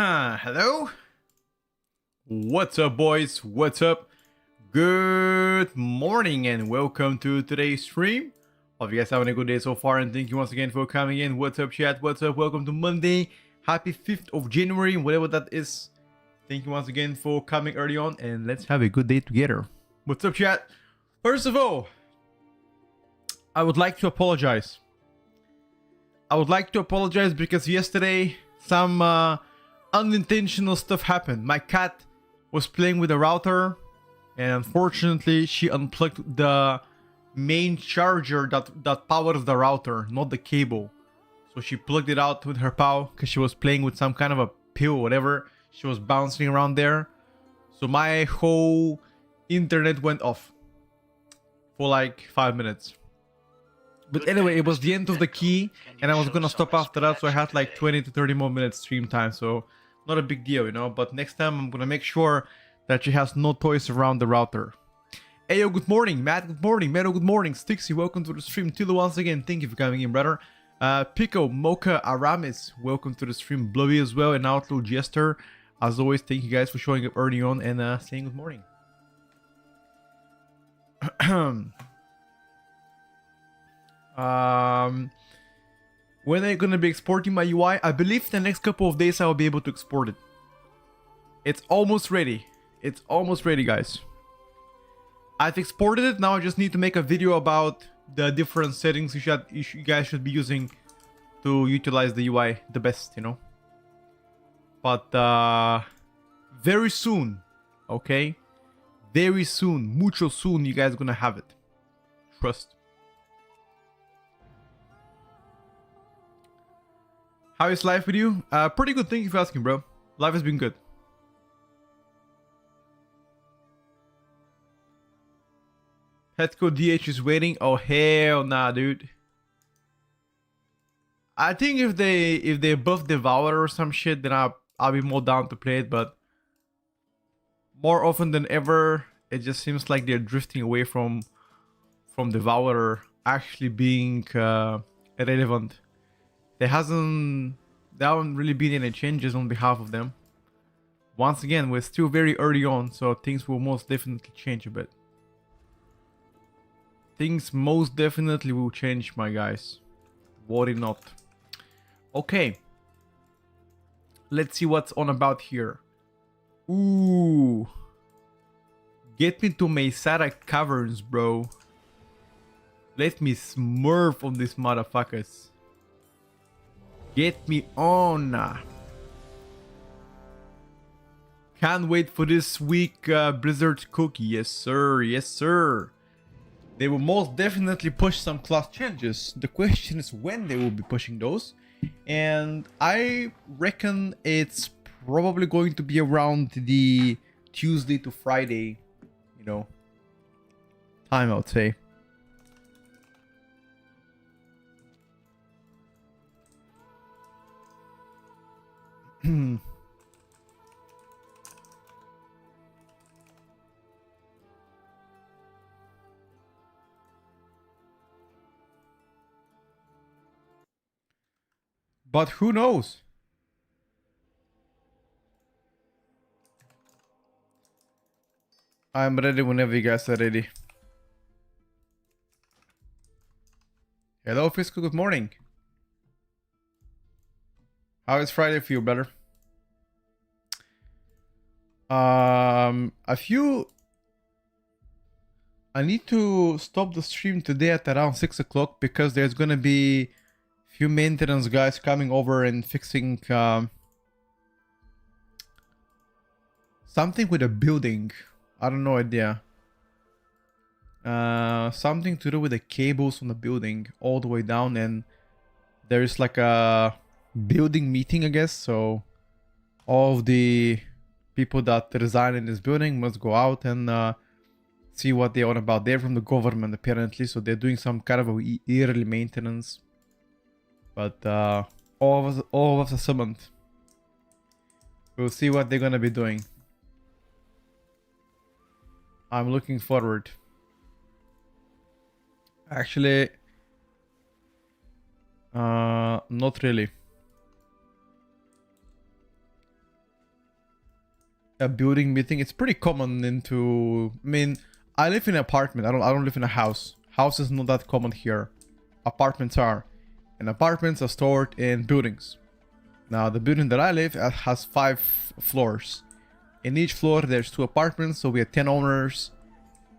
Hello? What's up, boys? What's up? Good morning and welcome to today's stream. Hope you guys having a good day so far, and thank you once again for coming in. What's up, chat? What's up? Welcome to Monday. Happy 5th of January, whatever that is. Thank you once again for coming early on, and let's have a good day together. What's up, chat? First of all, I would like to apologize. Because yesterday some unintentional stuff happened. My cat was playing with the router, and unfortunately she unplugged the main charger that powers the router, not the cable. So she plugged it out with her paw because she was playing with some kind of a pill or whatever. She was bouncing around there. So my whole internet went off for like 5 minutes. But anyway, it was the end of the key, and I was gonna stop after that, so I had like 20 to 30 more minutes stream time, so not a big deal, you know. But next time I'm gonna make sure that she has no toys around the router. Ayo, good morning, Matt, good morning, Meadow, good morning, Stixie, welcome to the stream. Tilo, once again, thank you for coming in, brother. Pico, Mocha, Aramis, welcome to the stream. Blowy as well, and Outlaw Jester. As always, thank you guys for showing up early on and saying good morning. When are you gonna be exporting my UI? I believe the next couple of days I will be able to export it. It's almost ready. It's almost ready, guys. I've exported it. Now I just need to make a video about the different settings you guys should be using to utilize the UI the best, you know. But very soon, okay? Very soon, mucho soon, you guys are gonna have it. Trust. How is life with you? Pretty good, thank you for asking, bro. Life has been good. Headco DH is waiting. Oh hell nah, dude. I think if they buff Devourer or some shit, then I'll be more down to play it. But more often than ever, it just seems like they're drifting away from Devourer actually being relevant. There haven't really been any changes on behalf of them. Once again, we're still very early on, so things will most definitely change a bit. Things most definitely will change, my guys. Worry not. Okay. Let's see what's on about here. Ooh. Get me to Mesara Caverns, bro. Let me smurf on these motherfuckers. Get me on. Can't wait for this week Blizzard cookie. Yes sir, yes sir. They will most definitely push some class changes. The question is when they will be pushing those. And I reckon it's probably going to be around the Tuesday to Friday, you know, time, I would say. But who knows? I'm ready whenever you guys are ready. Hello, Fiscal. Good morning. How is Friday for you, brother? I need to stop the stream today at around 6 o'clock because there's gonna be few maintenance guys coming over and fixing something with a building. I don't know idea. Something to do with the cables on the building all the way down, and there's like a building meeting, I guess. So all of the people that reside in this building must go out and see what they're on about. They're from the government apparently, so they're doing some kind of a yearly maintenance. But all of us are summoned. We'll see what they're gonna be doing. I'm looking forward. Actually, not really. a building meeting. It's pretty common into. I mean, I live in an apartment. I don't live in a house. Houses not that common here. Apartments are, and apartments are stored in buildings. Now the building that I live at has 5 floors. In each floor there's 2 apartments, so we have 10 owners.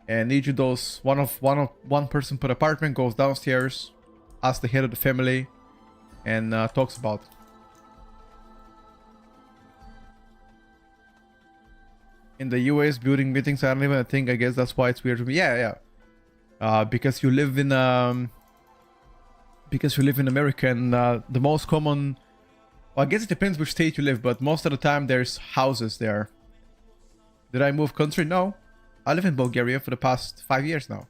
And each of those, one person per apartment goes downstairs, asks the head of the family, and talks about. In the US, building meetings, I don't even think. I guess that's why it's weird to me. Yeah. Because you live in America, and the most common. Well, I guess it depends which state you live, but most of the time there's houses there. Did I move country? No. I live in Bulgaria for the past 5 years now.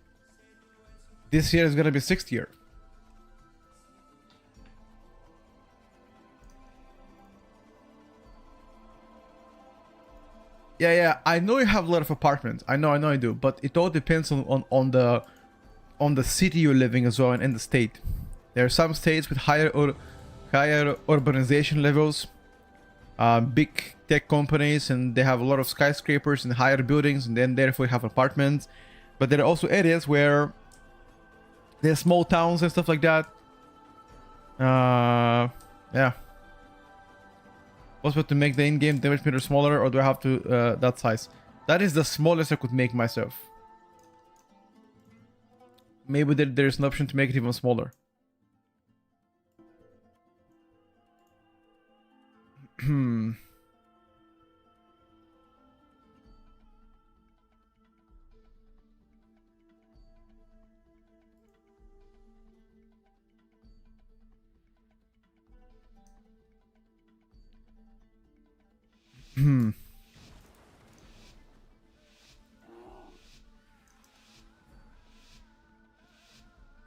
This year is gonna be 6th year. Yeah. I know you have a lot of apartments. I know I do. But it all depends on the city you're living as well, and in the state. There are some states with higher urbanization levels. Big tech companies, and they have a lot of skyscrapers and higher buildings, and then therefore have apartments. But there are also areas where there's small towns and stuff like that. Yeah. Possible to make the in-game damage meter smaller, or do I have to that size? That is the smallest I could make myself. Maybe there's an option to make it even smaller.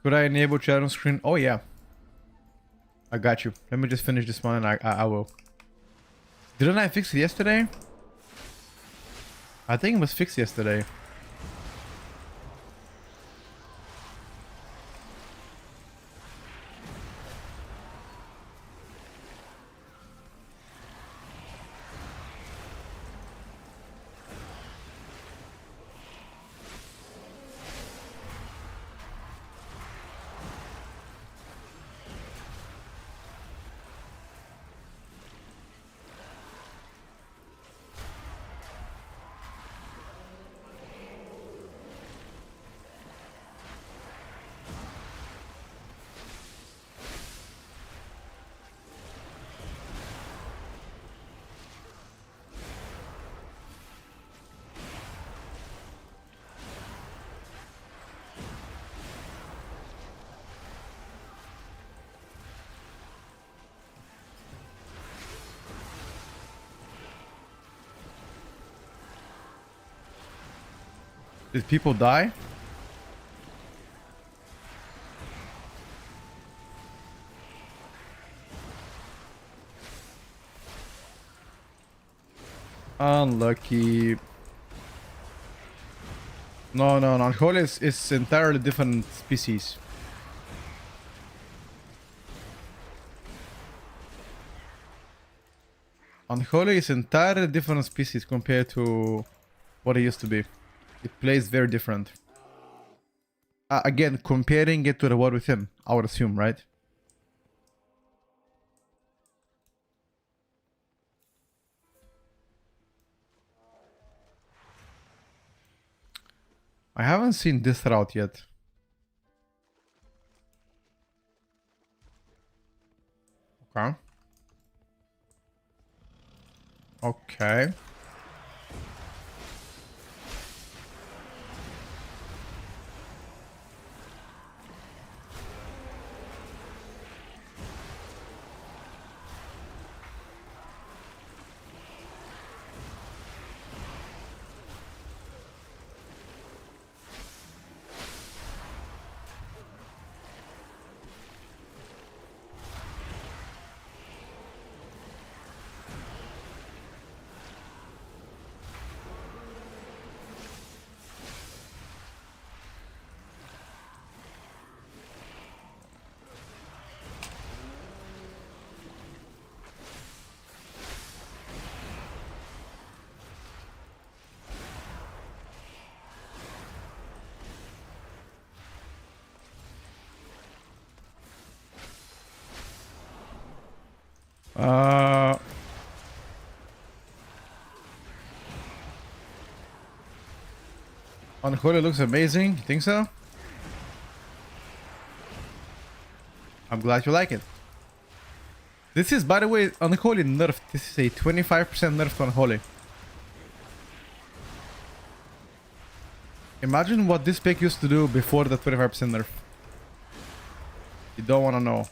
Could I enable chat on screen? Oh yeah. I got you. Let me just finish this one, and I will. Didn't I fix it yesterday? I think it was fixed yesterday. Did people die? Unlucky. No. Unholy is entirely different species. Unholy is entirely different species compared to what it used to be. It plays very different. Again, comparing it to the War Within, I would assume, right? I haven't seen this route yet. Okay. Okay. Uh, Unholy looks amazing. You think so? I'm glad you like it. This is, by the way, Unholy nerfed. This is a 25% nerf to Unholy. Imagine what this pick used to do before the 25% nerf. You don't want to know.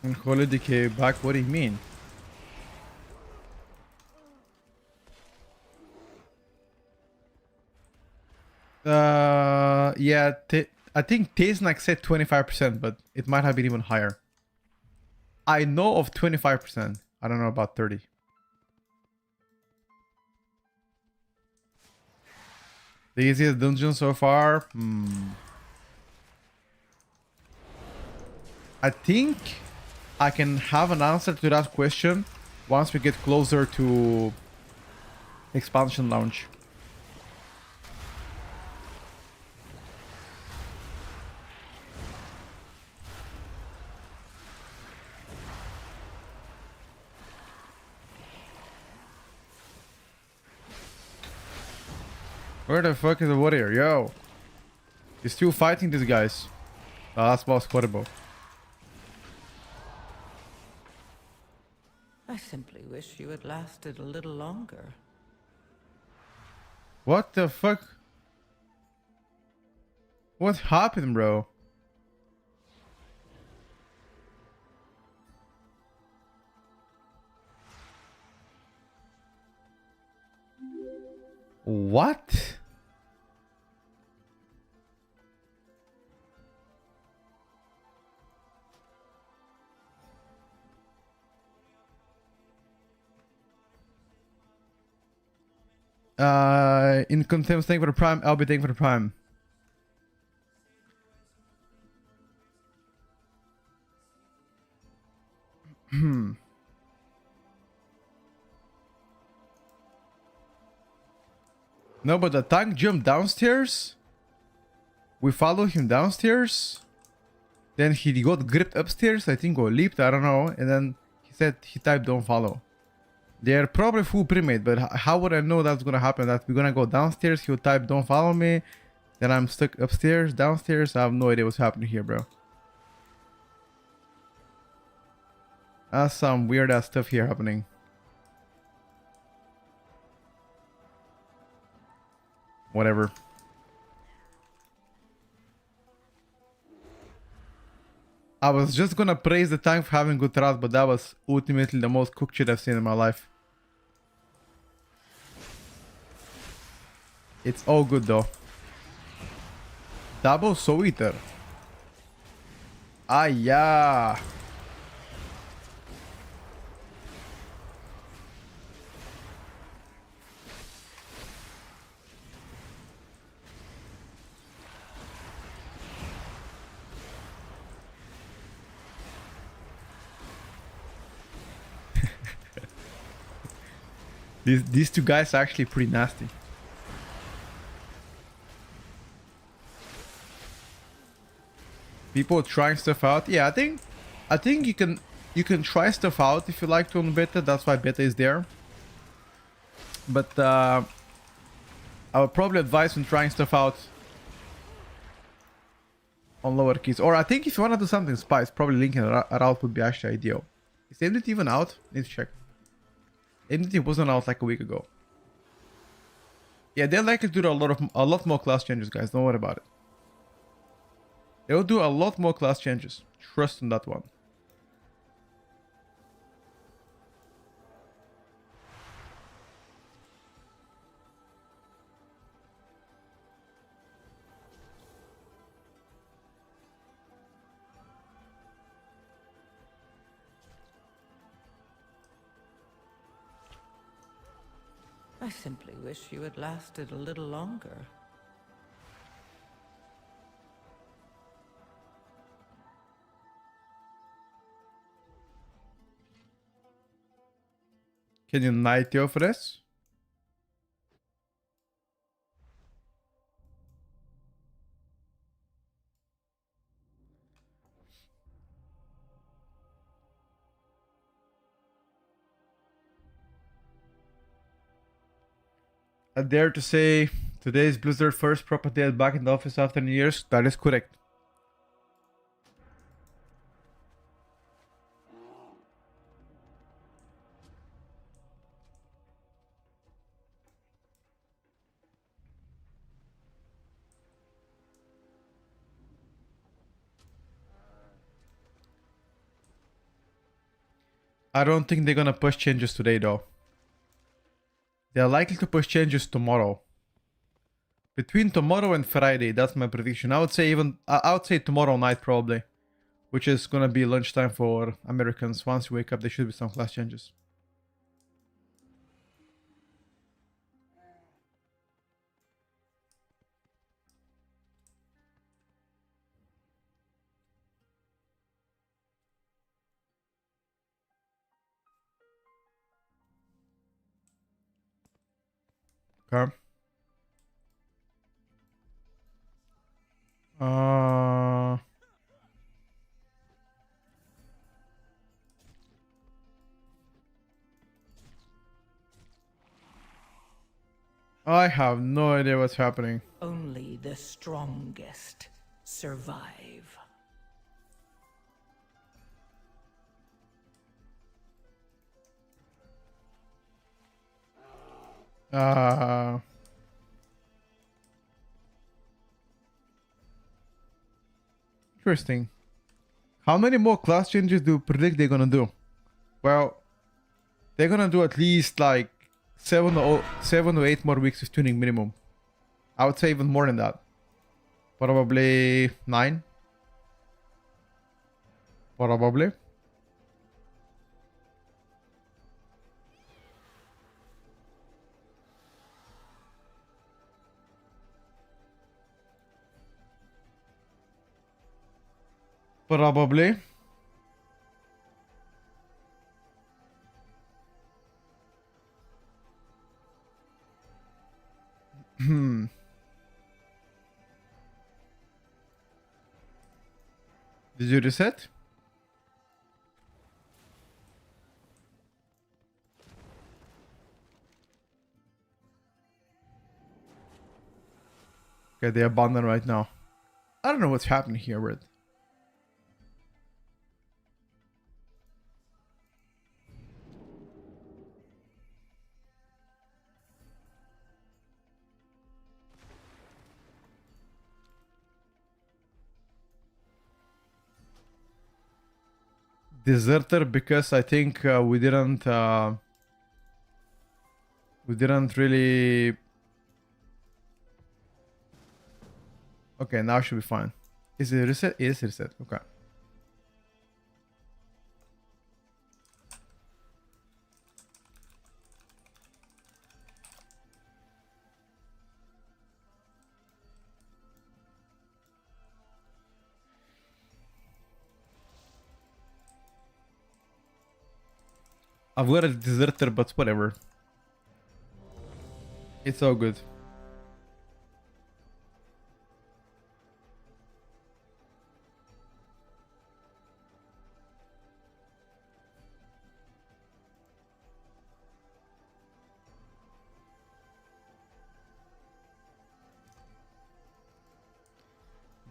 Unholy decay back, what do you mean? Yeah, I think Tazenak said 25%, but it might have been even higher. I know of 25%. I don't know about 30. The easiest dungeon so far? I think I can have an answer to that question once we get closer to expansion launch. Where the fuck is the warrior? Yo! He's still fighting these guys. The last boss horrible. I simply wish you had lasted a little longer. What the fuck? What happened, bro? What? In contempt, thank for the prime. I'll be thanking for the prime. No, but the tank jumped downstairs. We followed him downstairs. Then he got gripped upstairs, I think, or leaped, I don't know. And then he said he typed don't follow. They're probably full premade, but how would I know that's gonna happen? That we're gonna go downstairs, he'll type don't follow me. Then I'm stuck upstairs, downstairs. I have no idea what's happening here, bro. That's some weird ass stuff here happening. Whatever. I was just gonna praise the tank for having good thrust, but that was ultimately the most cooked shit I've seen in my life. It's all good though. Double Soul Eater. Ah, yeah. These two guys are actually pretty nasty. People trying stuff out. Yeah, I think you can try stuff out if you like to on beta. That's why beta is there. But I would probably advise when trying stuff out on lower keys. Or I think if you want to do something spice, probably linking it out would be actually ideal. Is Enmity even out? Need to check. Enmity wasn't out like a week ago. Yeah, they're likely to do a lot more class changes, guys. Don't worry about it. They'll do a lot more class changes. Trust in that one. I simply wish you had lasted a little longer. Can you knight the for this? I dare to say today is Blizzard's first proper day back in the office after New Year's. That is correct. I don't think they're gonna push changes today though. They're likely to push changes tomorrow. Between tomorrow and Friday, that's my prediction. I would say tomorrow night probably, which is gonna be lunchtime for Americans. Once you wake up, there should be some class changes. Okay. I have no idea what's happening. Only the strongest survive. Interesting. How many more class changes do you predict they're gonna do? Well, they're gonna do at least like 7 or 8 more weeks of tuning minimum. I would say even more than that. Probably 9. Probably. Probably. Hmm. Did you reset? Okay, they abandoned right now. I don't know what's happening here, Red. Deserter because I think we didn't really. Okay, now should be fine. Is it reset? It is reset. Okay. I've got a deserter, but whatever. It's all good.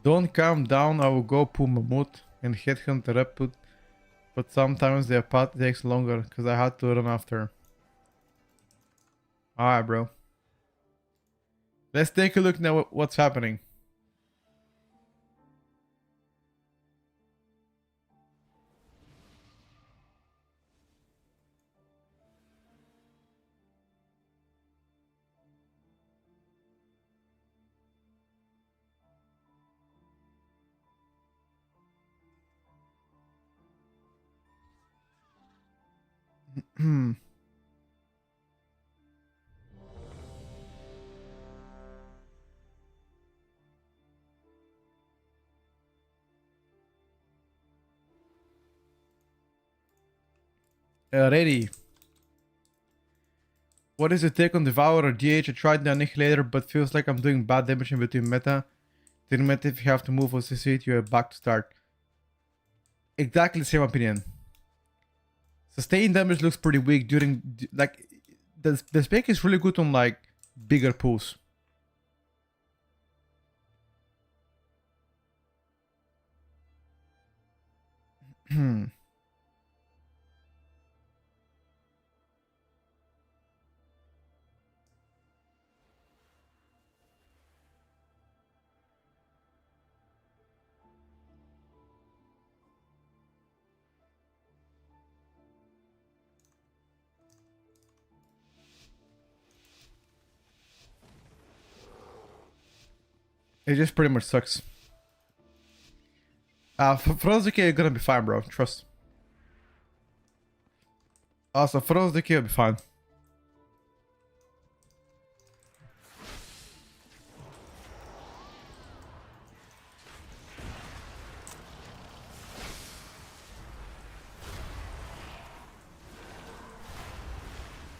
Don't calm down, I will go pull Mammoth and headhunt the Reput, but sometimes their path takes longer because I had to run after. Alright, bro. Let's take a look now what's happening. Ready. What is your take on Devour or DH? I tried the Annihilator, but feels like I'm doing bad damage in between meta. Didn't matter if you have to move or associate, you're back to start. Exactly the same opinion. Sustain damage looks pretty weak during, like, the spec is really good on, like, bigger pools. It just pretty much sucks. Frost Decay, you're gonna be fine, bro. Trust. Also, Frost Decay will be fine.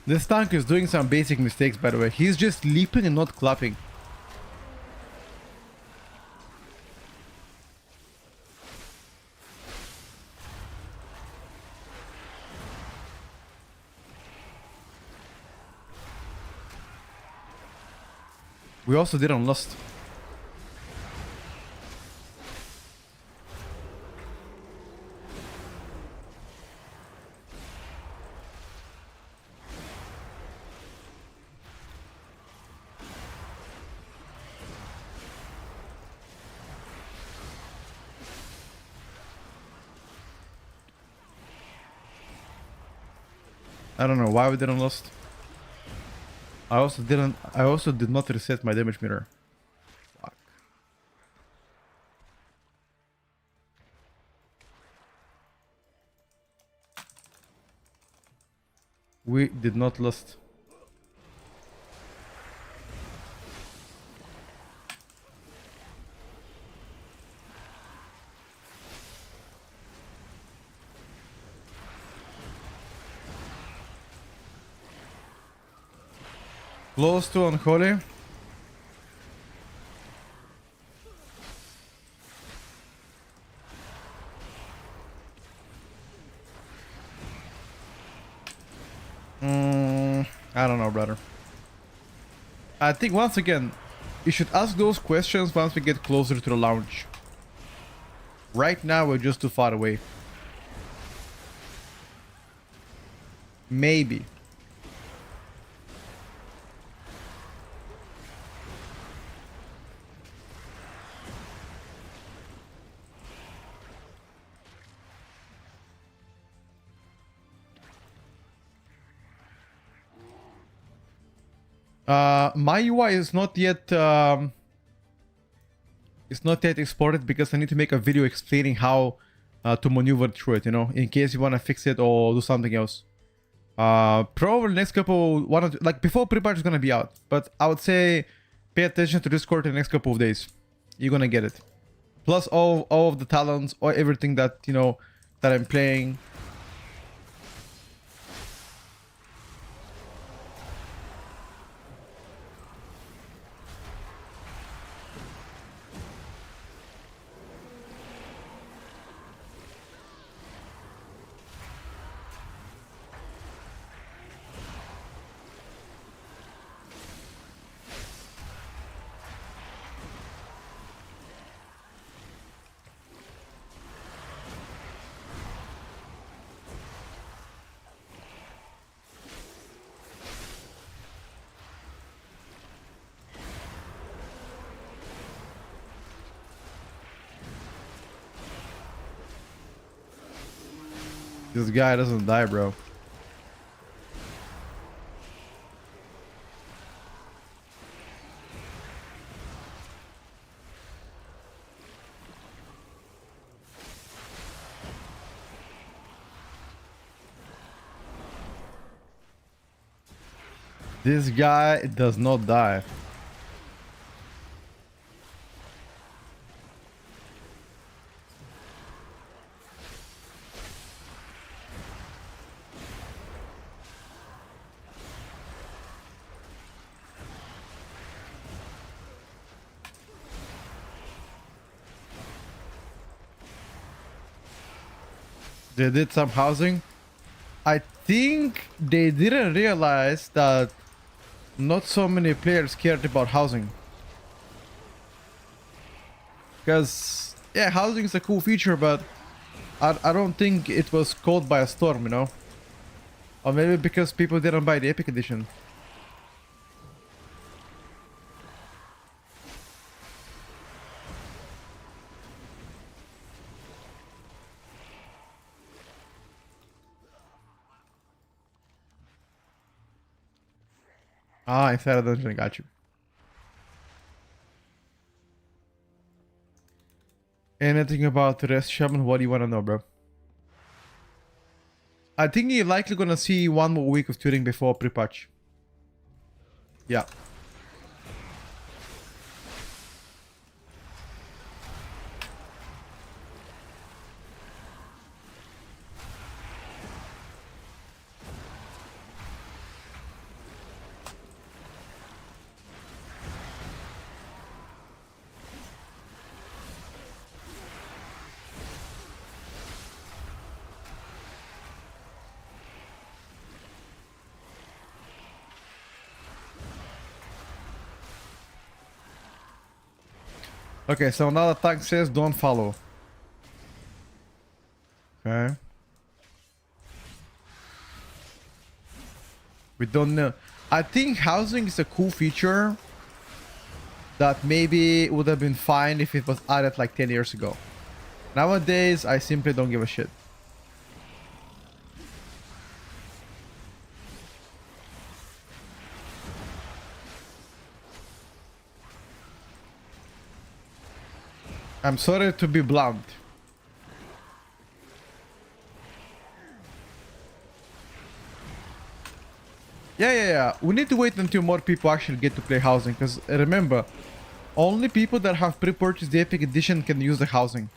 This tank is doing some basic mistakes, by the way. He's just leaping and not clapping. We also did on Lust. I don't know why we didn't Lust. I also did not reset my damage meter. Fuck. We did not Lust. Close to Unholy. I don't know, brother. I think once again, you should ask those questions once we get closer to the launch. Right now, we're just too far away. Maybe. My UI is not yet it's not yet exported because I need to make a video explaining how to maneuver through it, you know, in case you want to fix it or do something else. Probably next couple, like before pre-patch is gonna be out, but I would say pay attention to Discord in the next couple of days. You're gonna get it. Plus all of the talents or everything that, you know, that I'm playing. This guy doesn't die, bro. This guy does not die. They did some housing. I think they didn't realize that not so many players cared about housing. Because, yeah, housing is a cool feature, but I don't think it was caught by a storm, you know? Or maybe because people didn't buy the Epic Edition. Ah, inside a dungeon, got you. Anything about the rest, Shaman? What do you want to know, bro? I think you're likely gonna see one more week of tuning before pre-patch. Yeah. Okay, so now the tag says don't follow. Okay. We don't know. I think housing is a cool feature that maybe would have been fine if it was added like 10 years ago. Nowadays, I simply don't give a shit. I'm sorry to be blunt. Yeah. We need to wait until more people actually get to play housing. Because remember, only people that have pre-purchased the Epic Edition can use the housing.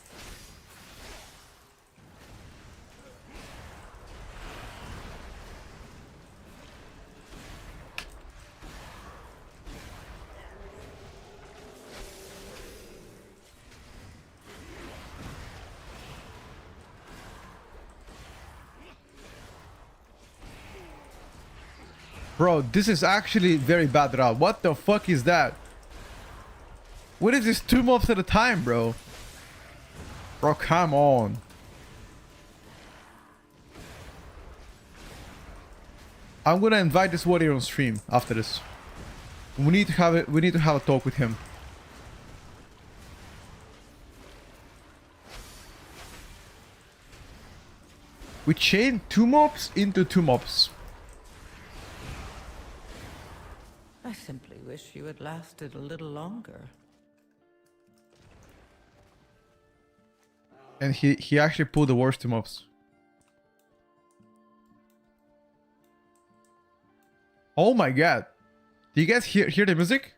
Bro, this is actually very bad route. What the fuck is that? What is this 2 mobs at a time, bro? Bro, come on. I'm gonna invite this warrior on stream after this. We need to have it. We need to have a talk with him. We chained 2 mobs into 2 mobs. I simply wish you had lasted a little longer. And he actually pulled the worst 2 mobs. Oh my god. Do you guys hear the music?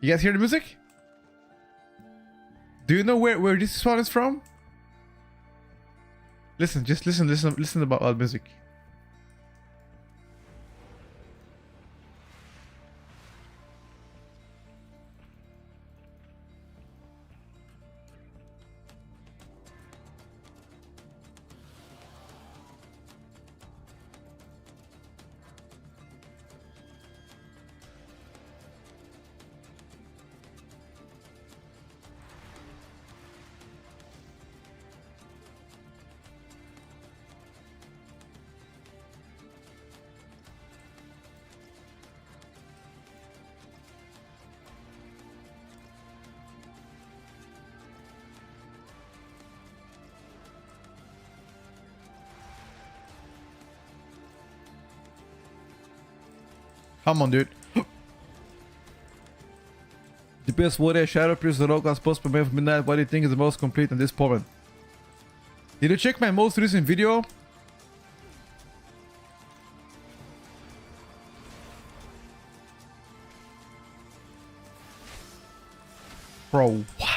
You guys hear the music? Do you know where this one is from? Listen, just listen about the music. Come on, dude. The best warrior shadow pierce the rock was supposed to be made midnight. What do you think is the most complete in this moment? Did you check my most recent video? Bro, what?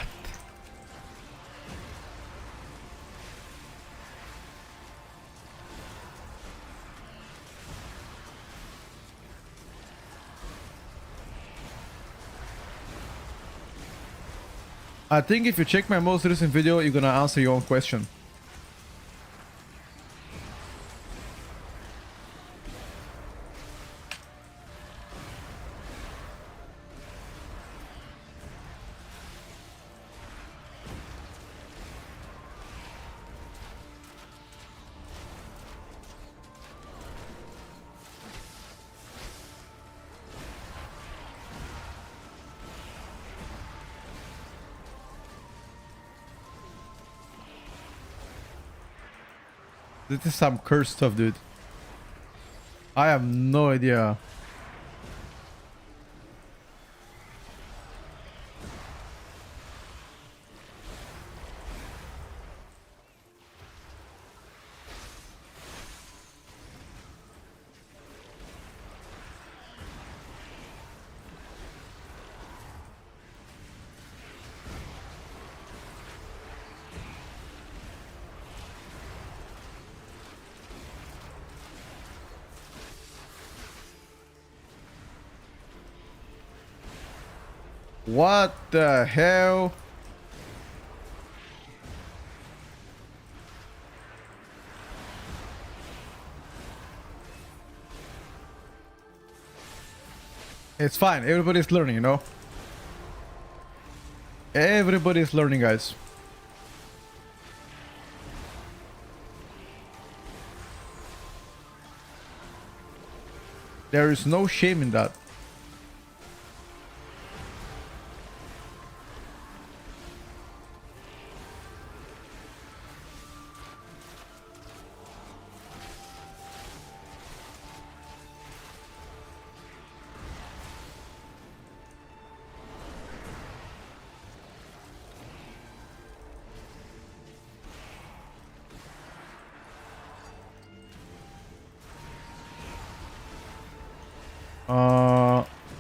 I think if you check my most recent video, you're gonna answer your own question. This is some cursed stuff, dude. I have no idea. What the hell? It's fine. Everybody's learning, you know? Everybody's learning, guys. There is no shame in that.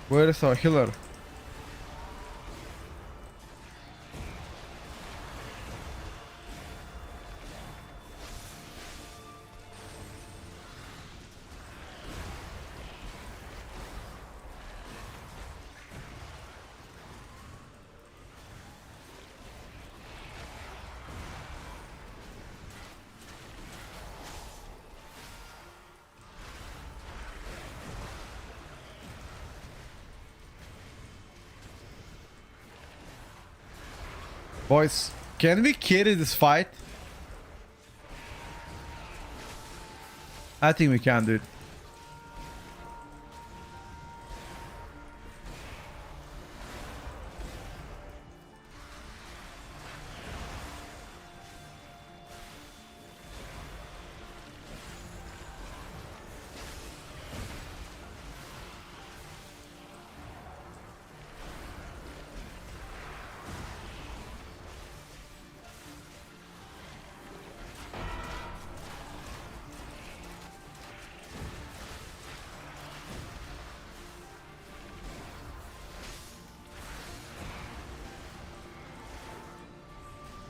Where is our healer? Boys, can we carry this fight? I think we can, dude.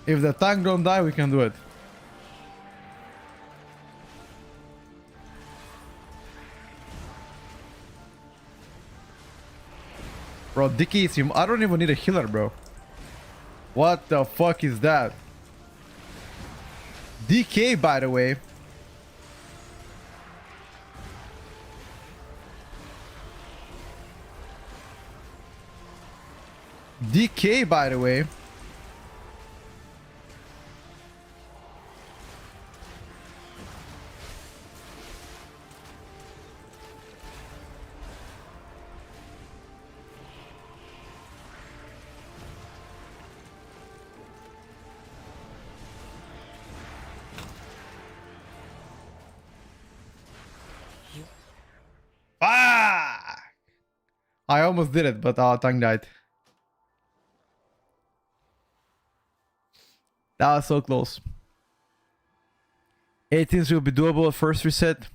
If the tank don't die, we can do it. Bro, Dicky is him. I don't even need a healer, bro. What the fuck is that? DK, by the way. DK, by the way. Ah! I almost did it, but our tongue died. That was so close. 18s will be doable at first reset.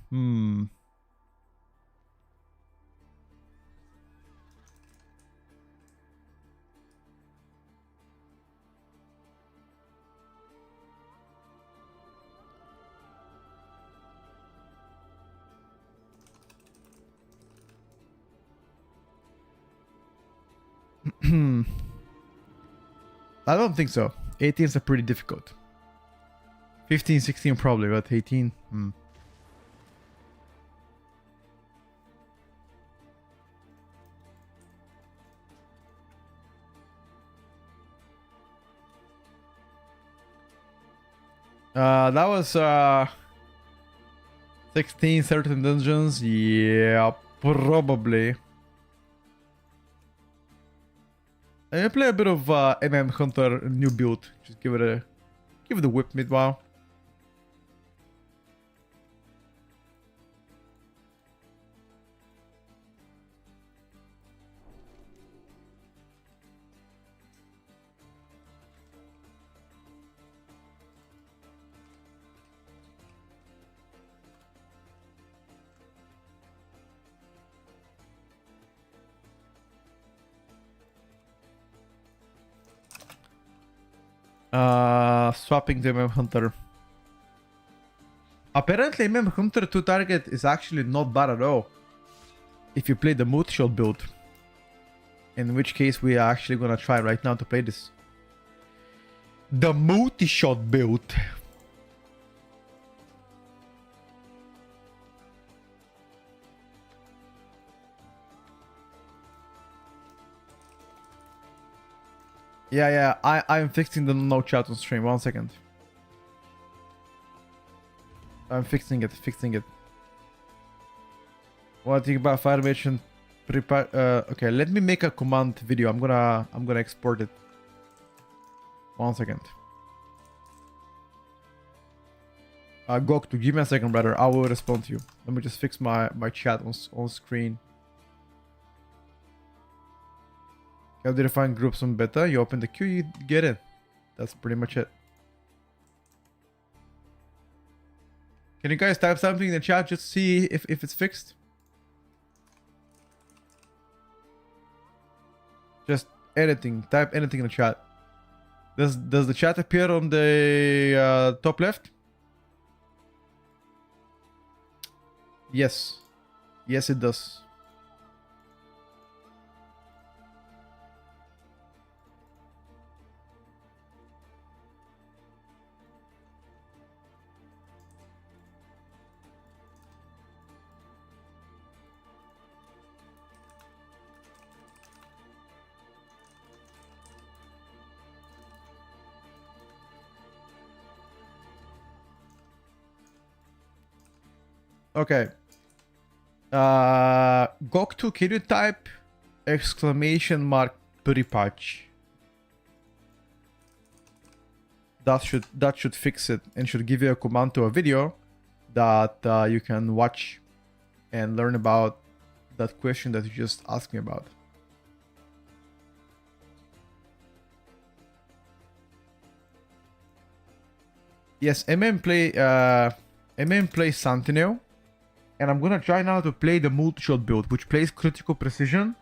I don't think so. 18s are pretty difficult. 15, 16 probably, but 18. That was 16 certain dungeons. Yeah, probably. I'm gonna play a bit of Hunter new build. Just give it a whip meanwhile. Swapping to Hunter. Apparently Hunter 2 target is actually not bad at all if you play the multi-shot build. In which case we are actually gonna try right now to play this. The multi-shot build. Yeah, I'm fixing the no chat on stream. 1 second. I'm fixing it. What do you think about fire mission? Prepare. Okay, let me make a command video. I'm gonna export it. 1 second. Goktu, give me a second, brother. I will respond to you. Let me just fix my chat on screen. How do you find groups on beta? You open the queue, you get in. That's pretty much it. Can you guys type something in the chat just to see if it's fixed? Just anything. Type anything in the chat. Does the chat appear on the top left? Yes. Yes, it does. Okay. Goktu, can you type exclamation mark pre-patch? That should fix it and should give you a command to a video that you can watch and learn about that question that you just asked me about. Yes, play Sentinel. And I'm gonna try now to play the multi-shot build, which plays critical precision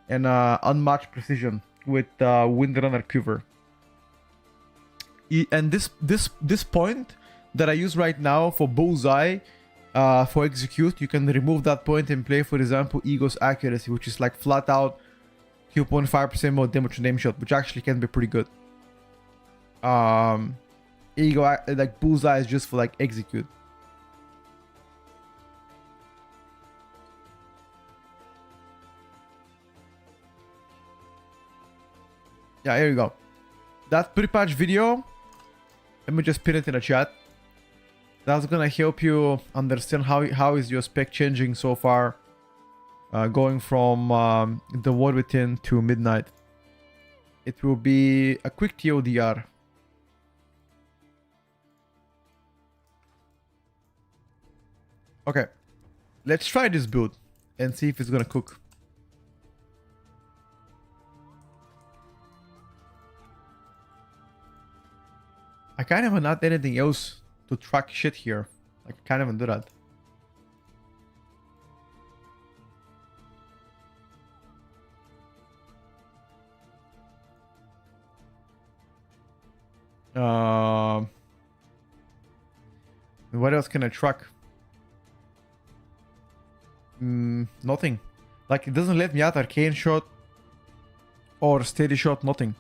and unmatched precision with Windrunner Quiver. And this point that I use right now for bullseye, for execute, you can remove that point and play, for example, Ego's accuracy, which is like flat out 2.5% more damage to name shot, which actually can be pretty good. Ego like bullseye is just for like execute. Yeah, here you go. That pre-patch video, let me just pin it in the chat. That's gonna help you understand how is your spec changing so far, going from the war within to midnight. It will be a quick TODR. Okay, let's try this build and see if it's gonna cook. I can't even add anything else to track shit here. I can't even do that. What else can I track? Nothing. Like, it doesn't let me add arcane shot or steady shot, nothing.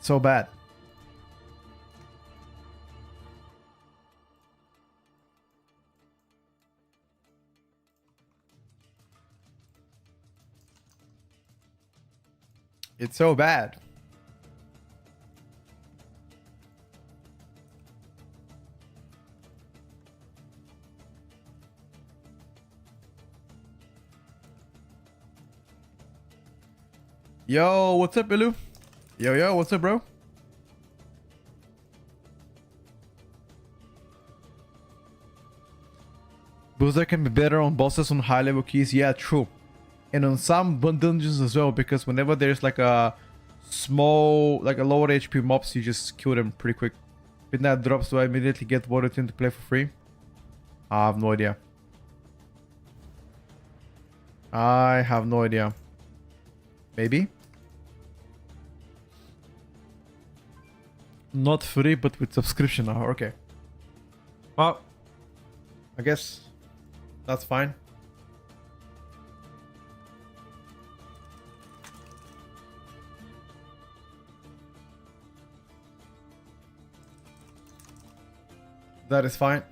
so bad. It's so bad. Yo, what's up, Ilu? Yo, what's up, bro? Booster can be better on bosses on high level keys. Yeah, true. And on some dungeons as well, because whenever there's like a small, like a lower HP mobs, you just kill them pretty quick. Midnight drops, do I immediately get Water Team to play for free? I have no idea. I have no idea. Maybe? Not free, but with subscription now. Okay. Well, I guess that's fine. That is fine.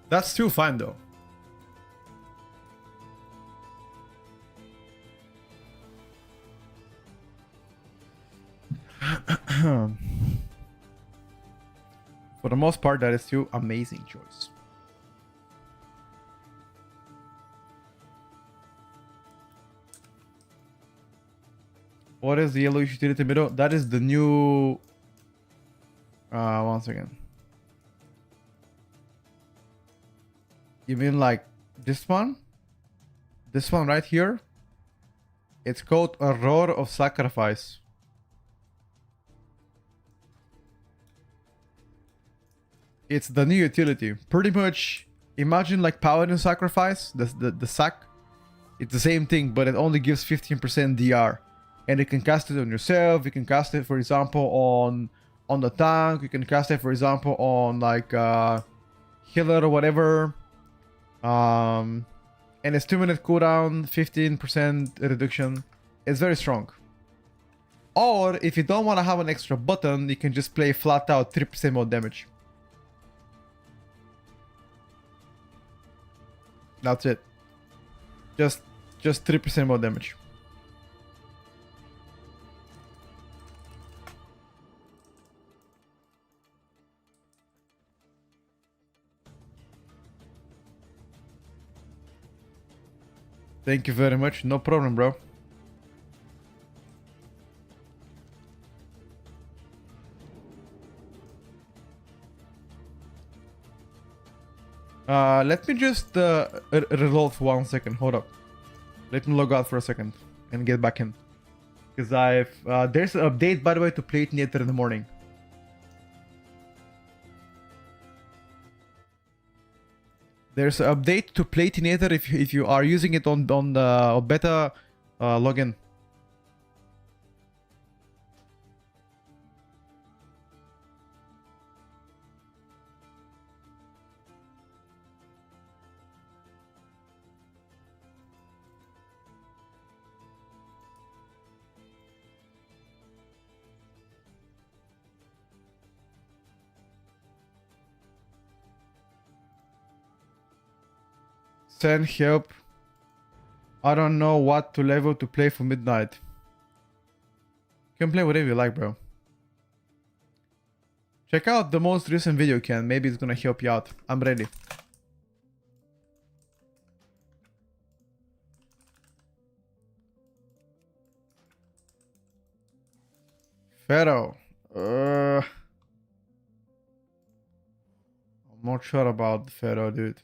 That's still fine though. For the most part, that is still amazing choice. What is the yellowish utility middle? That is the new... once again. You mean like this one? This one right here? It's called a Roar of Sacrifice. It's the new utility. Pretty much, imagine like Paladin Sacrifice, the sack. It's the same thing, but it only gives 15% DR. And you can cast it on yourself. You can cast it, for example, on the tank. You can cast it, for example, on like healer or whatever. And it's 2-minute cooldown, 15% reduction. It's very strong. Or if you don't want to have an extra button, you can just play flat out 3% more damage. That's it. Just 3% more damage. Thank you very much. No problem, bro. Let me just reload for 1 second. Hold up. Let me log out for a second and get back in. Because there's an update, by the way, to play it later in the morning. There's an update to Platinator if you are using it on the beta login. Send help. I don't know what to level to play for midnight. You can play whatever you like, bro. Check out the most recent video, Ken. Maybe it's gonna help you out. I'm ready. Pharaoh. I'm not sure about Pharaoh, dude.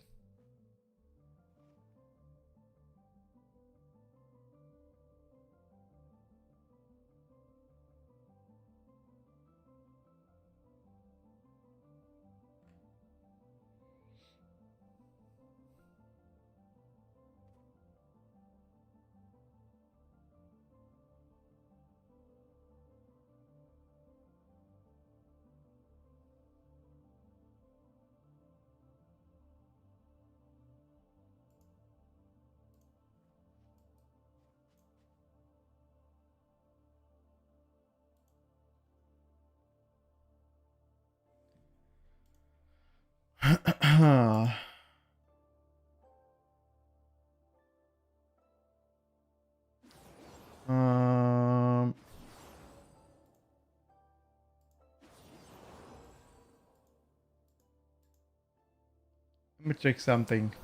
Let me check something.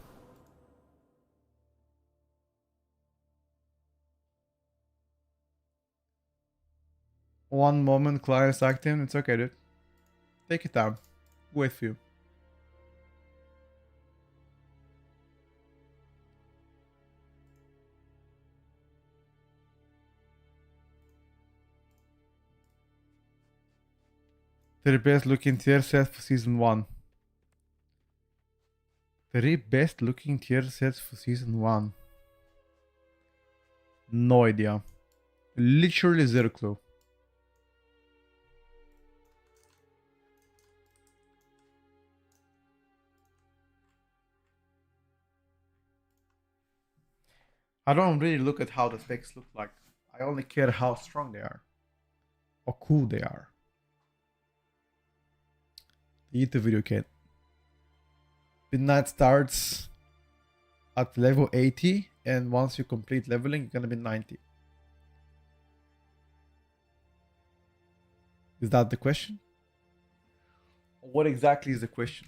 One moment, client's active. It's okay, dude. Take it down. Wait for you. The best looking tier set for season 1. The best looking tier sets for season 1. No idea. Literally zero clue. I don't really look at how the specs look like. I only care how strong they are. Or cool they are. Eat the video, kid. Midnight starts at level 80, and once you complete leveling, you're gonna be 90. Is that the question? What exactly is the question?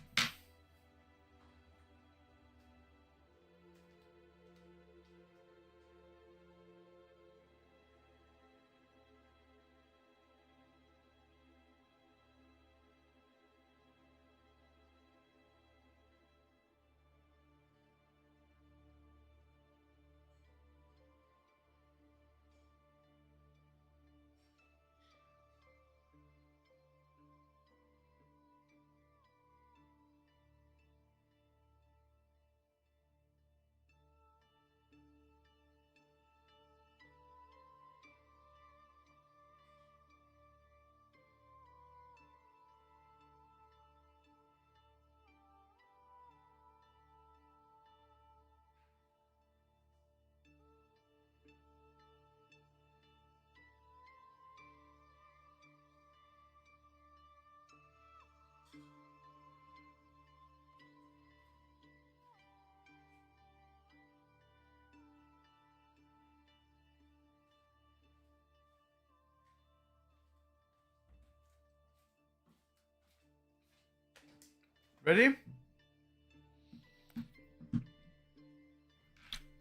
Ready?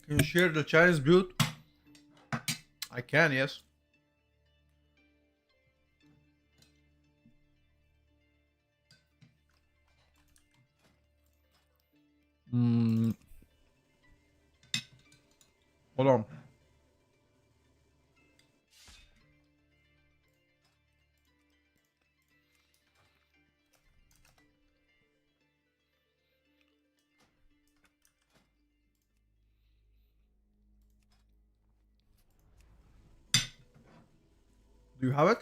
Can you share the Chinese build? I can, yes. Hold on. Do you have it?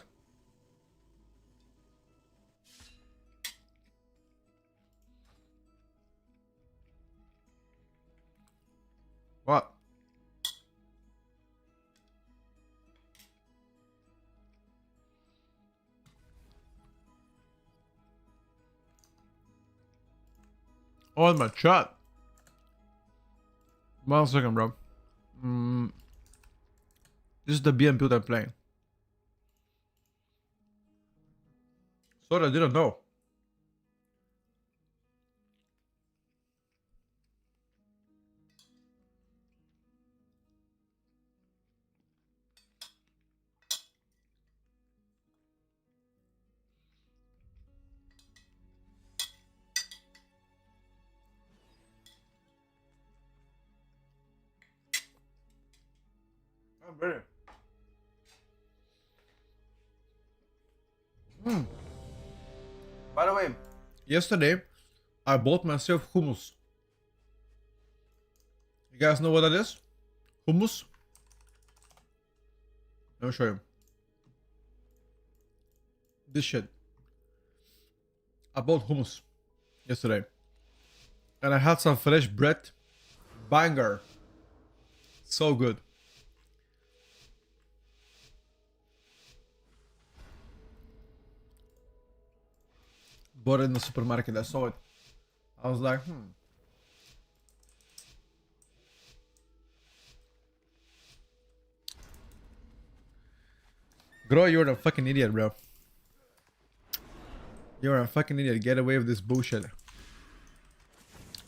What? Oh, in my chat. 1 second, bro. This is the BM build I'm playing. Sorry, I didn't know. I'm ready. By the way, yesterday I bought myself hummus. You guys know what that is? Hummus? Let me show you. This shit. I bought hummus yesterday. And I had some fresh bread. Banger. So good. Bought it in the supermarket. I saw it. I was like, Bro, you're a fucking idiot, bro. You're a fucking idiot. Get away with this bullshit.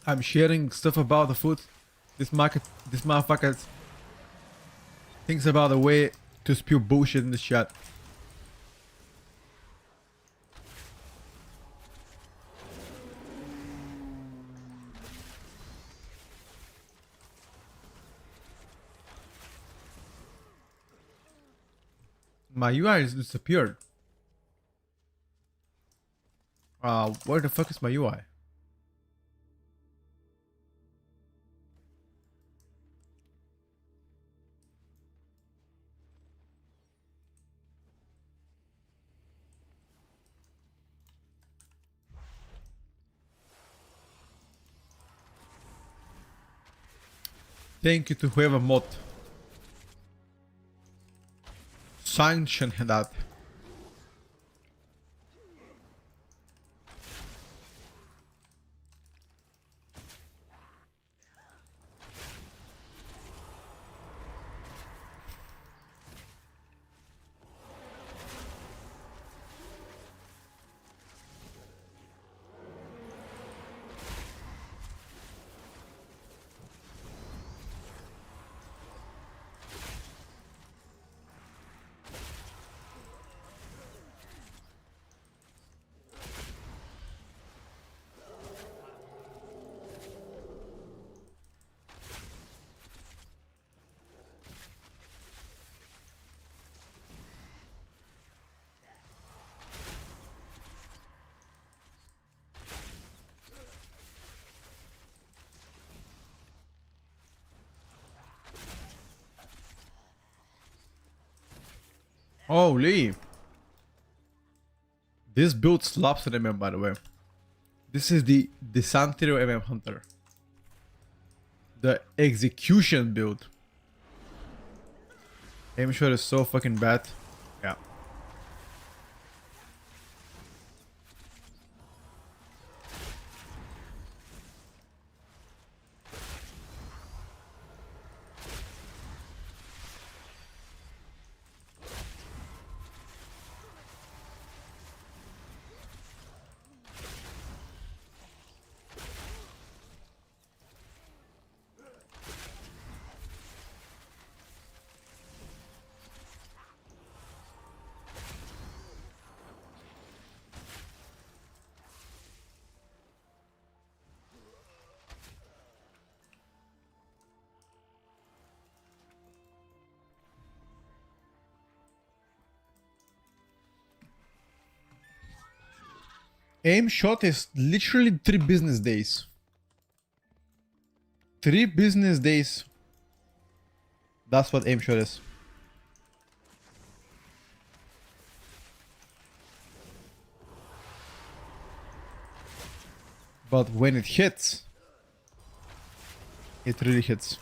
I'm sharing stuff about the food. This motherfucker thinks about a way to spew bullshit in the chat. My UI has disappeared. Where the fuck is my UI? Thank you to whoever mod sanctioned that. Holy. This build slaps an MM, by the way. This is the Santero MM Hunter. The execution build. Aim shot is so fucking bad. Yeah. Aim shot is literally 3 business days. 3 business days. That's what aim shot is. But when it hits, it really hits.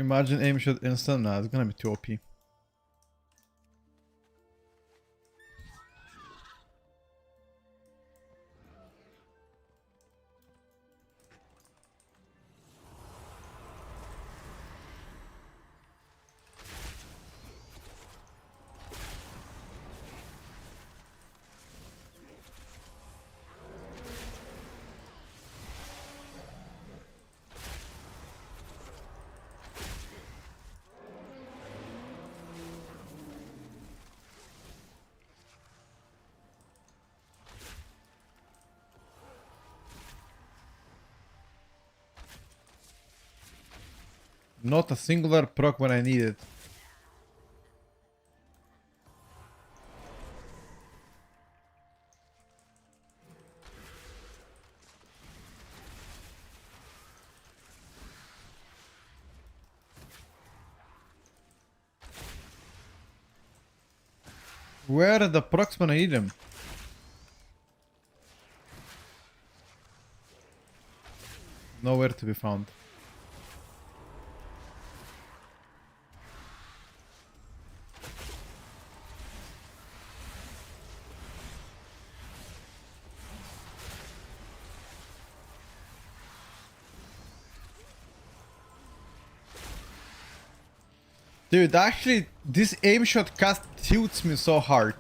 Imagine aim shot instant. Nah, it's gonna be too OP. Not a singular proc when I need it. Where are the procs when I need them? Nowhere to be found. Dude, actually, this aim shot cast tilts me so hard.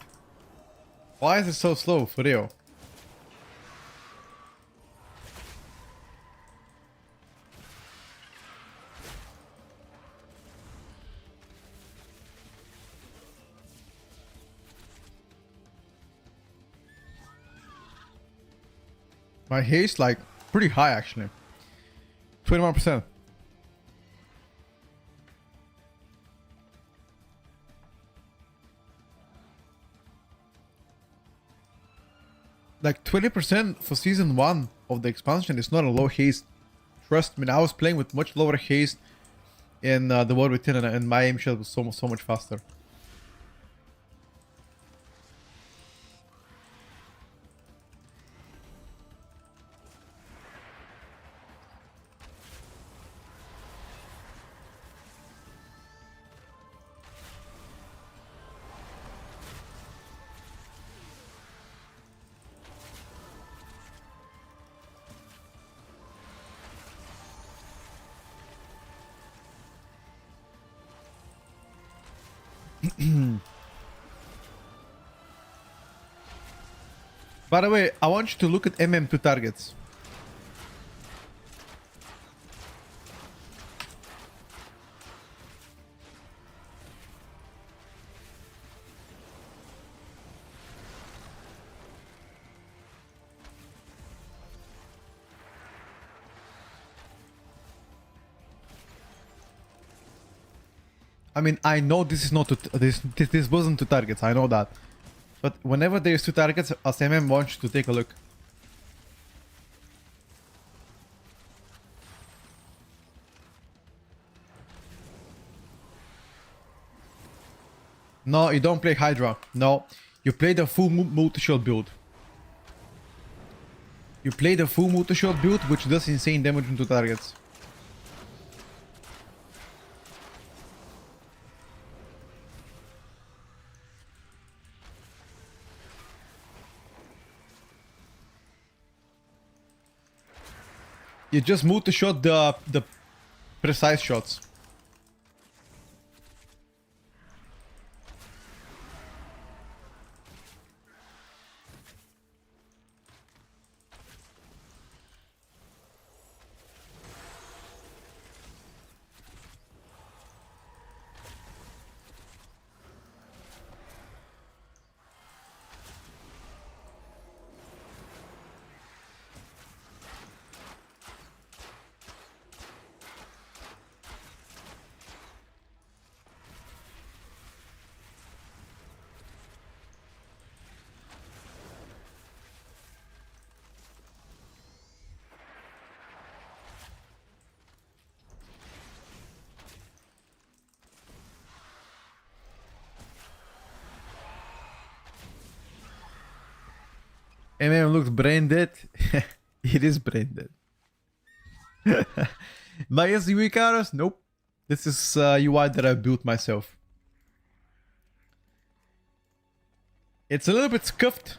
Why is it so slow, for real? My haste, like, pretty high, actually. 21%. Like 20% for season 1 of the expansion is not a low haste. Trust me, I was playing with much lower haste in the War Within, and my aim shot was so much faster. By the way, I want you to look at MM2 targets. I mean, I know this is not this wasn't 2 targets. I know that, but whenever there's 2 targets, as MM wants you to take a look. No, you don't play Hydra. No, you play the full multi-shot build. You play the full multi-shot build, which does insane damage into targets. You just multi-shot the precise shots. MM looks brain dead. It is brain dead. My UI cars? Nope. This is UI that I built myself. It's a little bit scuffed,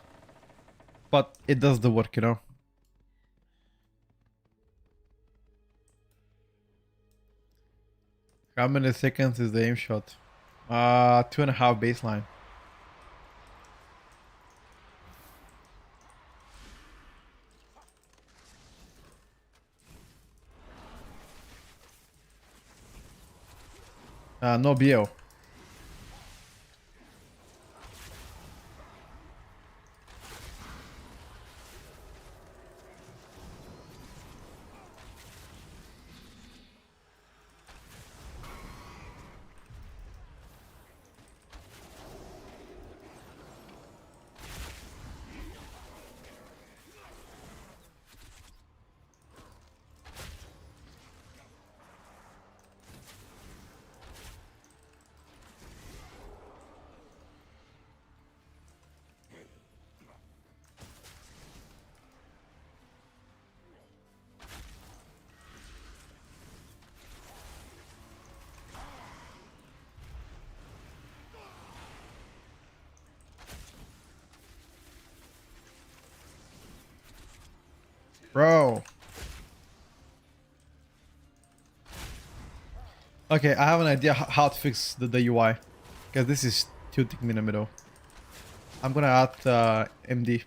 but it does the work, you know. How many seconds is the aim shot? 2.5 baseline. No BL. Bro. Okay, I have an idea how to fix the UI. Because this is tilting me in the middle. I'm gonna add MD.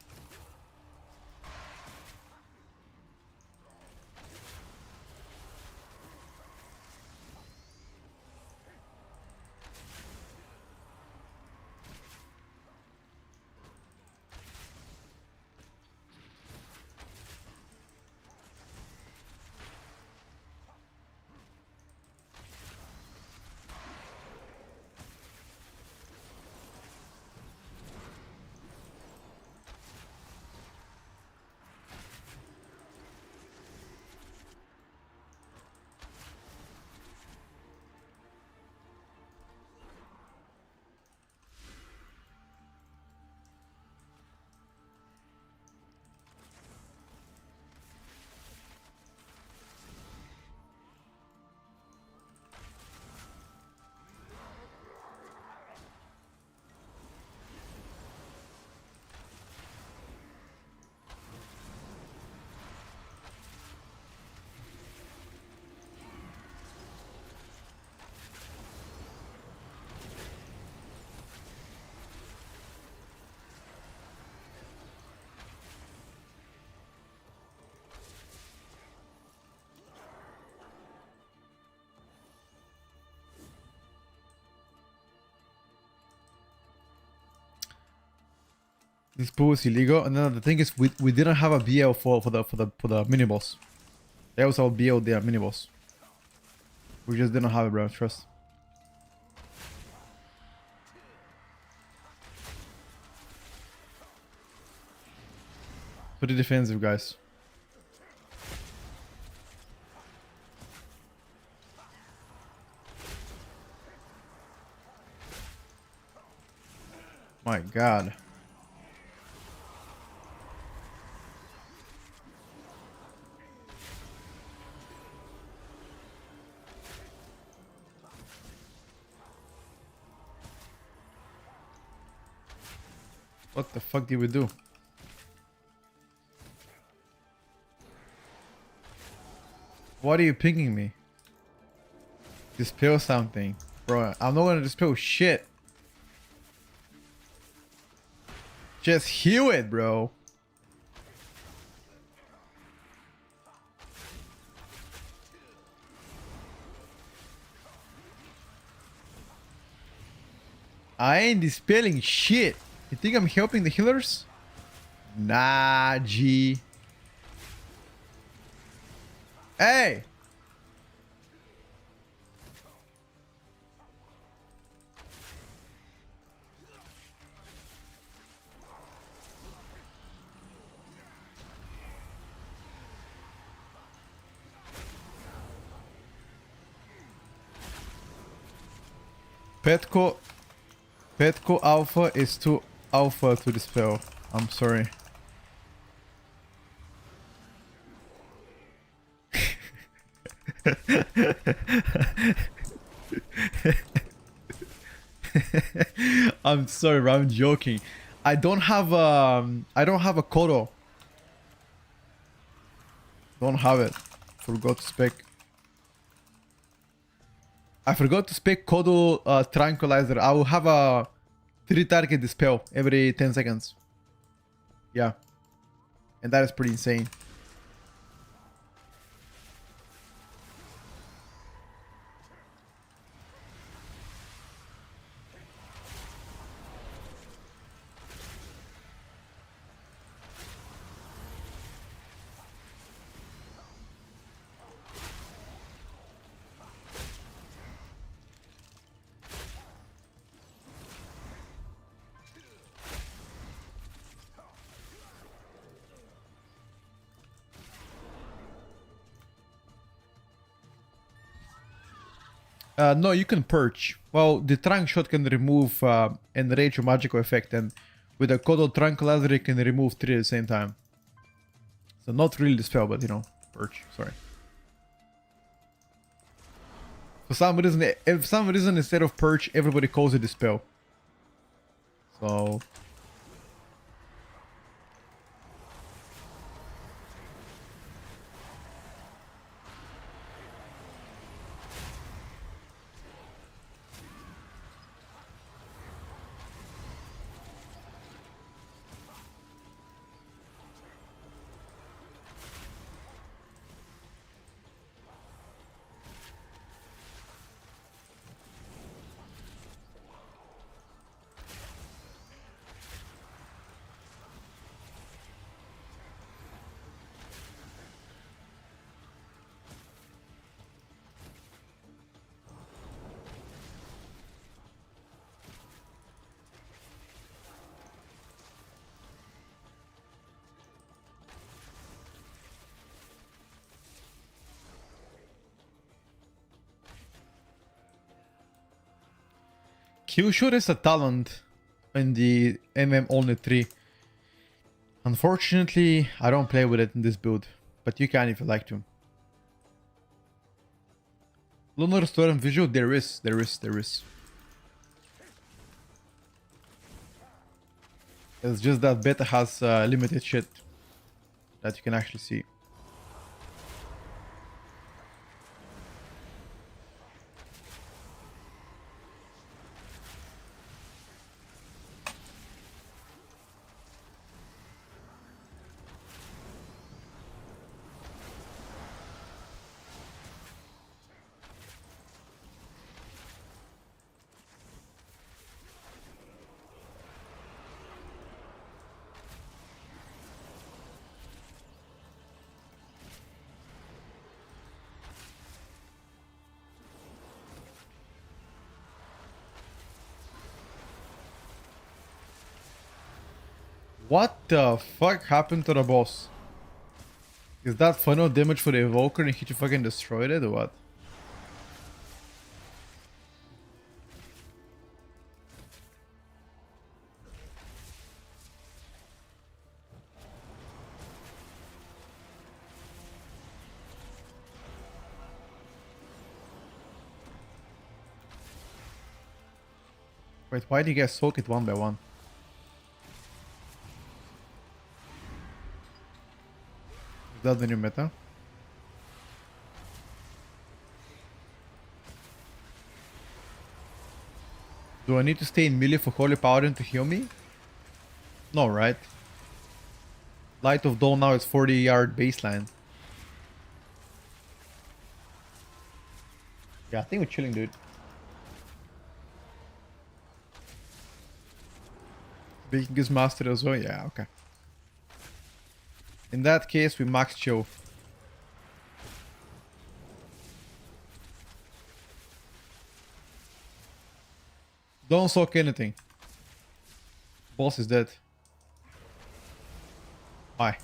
This pool is illegal, and then the thing is, we didn't have a BL for the mini boss. There was our BL there, mini boss. We just didn't have it, bro. Trust. Pretty defensive, guys. My God. What the fuck did we do? What are you pinging me? Dispel something. Bro, I'm not gonna dispel shit. Just heal it, bro. I ain't dispelling shit. You think I'm helping the healers? Nah, G. Hey! Petco Alpha is too alpha to dispel. I'm sorry. I'm sorry, bro. I'm joking. I don't have a Kodo. Don't have it. Forgot to spec. I forgot to spec Kodo Tranquilizer. I will have a 3 target dispel every 10 seconds. Yeah. And that is pretty insane. No, you can purge. Well, the trunk shot can remove enrage or magical effect, and with a Kodo Tranquilizer it can remove 3 at the same time. So not really dispel, but you know, purge. Sorry. For some reason, instead of purge, everybody calls it dispel. So Killshot is a talent in the MM only 3. Unfortunately, I don't play with it in this build, but you can if you like to. Lunar Storm visual, there is. It's just that beta has limited shit that you can actually see. What the fuck happened to the boss? Is that funnel damage for the evoker and he just fucking destroyed it or what? Wait, why did you guys soak it one by one? Is that the new meta? Do I need to stay in melee for Holy Paladin to heal me? No, right? Light of Dawn now is 40-yard baseline. Yeah, I think we're chilling, dude. Baking is mastered as well? Yeah, okay. In that case, we max chill. Don't soak anything. Boss is dead. Why?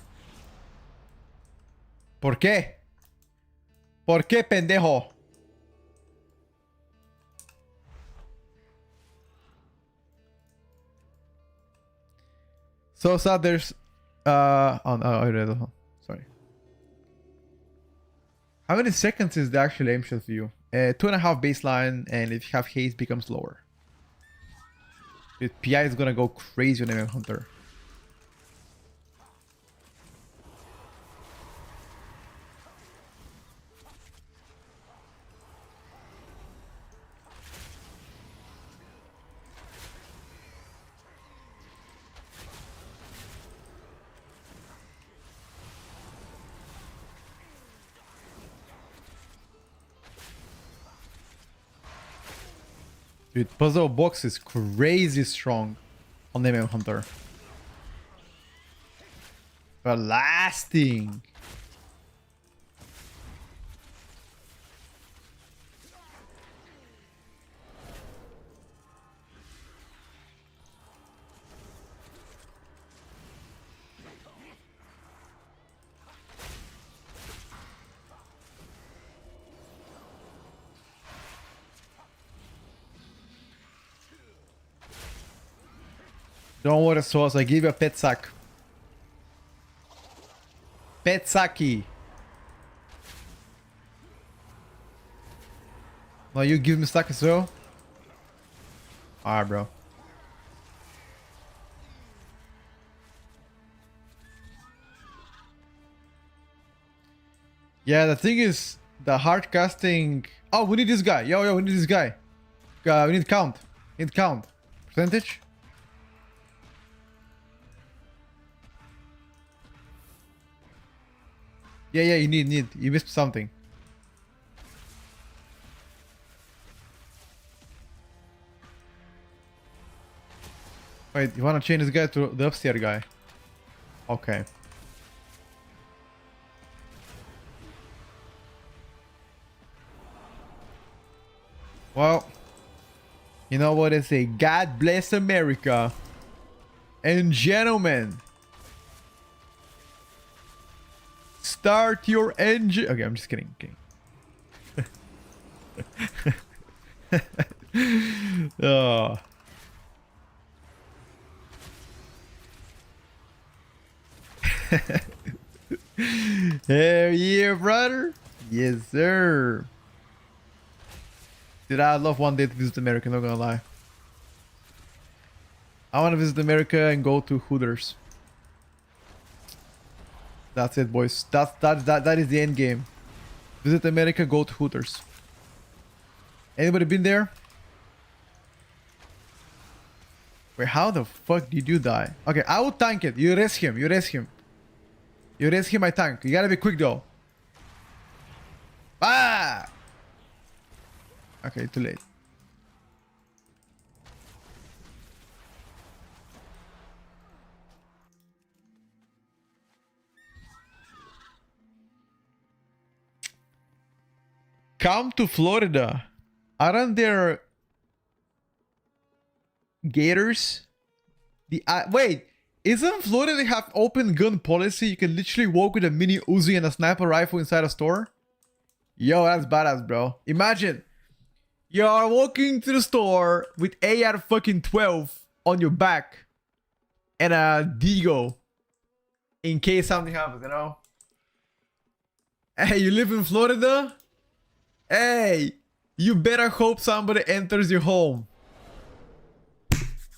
¿Por qué? ¿Por qué, pendejo? So sad there's oh no, I read it. Sorry. How many seconds is the actual aim shot for you? 2.5 baseline, and if you have haste becomes lower. Dude, PI is gonna go crazy on MM Hunter. Dude, puzzle box is crazy strong on MM Hunter. But lasting. Don't worry, Sauce, I give you a pet sack. Pet sacky. Now you give me sack as well? Alright, bro. Yeah, the thing is, the hard casting... Oh, we need this guy. Yo, we need this guy. We need count. Need count. Percentage? Yeah, you need. You missed something. Wait, you wanna change this guy to the upstairs guy? Okay. Well, you know what I say? God bless America. And gentlemen, start your engine. Okay, I'm just kidding. Oh. Hell yeah, brother. Yes, sir. Dude, I'd love one day to visit America, not gonna lie. I want to visit America and go to Hooters. That's it, boys. That is the end game. Visit America, go to Hooters. Anybody been there? Wait, how the fuck did you die? Okay, I will tank it. You risk him. You risk him. You risk him, I tank. You gotta be quick though. Ah! Okay, too late. Come to Florida. Aren't there gators? Wait, isn't Florida they have open gun policy? You can literally walk with a mini Uzi and a sniper rifle inside a store? Yo, that's badass, bro. Imagine you're walking to the store with AR fucking 12 on your back and a Deagle in case something happens, you know? Hey, you live in Florida? Hey, you better hope somebody enters your home.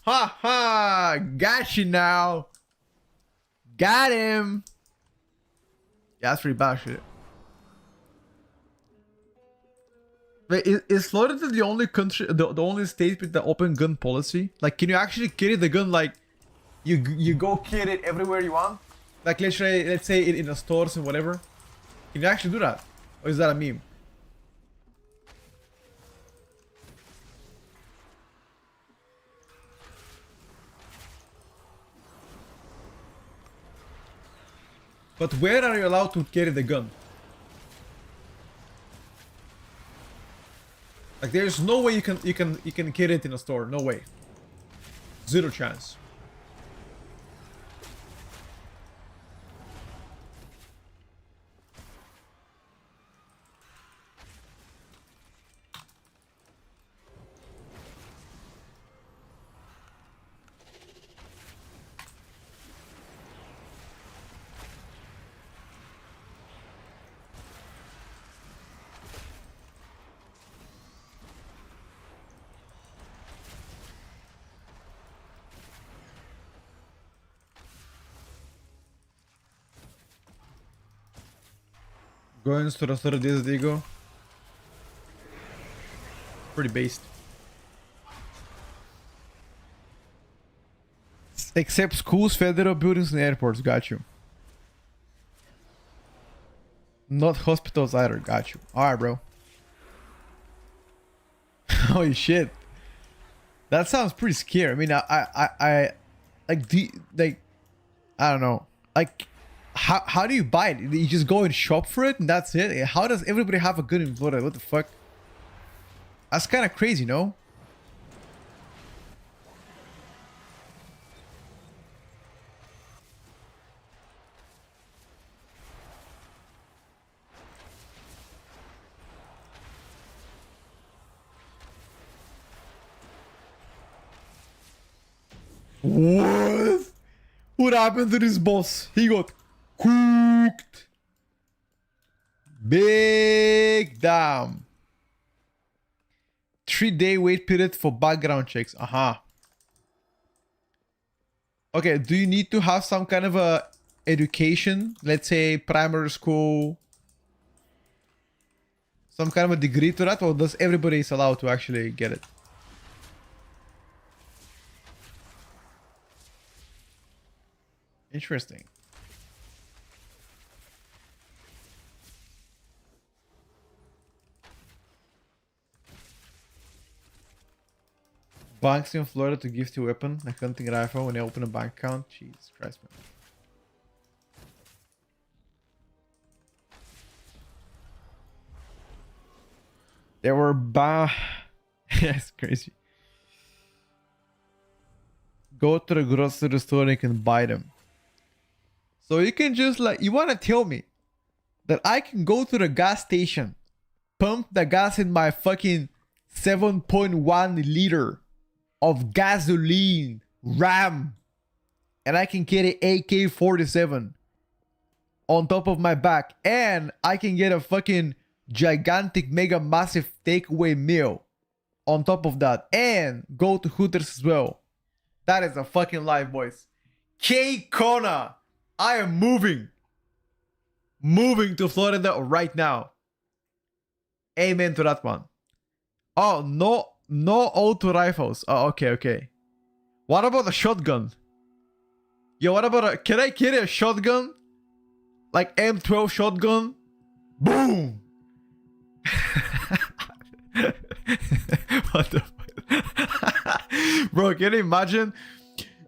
Ha ha! Got you now. Got him. Yeah, that's pretty bad shit. Wait, is Florida the only country, the only state with the open gun policy? Like, can you actually carry the gun like you go carry it everywhere you want? Like, let's say in the stores and whatever. Can you actually do that? Or is that a meme? But where are you allowed to carry the gun? Like, there's no way you can carry it in a store. No way. Zero chance. Going to the store this Digo. Pretty based. Except schools, federal buildings, and airports. Got you. Not hospitals either. Got you. Alright, bro. Holy shit. That sounds pretty scary. I mean, I I don't know. Like, how do you buy it? You just go and shop for it and that's it? How does everybody have a gun in Florida? What the fuck? That's kind of crazy, no? What? What happened to this boss? He got cooked. Big damn. 3-day wait period for background checks. Okay, do you need to have some kind of a education? Let's say primary school. Some kind of a degree to that, or does everybody is allowed to actually get it? Interesting. Banks in Florida to gift you a weapon, a hunting rifle when you open a bank account. Jesus Christ, man. There were Yes, crazy. Go to the grocery store and you can buy them. So you can just like, you want to tell me that I can go to the gas station, pump the gas in my fucking 7.1 liter of gasoline, RAM, and I can carry AK-47 on top of my back, and I can get a fucking gigantic, mega massive takeaway meal on top of that, and go to Hooters as well. That is a fucking life, boys. K Kona, I am moving to Florida right now. Amen to that one. Oh, no auto rifles. Oh, okay. What about a shotgun? Yo, what about can I carry a shotgun? Like M12 shotgun? Boom! What the fuck? Bro, can you imagine?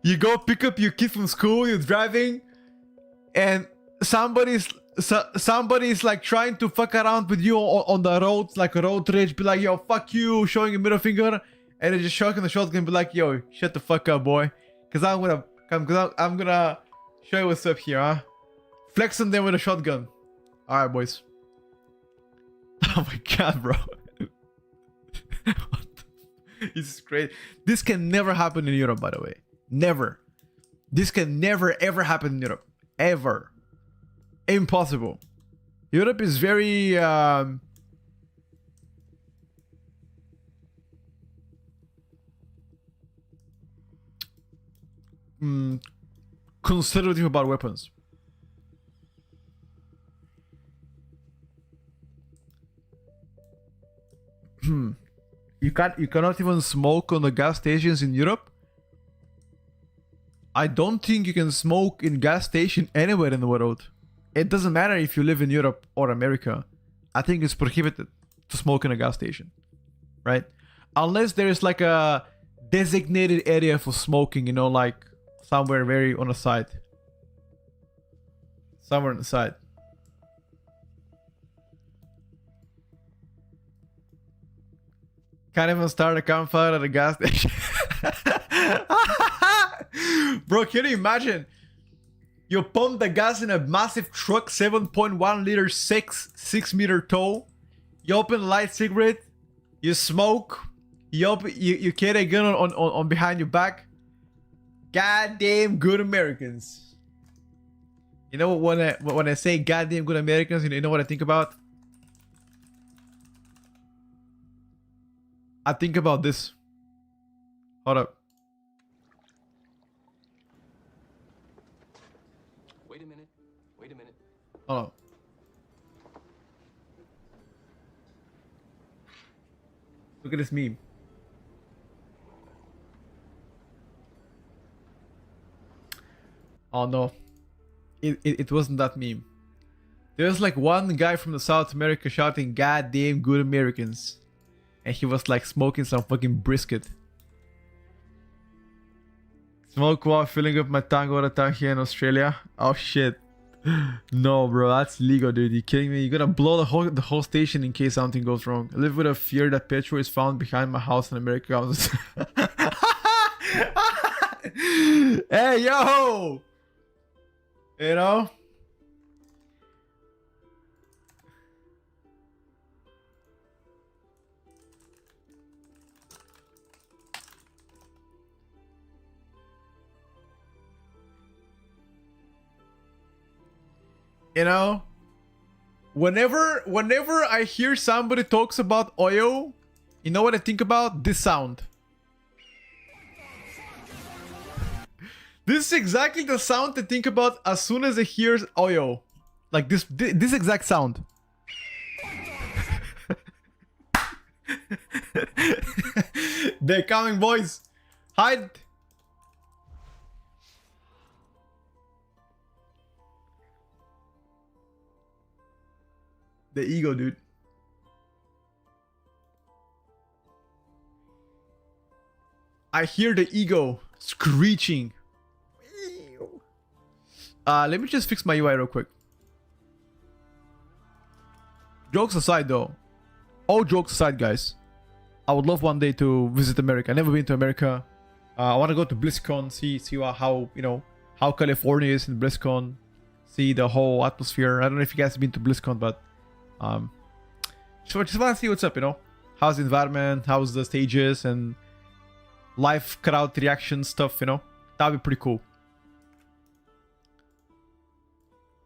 You go pick up your kid from school, you're driving, and somebody's like trying to fuck around with you on the road, like a road rage, be like, yo, fuck you, showing a middle finger, and then just shocking the shotgun, be like, yo, shut the fuck up, boy, cause I'm gonna show you what's up here, huh? Flex on them with a shotgun. All right, boys. Oh my god, bro. This is great. This can never happen in Europe, by the way. Never. This can never ever happen in Europe. Ever. Impossible. Europe is very conservative about weapons. You cannot even smoke on the gas stations in Europe. I don't think you can smoke in gas station anywhere in the world. It doesn't matter if you live in Europe or America. I think it's prohibited to smoke in a gas station, right? Unless there's like a designated area for smoking, you know, like somewhere very on the side. Somewhere on the side. Can't even start a campfire at a gas station. Bro, can you imagine? You pump the gas in a massive truck, 7.1 liter, 6 meter tall. You open a light cigarette. You smoke. You carry a gun on behind your back. Goddamn good Americans. You know when I say goddamn good Americans, you know what I think about? I think about this. Hold up. Wait a minute. Hold up. Look at this meme. Oh no. It wasn't that meme. There's like one guy from the South America shouting goddamn good Americans. And he was like smoking some fucking brisket. Smoke while filling up my tank all the time here in Australia. Oh shit. No, bro, that's illegal, dude. You kidding me? You're gonna blow the whole station in case something goes wrong. I live with a fear that petrol is found behind my house in America. Hey, yo! You know? You know, whenever I hear somebody talks about oil, you know what I think about? This sound. This is exactly the sound I think about as soon as I hear oil. Like this exact sound. They're coming, boys. Hide. The ego, dude. I hear the ego screeching. Let me just fix my UI real quick. Jokes aside though. All jokes aside, guys. I would love one day to visit America. I've never been to America. I want to go to BlizzCon, see how, you know, how California is in BlizzCon. See the whole atmosphere. I don't know if you guys have been to BlizzCon, but just want to see what's up, you know. How's the environment, how's the stages, and live crowd reaction stuff, you know? That'd be pretty cool.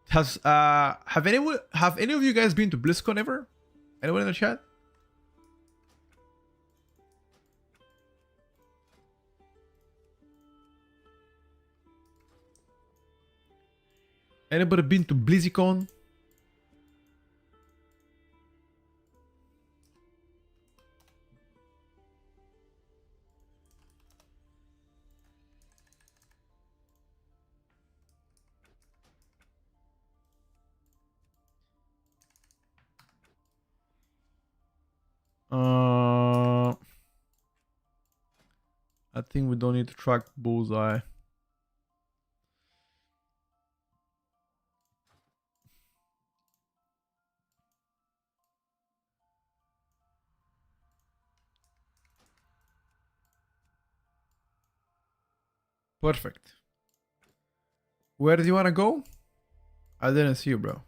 Have any of you guys been to BlizzCon ever? Anyone in the chat? Anybody been to BlizzCon? I think we don't need to track bullseye. Perfect. Where do you want to go? I didn't see you, bro.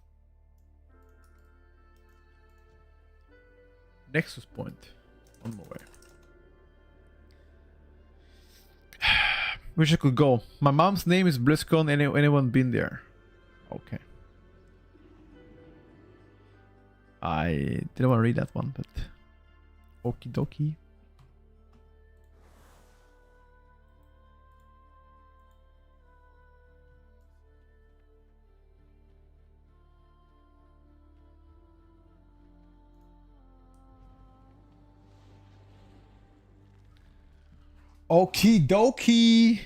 Nexus Point. On my way. Wish I could go. My mom's name is BlizzCon. Anyone been there? Okay. I didn't want to read that one, but okie dokie. Okie dokie.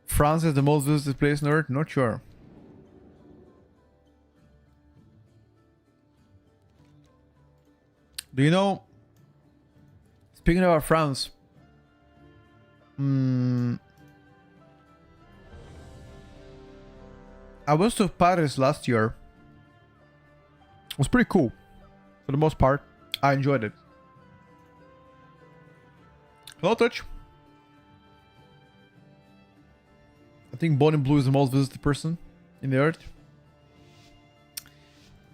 France is the most visited place on Earth? Not sure. Do you know? Speaking about France. I was to Paris last year. It was pretty cool. For the most part, I enjoyed it. Hello, Touch. I think Bonnie Blue is the most visited person in the earth.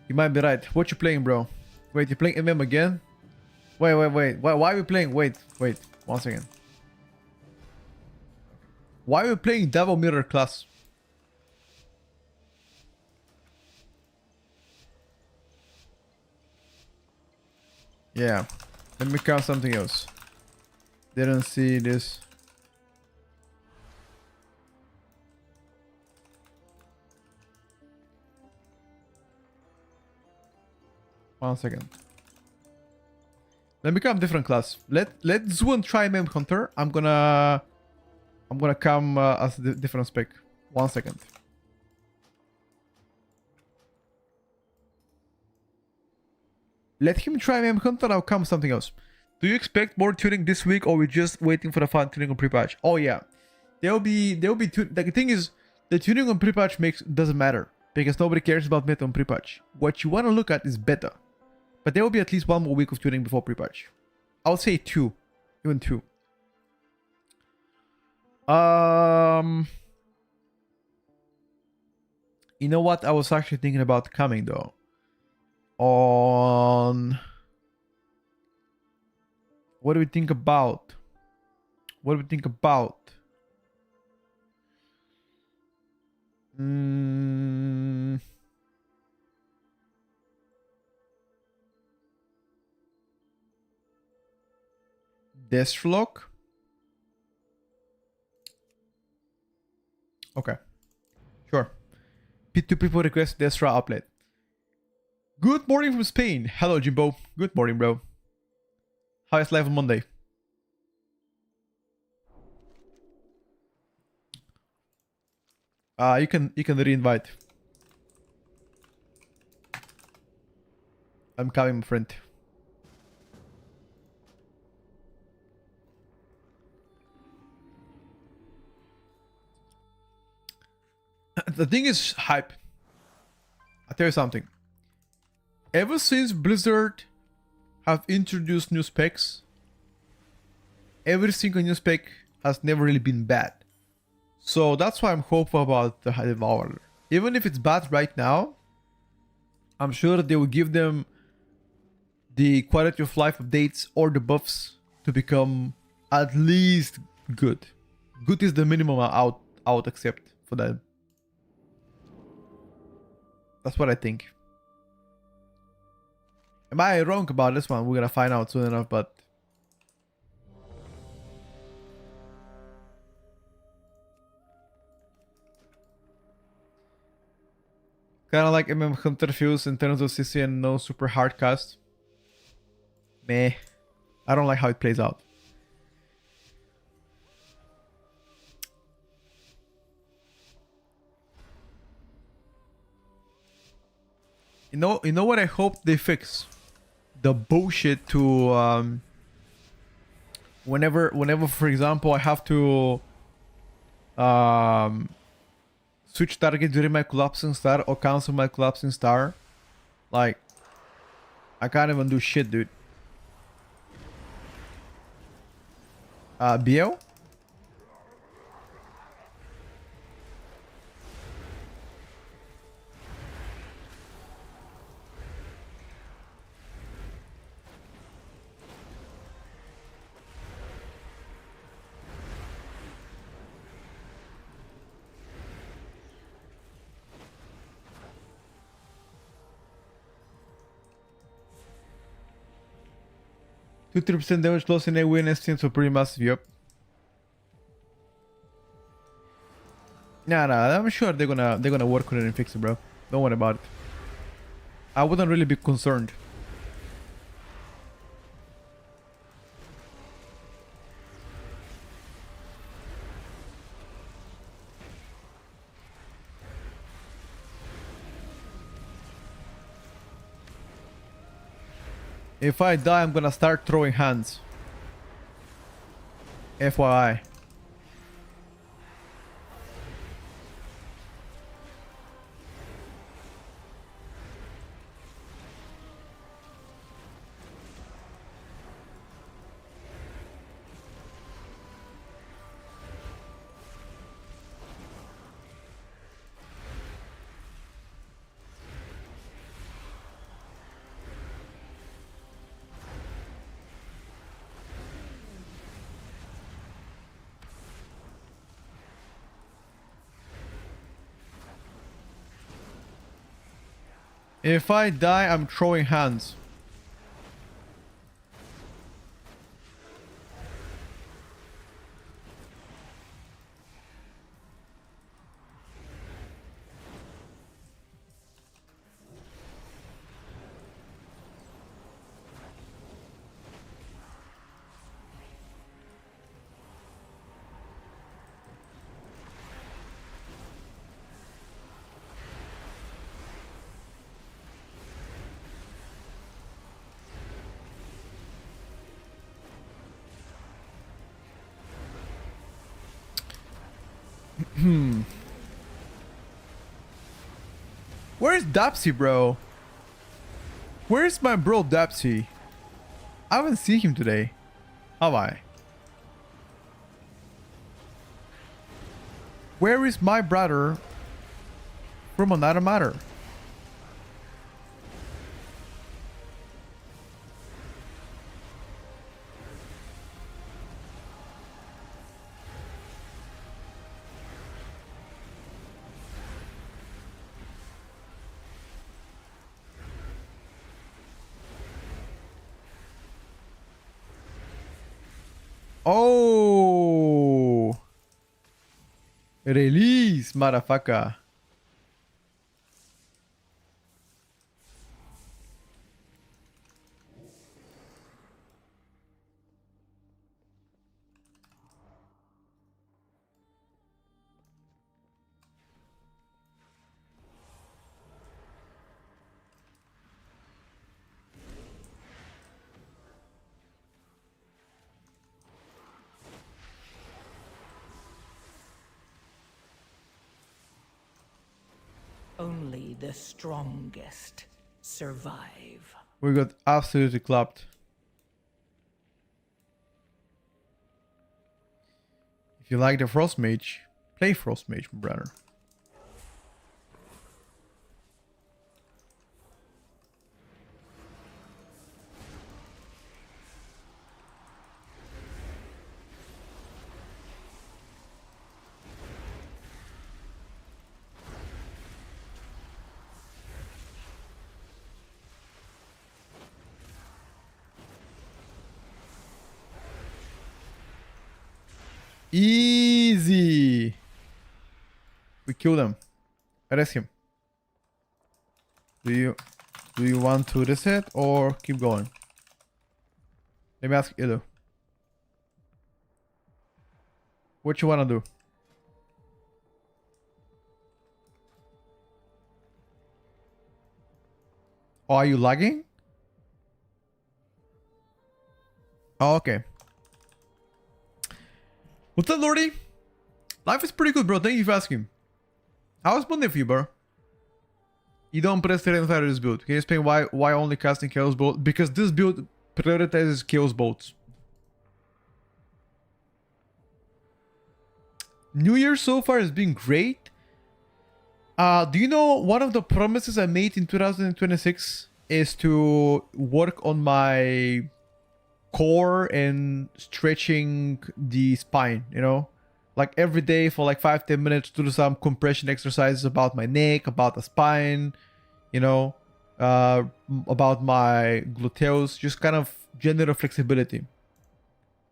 You might be right. What you playing, bro? Wait, you playing MM again? Wait. Why are we playing? Wait. 1 second. Why are we playing Devil Mirror class? Yeah. Let me count something else. Didn't see this. One second. Let me come different class. Let Zoon try Mem Hunter. I'm gonna come as a different spec. 1 second. Let him try Mem Hunter. I'll come something else. Do you expect more tuning this week, or we just waiting for the fun tuning on pre-patch? Oh yeah, there'll be the thing is, the tuning on pre-patch doesn't matter because nobody cares about meta on pre-patch. What you want to look at is beta, but there will be at least 1 more week of tuning before pre-patch. I'll say 2, even 2. You know what? I was actually thinking about coming though. On what do we think about? Deathlock? Okay. Sure. P2 people request Destra outlet. Good morning from Spain. Hello, Jimbo. Good morning, bro. How is life on Monday? You can re-invite. I'm coming, my friend. The thing is hype. I'll tell you something. Ever since Blizzard have introduced new specs, every single new spec has never really been bad. So that's why I'm hopeful about the Devourer. Even if it's bad right now, I'm sure they will give them the quality of life updates or the buffs to become at least good. Good is the minimum I would accept for them. That's what I think. Am I wrong about this one? We're gonna find out soon enough, but kind of like Hunter feels in terms of CC and no super hard cast. Meh. I don't like how it plays out. You know what I hope they fix? The bullshit to whenever for example I have to switch target during my collapsing star or cancel my collapsing star. Like, I can't even do shit, dude. BL? Two 3% damage loss in a win seems so pretty massive, yep. Nah, I'm sure they're gonna work on it and fix it, bro. Don't worry about it. I wouldn't really be concerned. If I die, I'm gonna start throwing hands. FYI. If I die, I'm throwing hands. Where's Dapsy, bro? Where's my bro Dapsy? I haven't seen him today. Have I? Where is my brother from another matter? Oh, release, motherfucker. Only the strongest survive. We got absolutely clapped. If you like the Frost Mage, play Frost Mage, my brother. Easy. We kill them. Arrest him. Do you want to reset or keep going? Let me ask Ilu. What you wanna do? Oh, are you lagging? Oh, okay. What's up, Lordy? Life is pretty good, bro. Thank you for asking. How's Monday for you, bro? You don't press the inside of this build. Can you explain why only casting Chaos Bolt? Because this build prioritizes Chaos Bolts. New Year so far has been great. Do you know one of the promises I made in 2026 is to work on my core and stretching the spine, you know? Like every day for like 5-10 minutes to do some compression exercises about my neck, about the spine, you know, about my gluteus, just kind of general flexibility.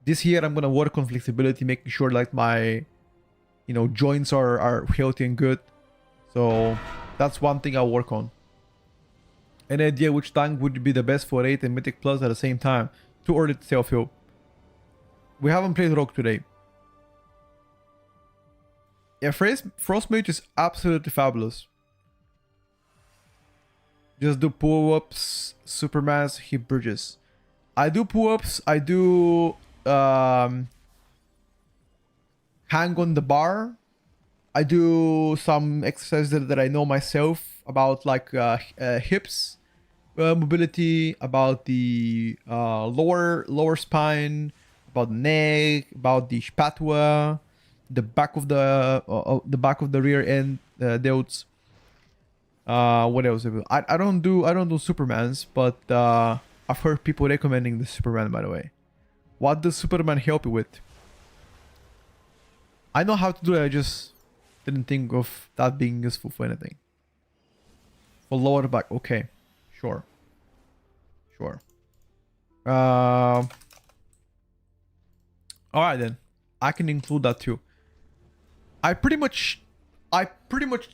This year I'm gonna work on flexibility, making sure like my, you know, joints are healthy and good. So that's one thing I'll work on. Any idea which tank would be the best for 8 and Mythic Plus at the same time? Too early to tell, Phil. We haven't played Rogue today. Yeah, Frost Mage is absolutely fabulous. Just do pull-ups, Supermans, hip bridges. I do pull-ups, I do hang on the bar. I do some exercises that I know myself about, like hips mobility, about the lower spine, about the neck, about the spatula, the back of the rear end delts. What else? I don't do Supermans, but I've heard people recommending the Superman, by the way. What does Superman help you with? I know how to do it, I just didn't think of that being useful for anything. For lower back, okay. Sure. Alright then. I can include that too. I pretty much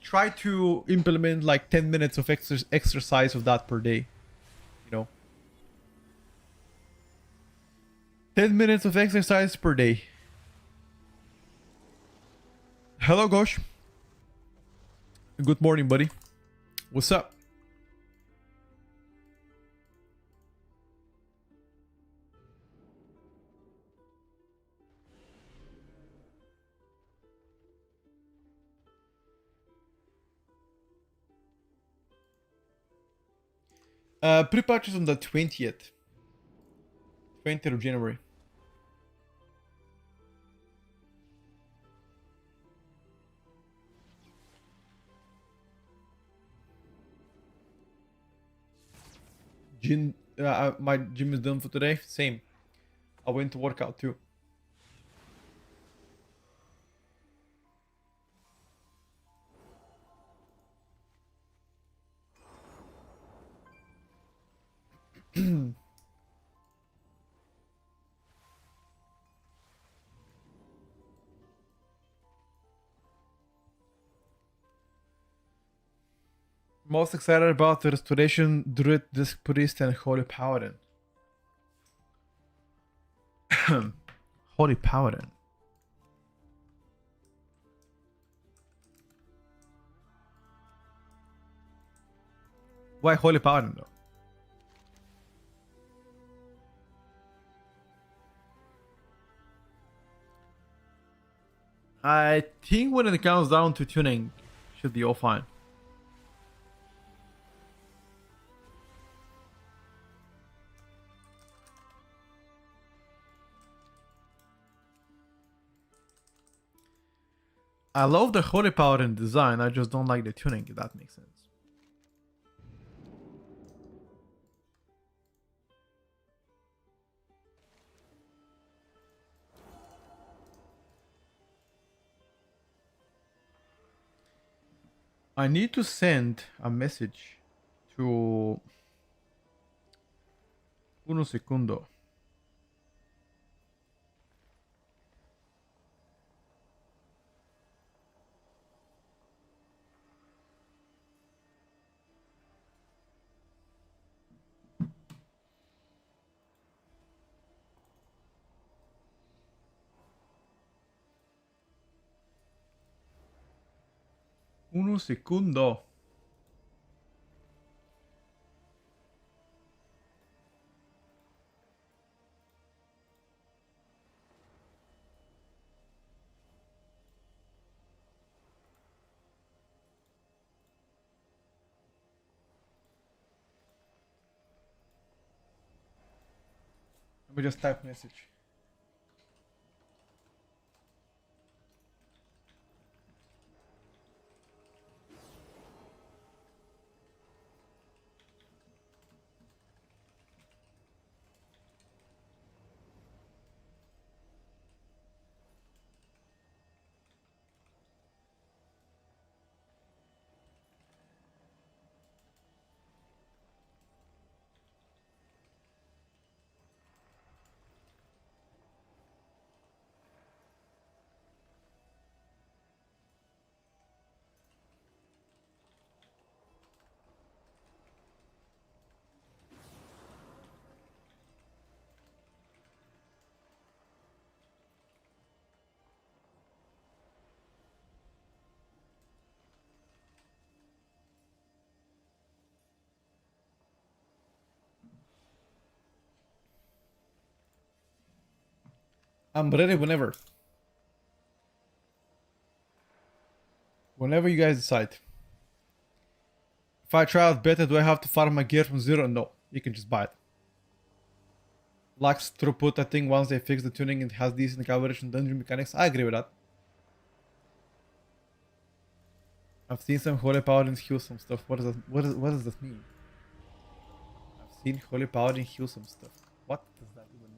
try to implement like 10 minutes of exercise of that per day. You know. 10 minutes of exercise per day. Hello, Gosh. Good morning, buddy. What's up? Pre-patch is on the 20th. 20th of January. My gym is done for today. Same. I went to work out too. Most excited about the Restoration, Druid, Disc Priest, and Holy Paladin. Holy Paladin. Why Holy Paladin though? I think when it comes down to tuning, should be all fine. I love the Holy Paladin design, I just don't like the tuning, if that makes sense. I need to send a message to uno segundo. Uno segundo. Let me just type message. I'm ready whenever. Whenever you guys decide. If I try out beta, do I have to farm my gear from zero? No, you can just buy it. Lacks throughput, I think once they fix the tuning, it has decent coverage and dungeon mechanics. I agree with that. I've seen some Holy Paladins heal some stuff. What does that mean? I've seen Holy Paladin heal some stuff. What does that even mean?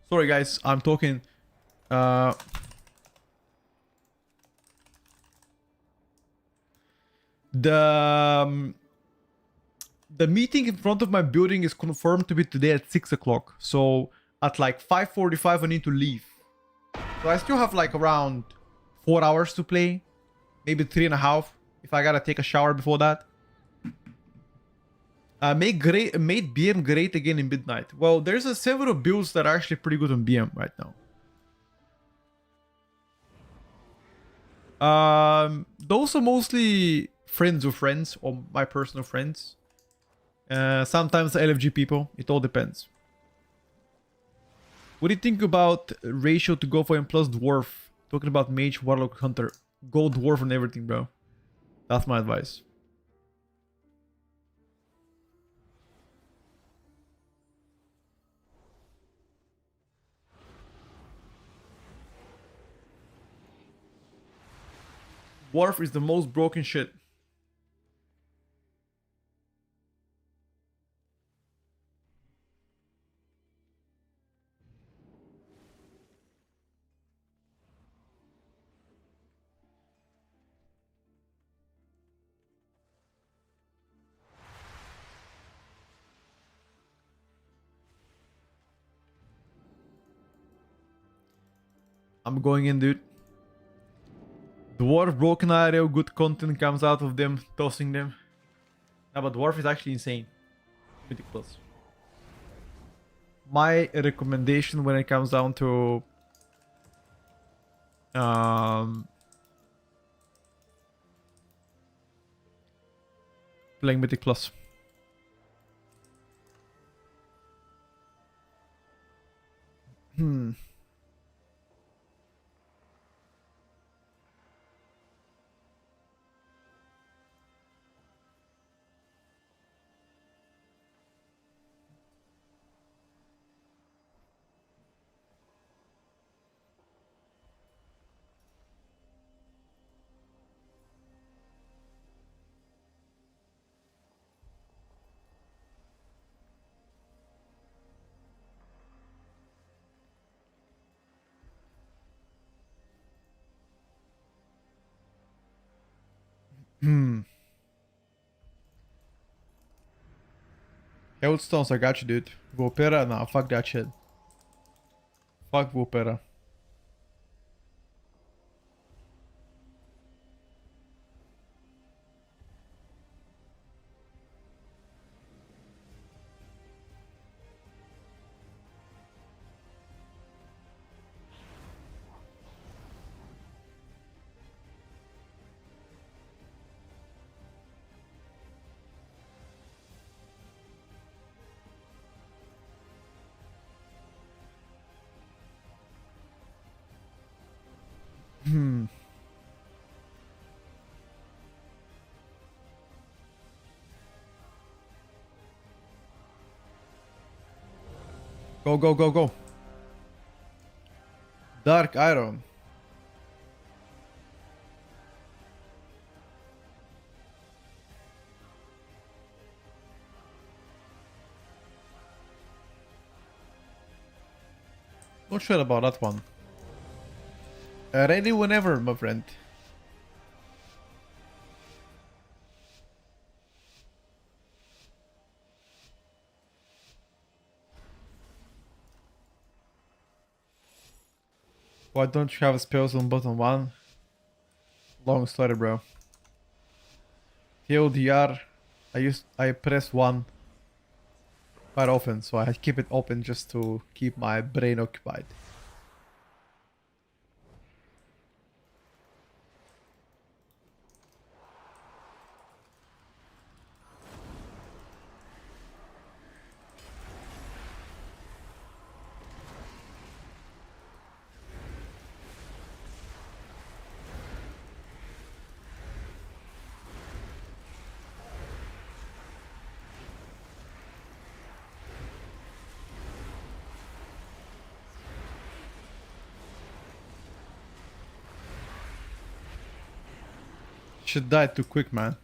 Sorry guys, I'm talking. The meeting in front of my building is confirmed to be today at 6 o'clock. So at like 5:45 I need to leave. So I still have like around 4 hours to play. Maybe 3.5 if I gotta take a shower before that. Made BM great again in midnight. Well, there's several builds that are actually pretty good on BM right now. Those are mostly friends of friends or my personal friends. Sometimes LFG people. It all depends. What do you think about ratio to go for M plus dwarf? Talking about mage, warlock, hunter. Go dwarf and everything, bro. That's my advice. Dwarf is the most broken shit. I'm going in, dude. Dwarf, broken area, good content comes out of them, tossing them. No, but Dwarf is actually insane. Ridiculous. My recommendation when it comes down to playing Mythic Plus. Hmm. Hmm. Hailstones, I got you, dude. Vopera, nah, fuck that shit. Fuck Vopera. Hmm. Go, go, go, go. Dark Iron. Not sure about that one. Ready whenever, my friend. Why don't you have spells on button 1? Long story, bro. TLDR, I press 1 quite often, so I keep it open just to keep my brain occupied. Shit died too quick, man.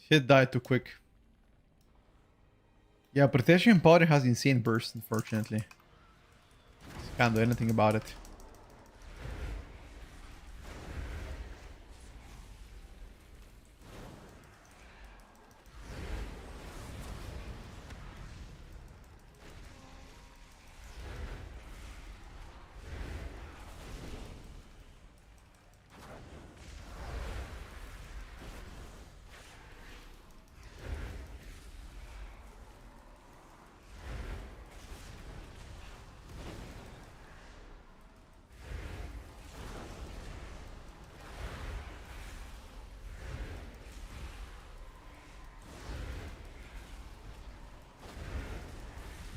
Shit died too quick. Yeah, Protection Powder has insane burst, unfortunately. Can't do anything about it.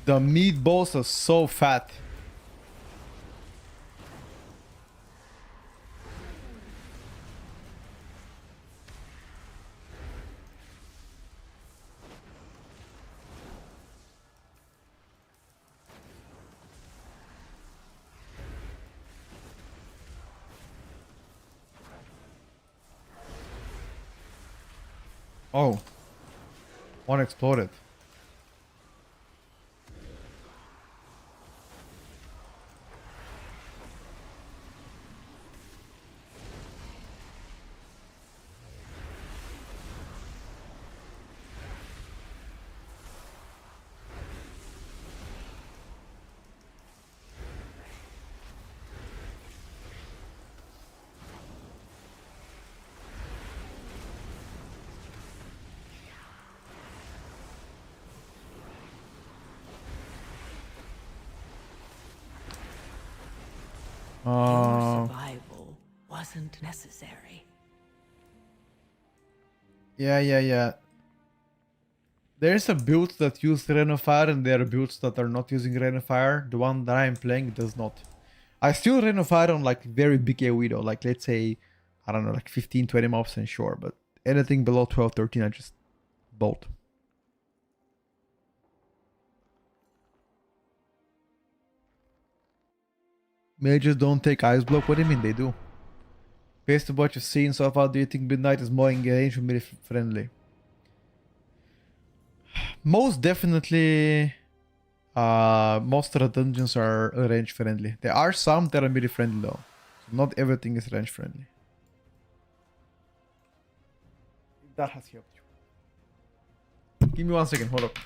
The meatballs are so fat. Oh, one exploded. Your survival wasn't necessary. Yeah. There's a build that use Rain of Fire and there are builds that are not using Rain of Fire. The one that I'm playing does not. I still Rain of Fire on like very big AoE though, like let's say, I don't know, like 15, 20 mobs and sure, but anything below 12, 13 I just bolt. Mages don't take Ice Block, what do you mean they do? Based on what you've seen so far, do you think Midnight is more engaged or melee friendly? Most definitely, most of the dungeons are range friendly. There are some that are melee friendly though. So not everything is range friendly. If that has helped you. Give me 1 second, hold up.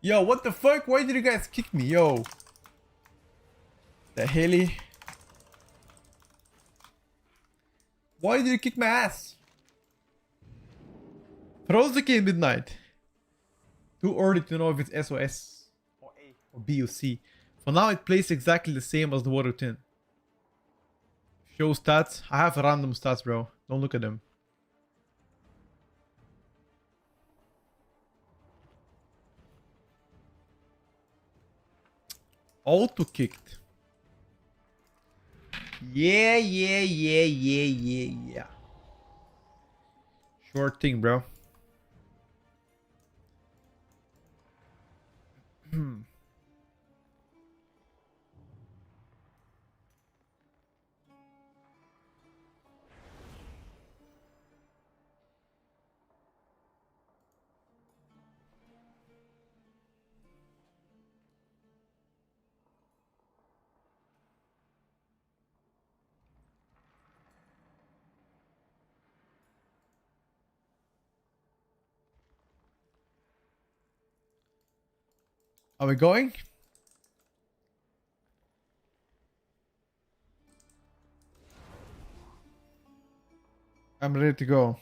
Yo, what the fuck? Why did you guys kick me? Yo. The heli. Why did you kick my ass? Throws the game Midnight. Too early to know if it's SOS or A or B or C. For now it plays exactly the same as the Water 10. Show stats. I have random stats, bro. Don't look at them. Auto kicked. Yeah. Sure thing, bro. Are we going? I'm ready to go.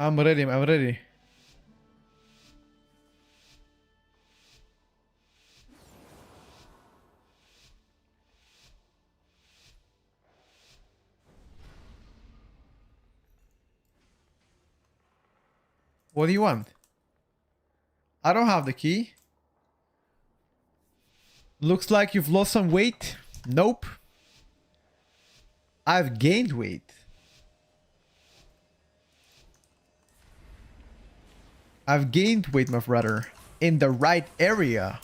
I'm ready. I'm ready. What do you want? I don't have the key. Looks like you've lost some weight. Nope. I've gained weight. I've gained weight, my brother. In the right area.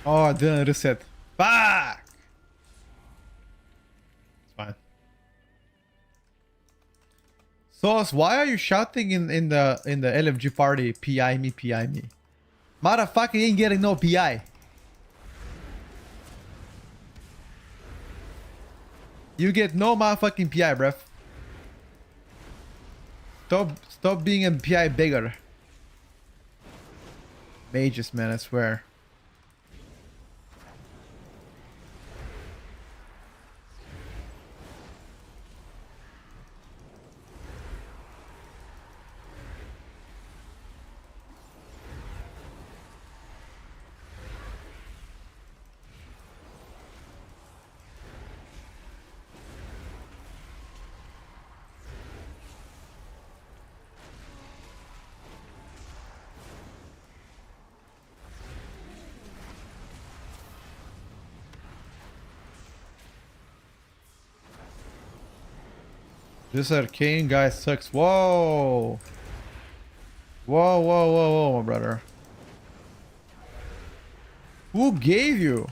Oh, I didn't reset. Fuck! It's fine. Sauce, why are you shouting in the LFG party? PI me, PI me. Motherfucker ain't getting no PI. You get no motherfucking PI, bruv. Stop being a PI beggar. Mages, man, I swear. This arcane guy sucks. Whoa. Whoa, whoa, whoa, whoa, my brother. Who gave you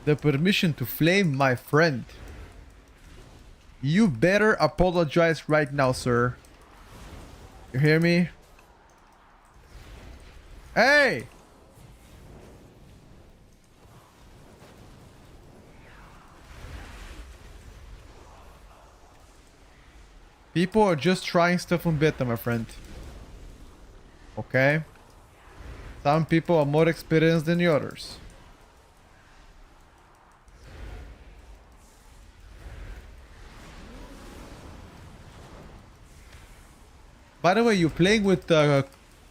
the permission to flame my friend? You better apologize right now, sir. You hear me? Hey! People are just trying stuff on beta, my friend. Okay? Some people are more experienced than the others. By the way, you're playing with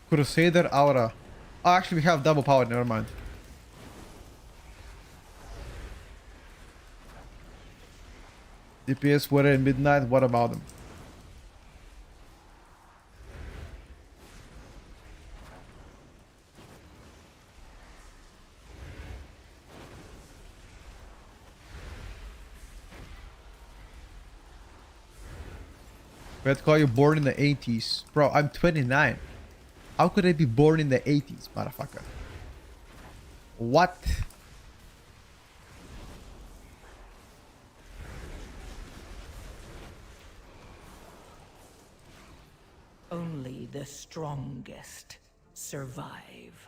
Crusader Aura. Oh, actually, we have double power, never mind. DPS were at midnight, what about them? We had to call you born in the 80s. Bro, I'm 29. How could I be born in the 80s, motherfucker? What? Only the strongest survive.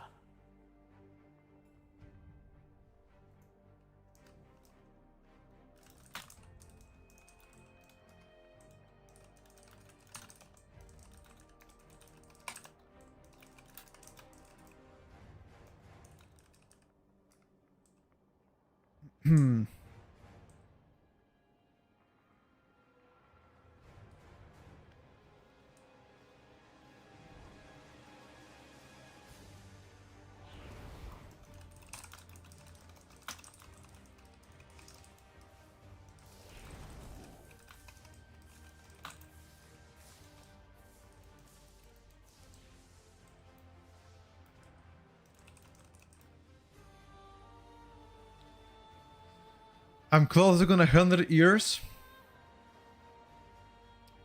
I'm closer to 100 years.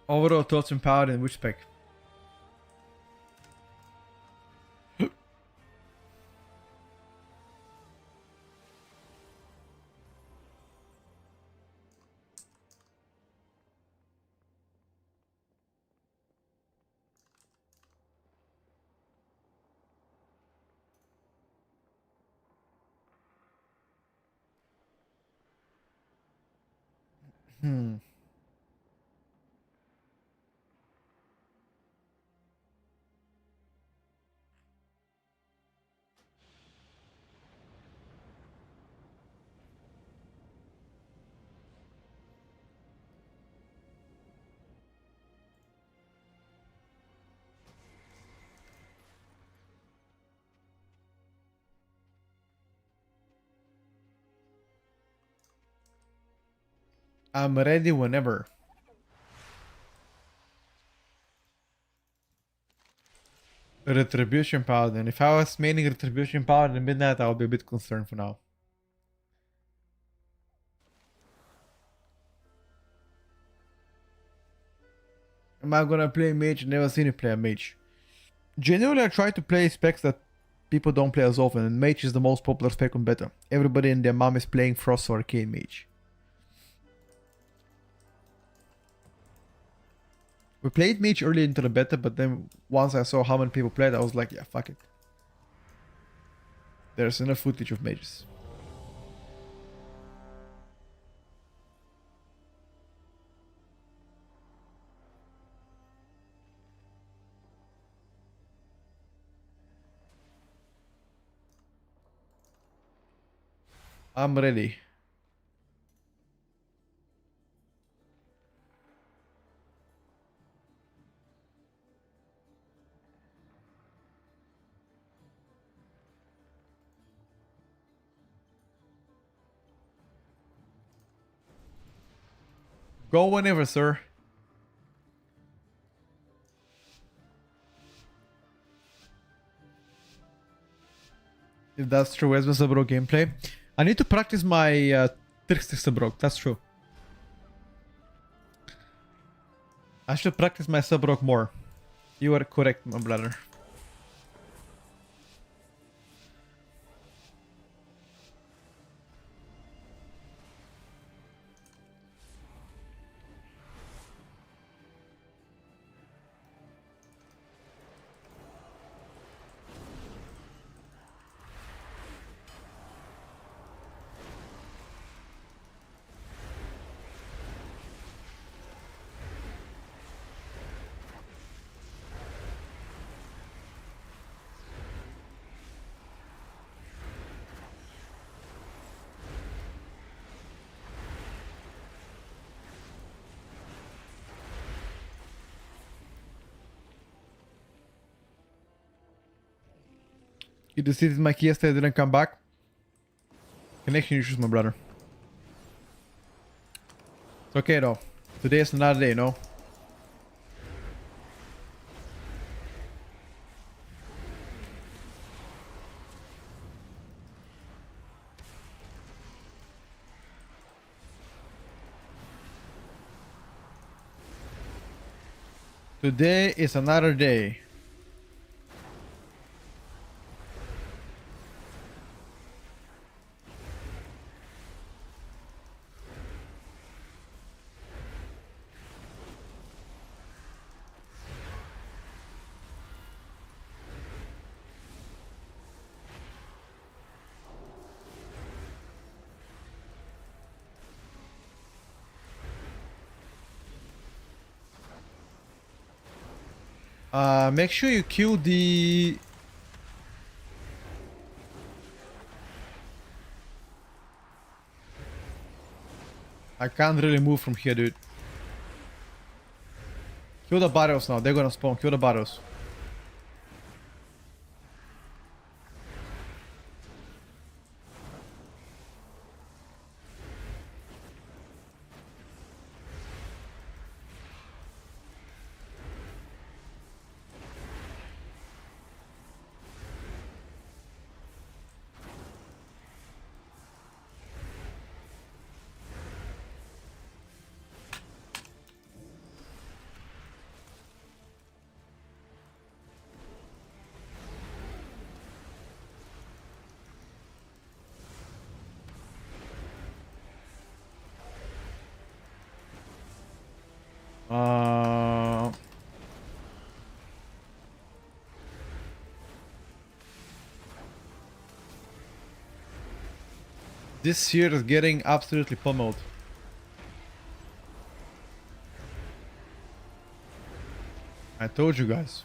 Overall thoughts and power in which spec? I'm ready whenever. Retribution Paladin. If I was maining Retribution Paladin in Midnight, I would be a bit concerned for now. Am I gonna play mage? Never seen you play a mage. Generally, I try to play specs that people don't play as often, and mage is the most popular spec on beta. Everybody and their mom is playing Frost or Arcane Mage. We played mage early into the beta, but then once I saw how many people played, I was like, yeah, fuck it. There's enough footage of mages. I'm ready. Go whenever, sir. If that's true, as was bro gameplay. I need to practice my Trickster Subrok, that's true. I should practice my Subrok more. You are correct, my brother. You deleted my key yesterday, didn't come back. Connection issues, my brother. It's okay though. Today is another day, no? Today is another day. Make sure you kill the... I can't really move from here, dude. Kill the barrels now, they're gonna spawn, kill the barrels. This here is getting absolutely pummeled. I told you guys.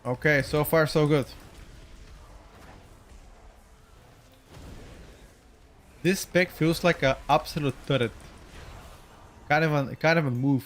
Okay, so far so good. This spec feels like an absolute turret. Kind of a move.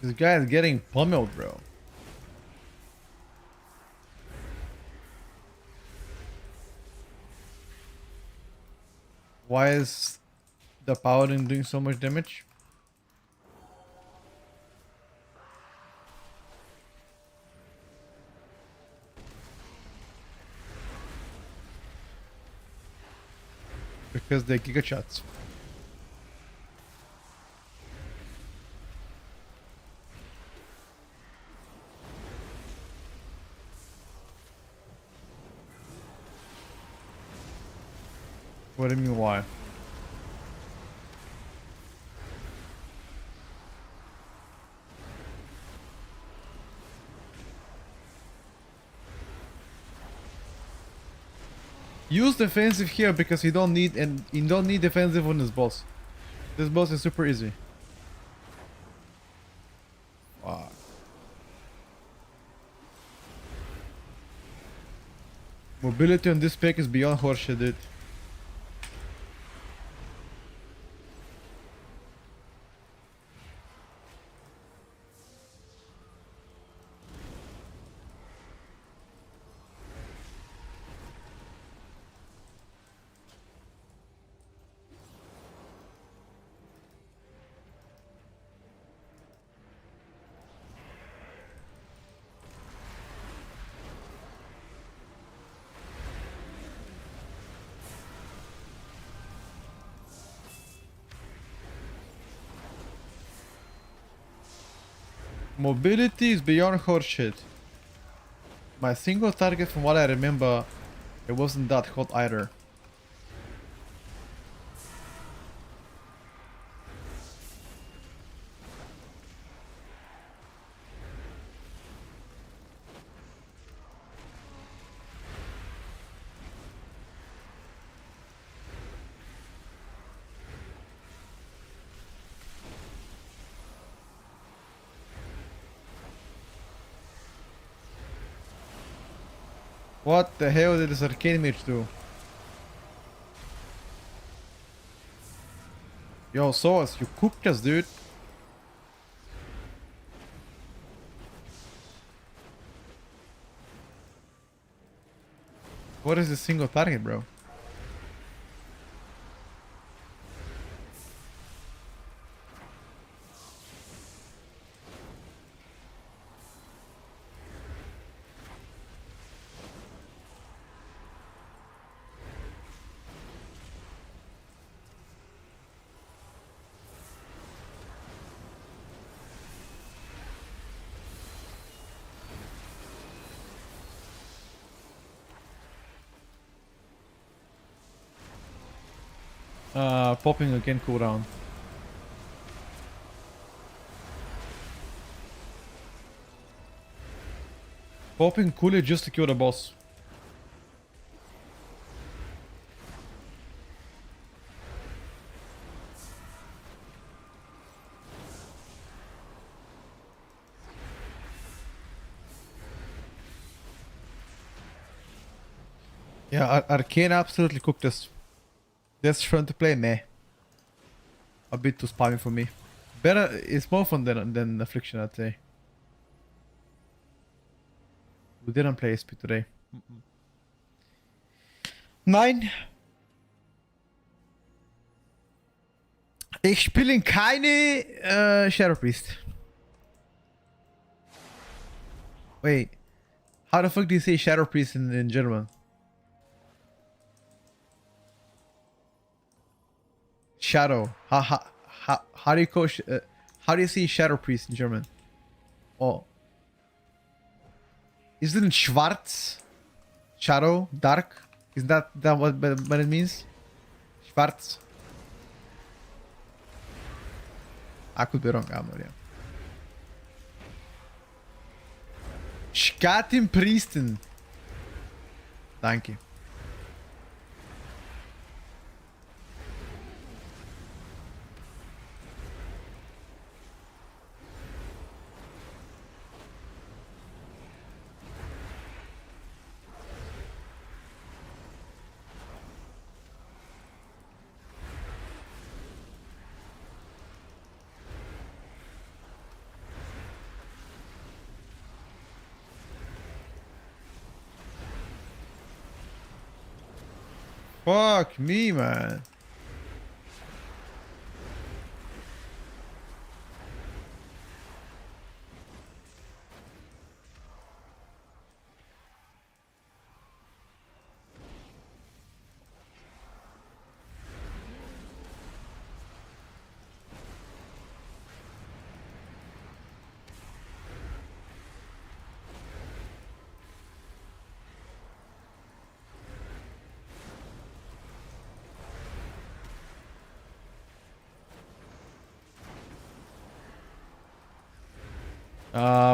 This guy is getting pummeled, bro. Why is the paladin doing so much damage? Because they giga shots. What do you mean why? Use defensive here because you don't need defensive on this boss. This boss is super easy. Wow. Mobility on this spec is beyond horseshit, dude. Mobility is beyond horseshit. My single target, from what I remember, it wasn't that hot either. What the hell did this arcane mage do? Yo, Sauce, you cooked us, dude. What is this single target, bro? Popping again cooldown. Popping coolly just to kill the boss. Yeah, Arcane absolutely cooked us. That's fun to play, meh. A bit too spammy for me. Better, it's more fun than Affliction, I'd say. We didn't play SP today. 9. Ich spiele keine Shadow Priest. Wait, how the fuck do you say Shadow Priest in German? shadow. How do you call how do you say shadow priest in German? Oh, isn't it schwarz? Shadow, dark. Is that what it means? Schwarz. I could be wrong. I'm not. Yeah. Schattenpriesten. Danke. Fuck me, man.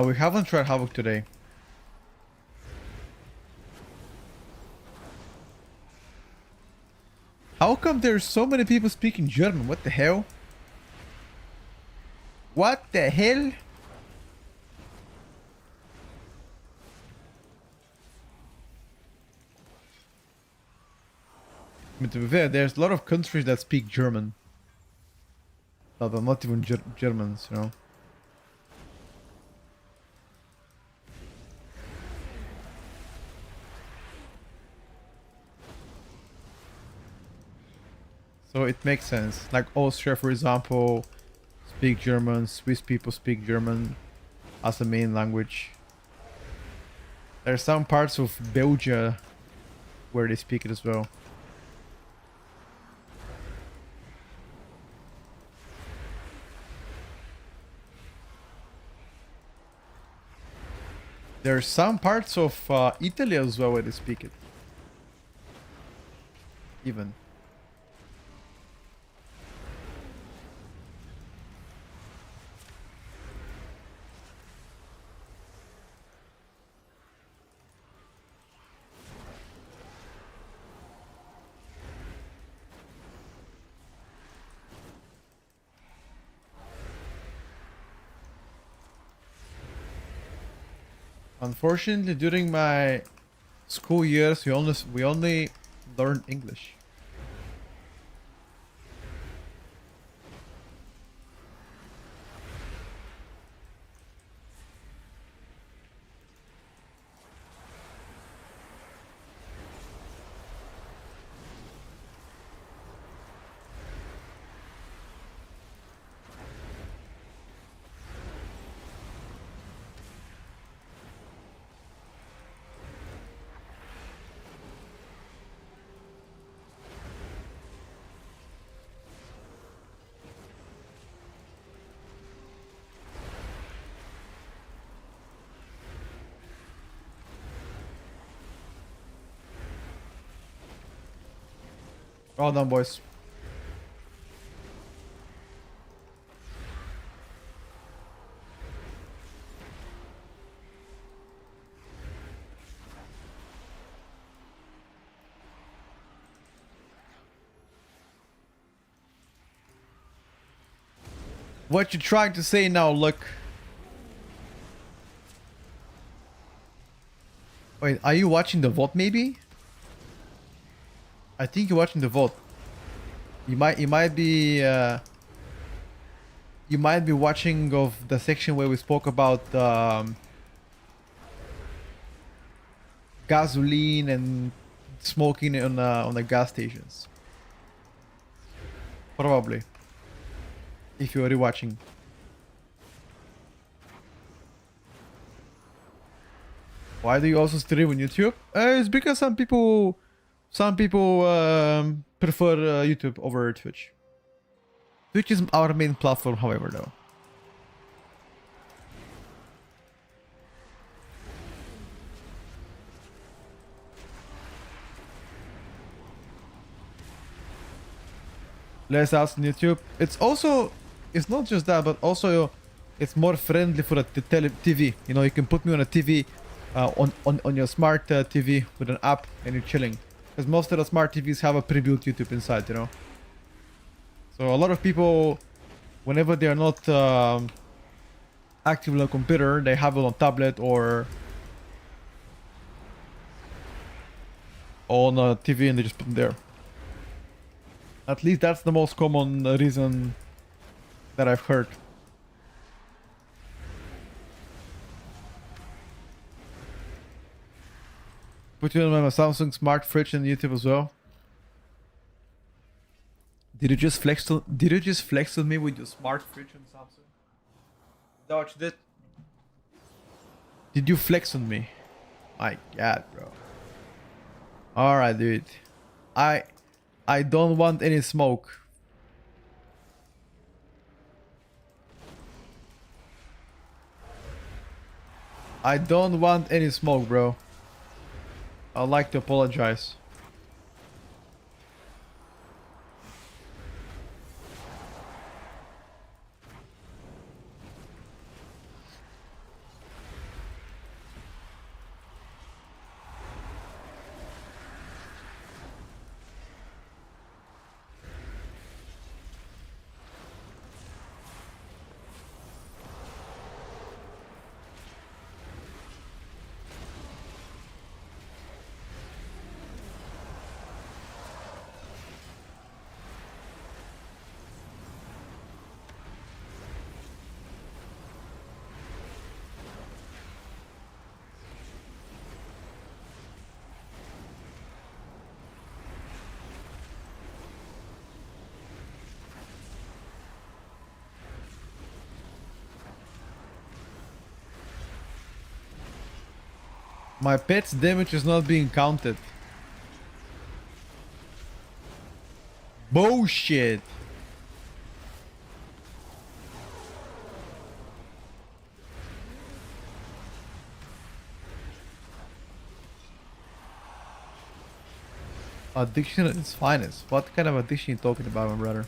We haven't tried Havoc today. How come there's so many people speaking German? What the hell? What the hell? I mean, to be fair, there's a lot of countries that speak German. That are not even Germans, you know. So it makes sense. Like Austria, for example, speak German. Swiss people speak German as a main language. There are some parts of Belgium where they speak it as well. There are some parts of Italy as well where they speak it. Even. Unfortunately, during my school years, we only learned English. Well done, boys. What you trying to say now, look? Wait, are you watching the VOD maybe? I think you're watching the VOD. You might be watching of the section where we spoke about gasoline and smoking on the gas stations. Probably. If you're already watching. Why do you also stream on YouTube? It's because some people prefer YouTube over Twitch. Twitch is our main platform, however, though. Less ads on YouTube. It's also, it's not just that, but also it's more friendly for the TV. You know, you can put me on a TV, on your smart TV with an app, and you're chilling. Because most of the smart TVs have a pre-built YouTube inside, you know. So a lot of people, whenever they are not active on a computer, they have it on tablet or on a TV, and they just put them there. At least that's the most common reason that I've heard. Put you on my Samsung smart fridge and YouTube as well. Did you just flex on me with your smart fridge on Samsung? Is that what you did? Did you flex on me? My god, bro. Alright, dude. I don't want any smoke. I don't want any smoke, bro. I'd like to apologize. My pet's damage is not being counted. Bullshit. Addiction at its finest. What kind of addiction are you talking about, my brother?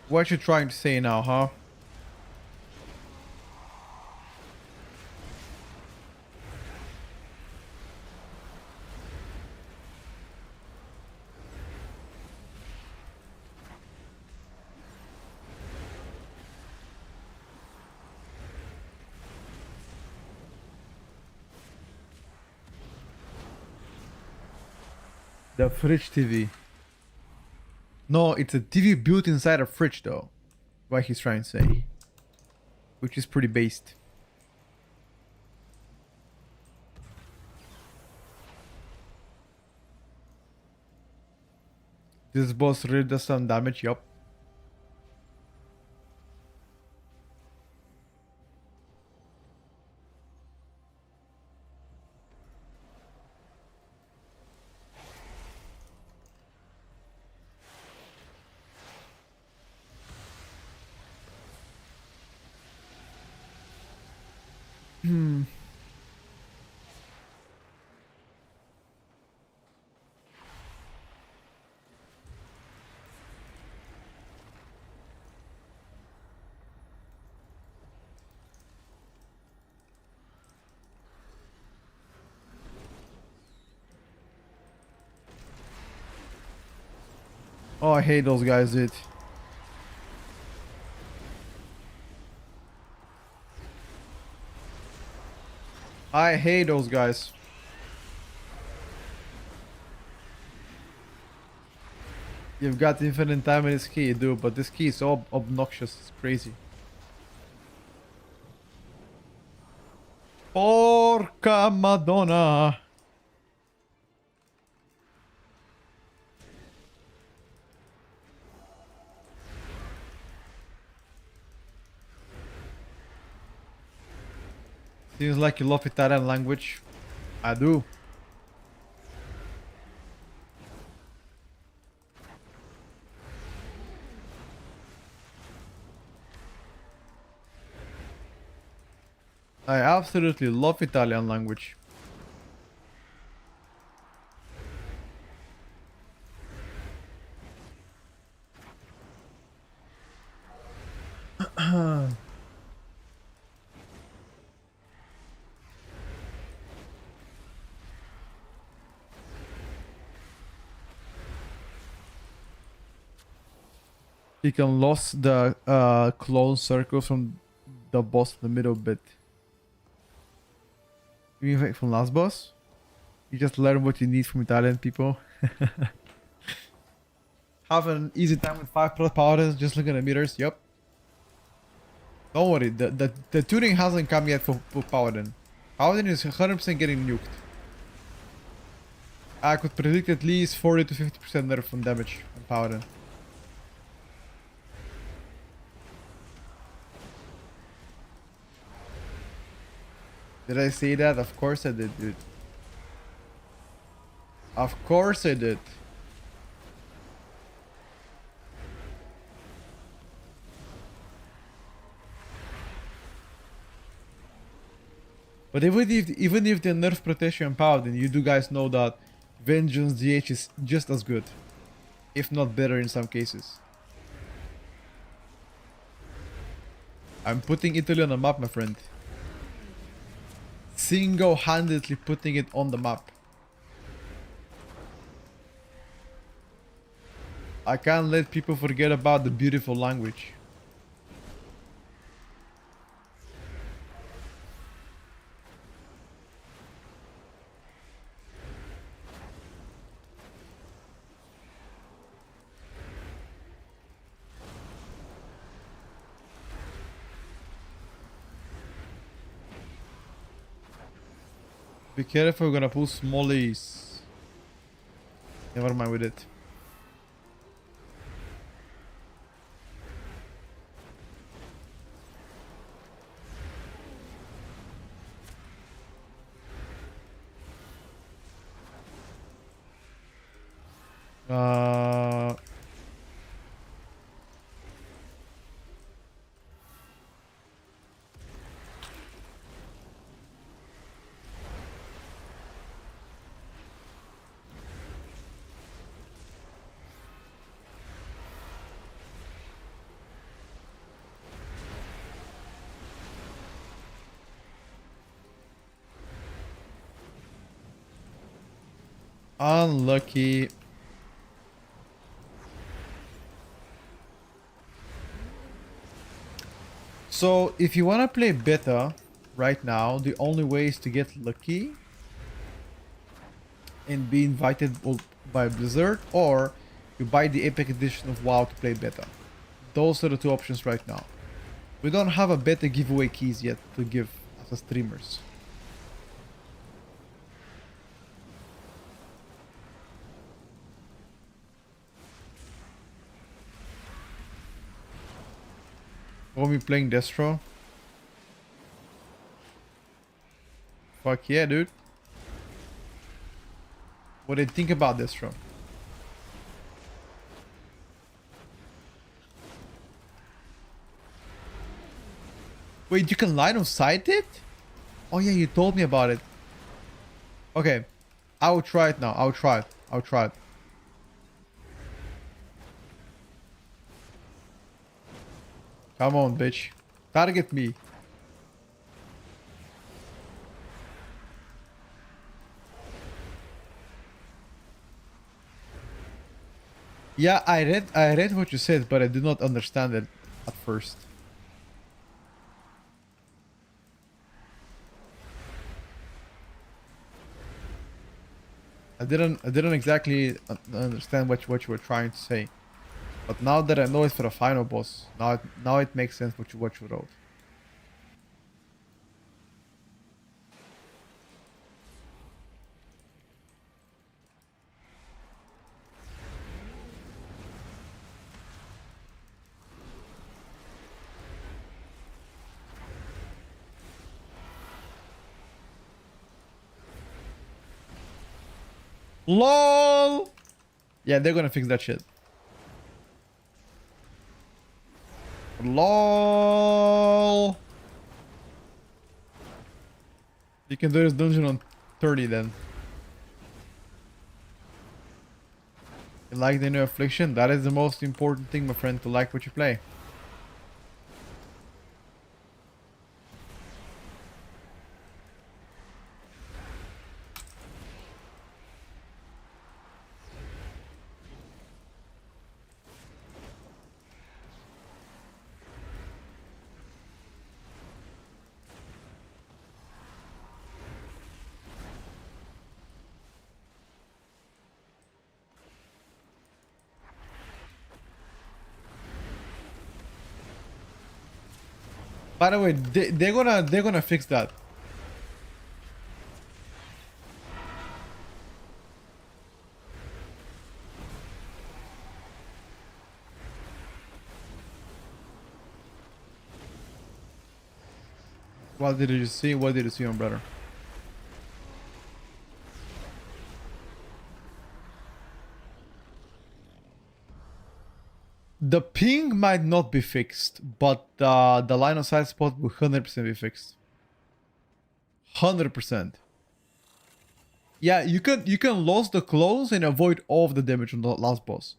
What you trying to say now, huh? The fridge TV. No, it's a TV built inside a fridge, though. What he's trying to say. Which is pretty based. This boss really does some damage, yup. Oh, I hate those guys, dude. I hate those guys. You've got infinite time in this key, dude, but this key is so obnoxious, it's crazy. Porca Madonna! Seems like you love Italian language. I do. I absolutely love Italian language. You can lose the clone circle from the boss in the middle bit. You mean like from last boss? You just learn what you need from Italian people. Have an easy time with 5 plus paladins, just look at the meters, yep. Don't worry, the tuning hasn't come yet for paladin. Paladin is 100% getting nuked. I could predict at least 40 to 50% nerf from damage on paladin. Did I say that? Of course I did, dude. Of course I did. But even if they nerf protection and paladin, you do guys know that Vengeance DH is just as good, if not better in some cases. I'm putting Italy on the map, my friend. Single-handedly putting it on the map. I can't let people forget about the beautiful language. Be careful, we're gonna pull smallies. Never mind with it. Uh... Unlucky. So if you want to play beta right now, the only way is to get lucky and be invited by Blizzard, or you buy the Epic Edition of WoW to play beta. Those are the two options right now. We don't have a beta giveaway keys yet to give as a streamers. Want me playing Destro? Fuck yeah, dude. What do you think about Destro? Wait, you can line of sight it? Oh yeah, you told me about it. Okay, I will try it now. I'll try it. I'll try it. Come on, bitch. Target me. Yeah, I read what you said, but I did not understand it at first. I didn't exactly understand what you were trying to say. But now that I know it's for the final boss, now it makes sense what you wrote. LOL! Yeah, they're gonna fix that shit. LOL! You can do this dungeon on 30 then. You like the new affliction? That is the most important thing, my friend, to like what you play. By the way, they're gonna fix that. What did you see? What did you see, my brother? The ping might not be fixed, but the line of sight spot will 100% be fixed. 100%. Yeah, you can lose the close and avoid all of the damage on the last boss.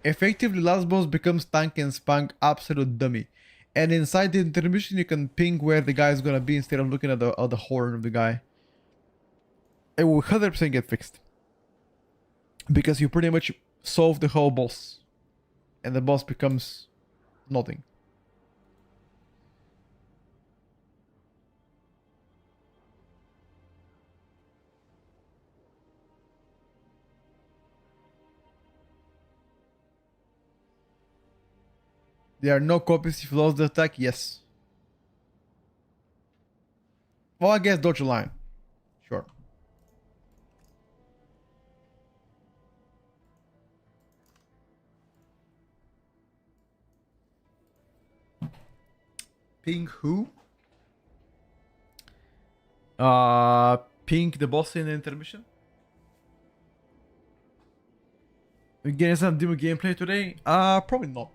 Effectively, last boss becomes tank and spunk absolute dummy. And inside the intermission, you can ping where the guy is gonna be instead of looking at the horn of the guy. It will 100% get fixed. Because you pretty much solve the whole boss. And the boss becomes nothing. There are no copies if you lost the attack? Yes. Well, I guess dodge a line. Sure. Ping who? Ping the boss in the intermission? We getting some demo gameplay today? Probably not.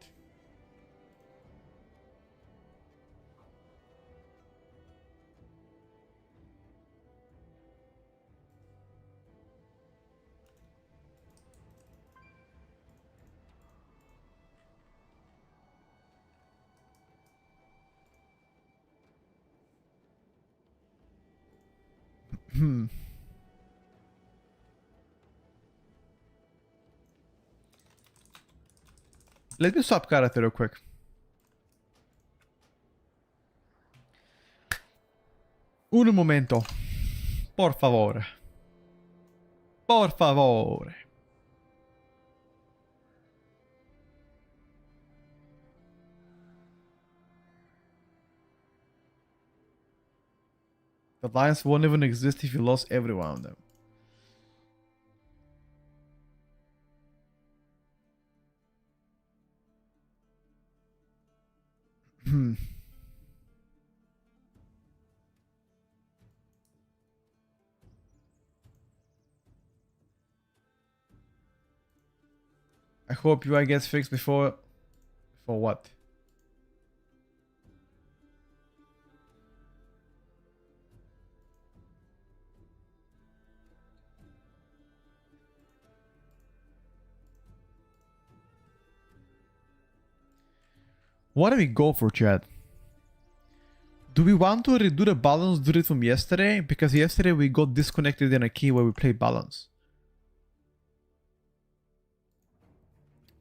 Let me swap character real quick. Un momento. Por favor. Por favor. The lines won't even exist if you lost every one of them. I hope UI gets fixed before... For what? What do we go for, chat? Do we want to redo the balance do it from yesterday? Because yesterday we got disconnected in a key where we played balance.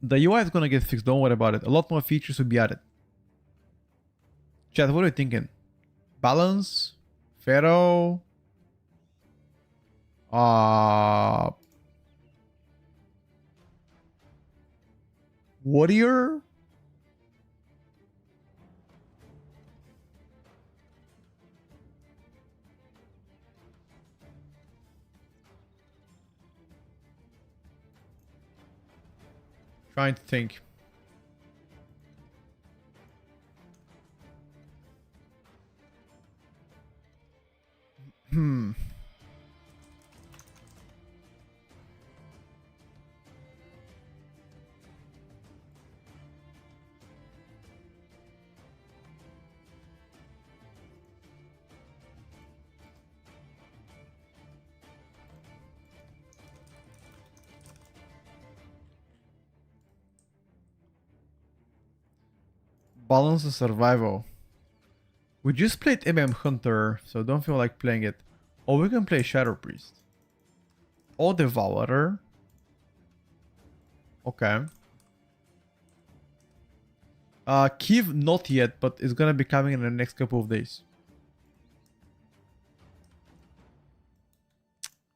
The UI is gonna get fixed, don't worry about it. A lot more features will be added. Chat, what are you thinking? Balance? Pharaoh? Warrior? Trying to think. Balance and survival. We just played Hunter, so don't feel like playing it. Or we can play Shadow Priest. Or Devourer. Okay. Kiev not yet, but it's gonna be coming in the next couple of days.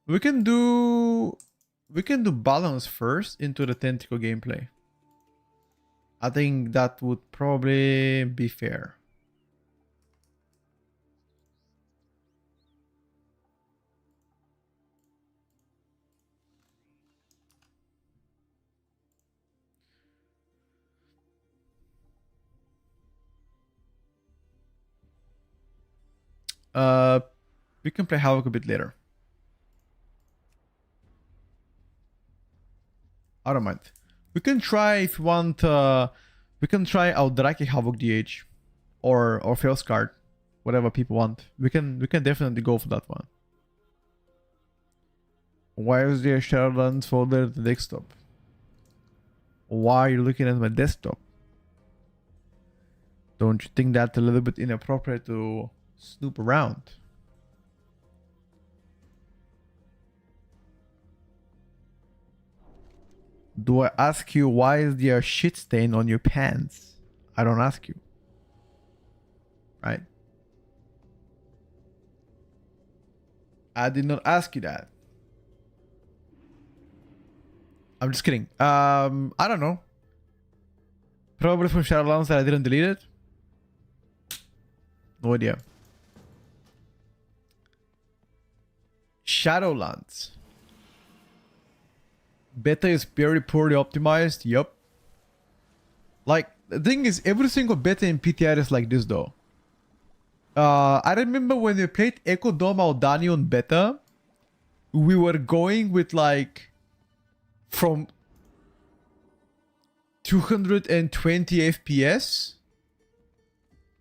We can do balance first into the tentacle gameplay. I think that would probably be fair. We can play Havoc a bit later. I don't mind. We can try if you want. We can try Aldraki Havoc DH, or Felscard, whatever people want. We can definitely go for that one. Why is there Shadowlands folder at the desktop? Why are you looking at my desktop? Don't you think that's a little bit inappropriate to snoop around? Do I ask you why is there a shit stain on your pants? I don't ask you. Right? I did not ask you that. I'm just kidding. I don't know. Probably from Shadowlands that I didn't delete it. No idea. Shadowlands. Beta is very poorly optimized. Yup. Like, the thing is, every single beta in PTR is like this though. I remember when we played Echo Dome Aldani on beta, we were going with like from 220 FPS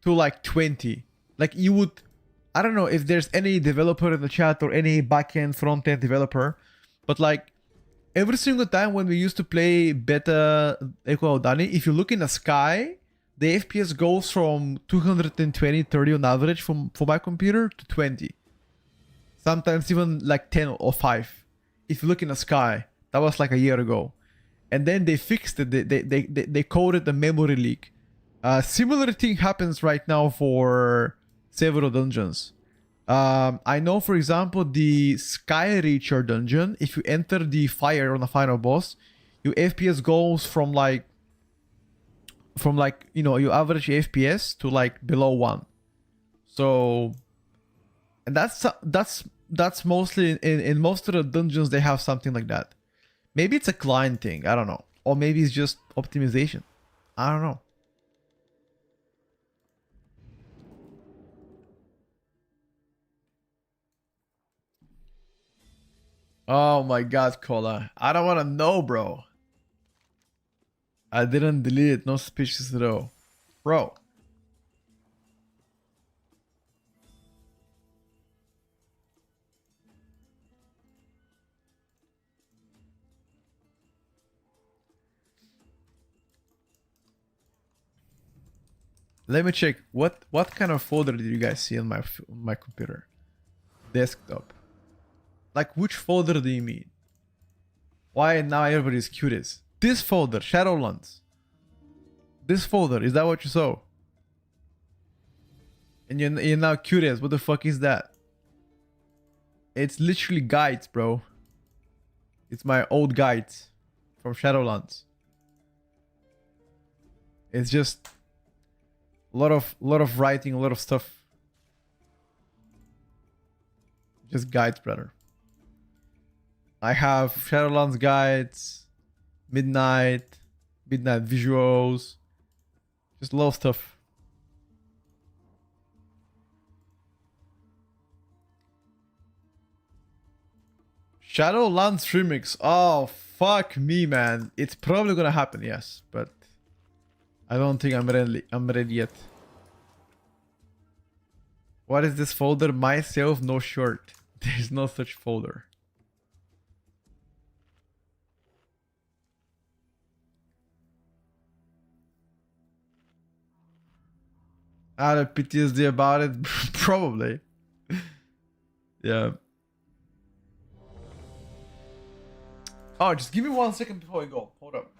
to like 20. Like you would, I don't know if there's any developer in the chat or any backend, front-end developer, but like every single time when we used to play beta Echo Aldani, if you look in the sky, the FPS goes from 220, 30 on average for my computer to 20. Sometimes even like 10 or 5. If you look in the sky, that was like a year ago. And then they fixed it. They coded the memory leak. Similar thing happens right now for several dungeons. I know, for example, the Sky Reacher dungeon, if you enter the fire on the final boss, your FPS goes from like, you know, your average FPS to like below 1. So, and that's mostly in most of the dungeons they have something like that. Maybe it's a client thing, I don't know. Or maybe it's just optimization. I don't know. Oh my god, Cola. I don't want to know, bro. I didn't delete it. No suspicious at all. Bro. Let me check. What kind of folder did you guys see on my computer? Desktop. Like, which folder do you mean? Why now everybody's curious? This folder, Shadowlands. This folder, is that what you saw? And you're now curious, what the fuck is that? It's literally guides, bro. It's my old guides from Shadowlands. It's just a lot of writing, a lot of stuff. Just guides, brother. I have Shadowlands guides, midnight visuals, just a lot of stuff. Shadowlands remix. Oh fuck me, man. It's probably gonna happen, yes, but I don't think I'm ready yet. What is this folder? Myself, no shirt. There's no such folder. I had PTSD about it. Probably. Yeah. Oh, just give me 1 second before I go. Hold up.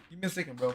Give me a second, bro.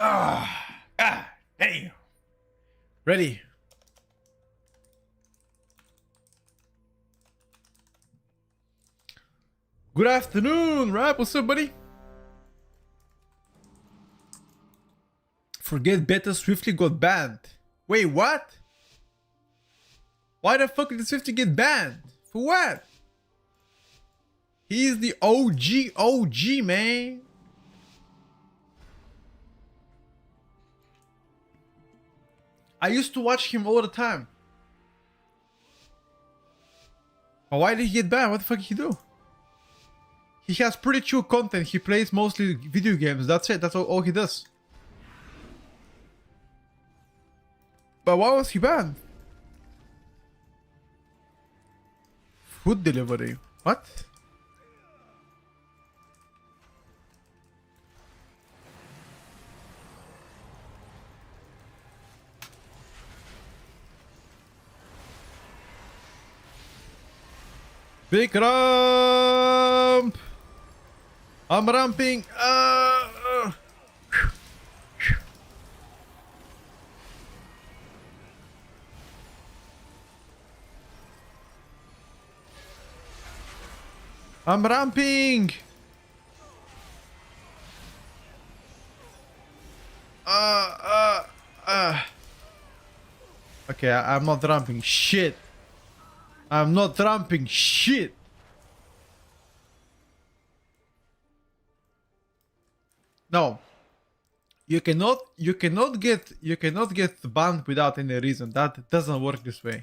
Hey. Ready. Good afternoon, Rap. What's up, buddy? Forget beta swiftly got banned. Wait, what? Why the fuck did Swiftly get banned? For what? He's the OG, man. I used to watch him all the time. But why did he get banned? What the fuck did he do? He has pretty chill content. He plays mostly video games. That's it. That's all he does. But why was he banned? Food delivery. What? Big ramp! I'm ramping! I'm ramping! Okay, I'm not ramping shit. I'm not ramping shit. No. You cannot get banned without any reason. That doesn't work this way.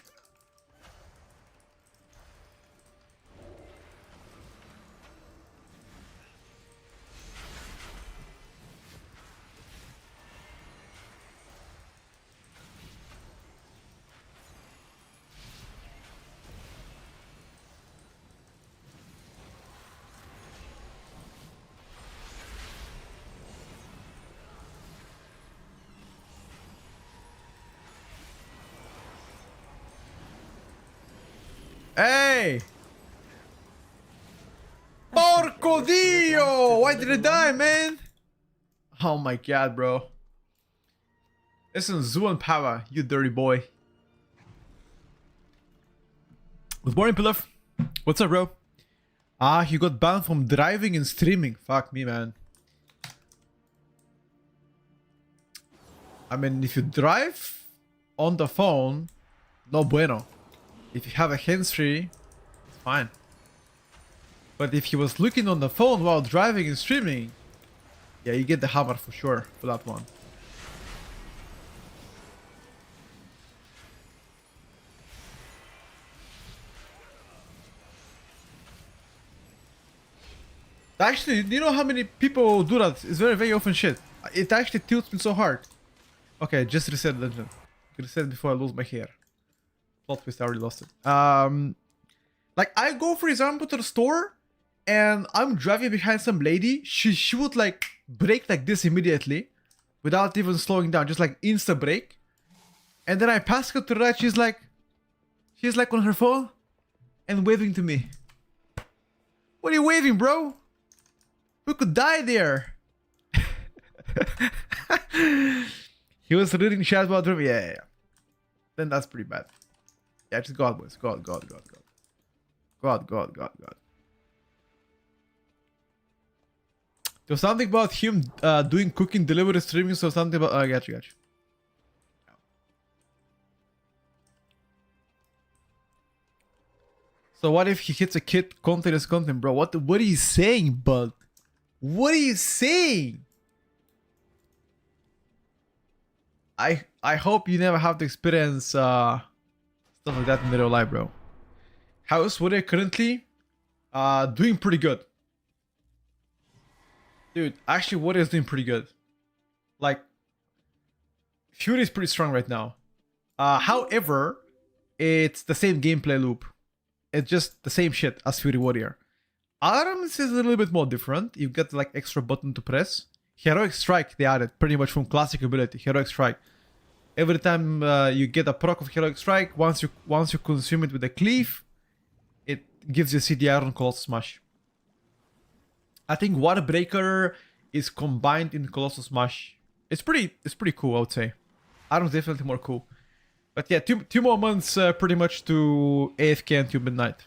Hey! Porco Dio! Why did I die, man? Oh my god, bro. Listen, Zoo and Power, you dirty boy. Good morning, Pilaf. What's up, bro? Ah, he got banned from driving and streaming. Fuck me, man. I mean, if you drive on the phone, no bueno. If you have a hands-free, it's fine. But if he was looking on the phone while driving and streaming, yeah, you get the hammer for sure for that one. Actually, do you know how many people do that? It's very, very often shit. It actually tilts me so hard. Okay, just reset the dungeon. Reset before I lose my hair. Plot twist, I already lost it. Like I go, for example, to the store and I'm driving behind some lady. She would like brake like this immediately without even slowing down, just like insta brake. And then I pass her to the right. She's like on her phone and waving to me. What are you waving, bro? We could die there. He was reading chat about room. Yeah. Then that's pretty bad. Yeah, just God, boys. God. There's something about him doing cooking, delivery, streaming, so something about... I got you. So what if he hits a kid? Content is content, bro. What are you saying, bud? What are you saying? I hope you never have to experience stuff like that in real life, bro. How's Warrior currently? Doing pretty good. Dude, actually Warrior is doing pretty good. Like, Fury is pretty strong right now. However, it's the same gameplay loop. It's just the same shit as Fury Warrior. Arms is a little bit more different. You've got like extra button to press. Heroic Strike they added pretty much from classic ability. Heroic Strike. Every time you get a proc of Heroic Strike, once you consume it with a cleave, it gives you CD Iron Colossus Smash. I think Water Breaker is combined in Colossus Smash. It's pretty cool, I would say. Arm's definitely more cool. But yeah, two more months pretty much to AFK until midnight.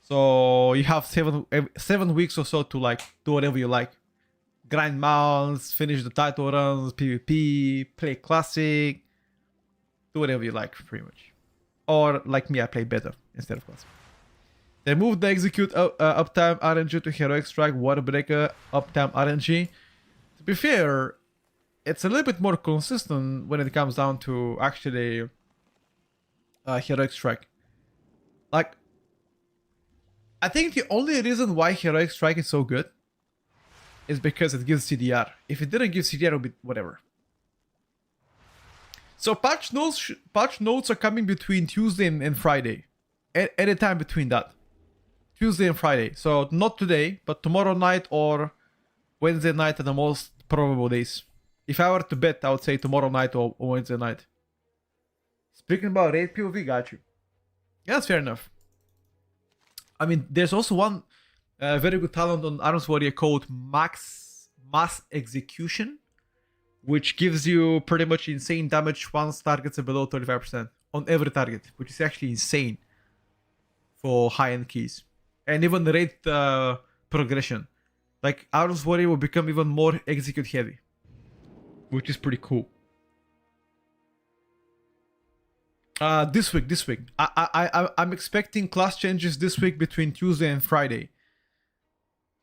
So you have 7 weeks or so to like do whatever you like. Grind mounts, finish the title runs, PvP, play classic, do whatever you like pretty much. Or like me, I play better instead of classic. They moved the execute uptime RNG to heroic strike waterbreaker uptime RNG. To be fair, it's a little bit more consistent when it comes down to actually heroic strike. Like, I think the only reason why heroic strike is so good is because it gives CDR. If it didn't give CDR, it would be whatever. So patch notes are coming between Tuesday and Friday. Any time between that. Tuesday and Friday. So not today, but tomorrow night or Wednesday night are the most probable days. If I were to bet, I would say tomorrow night or Wednesday night. Speaking about raid POV, got you. Yeah, that's fair enough. I mean, there's also one very good talent on Arms Warrior called Mass Execution, which gives you pretty much insane damage once targets are below 35% on every target, which is actually insane for high-end keys. And even the rate progression. Like, Arms Warrior will become even more execute heavy, which is pretty cool. This week. I'm expecting class changes this week between Tuesday and Friday.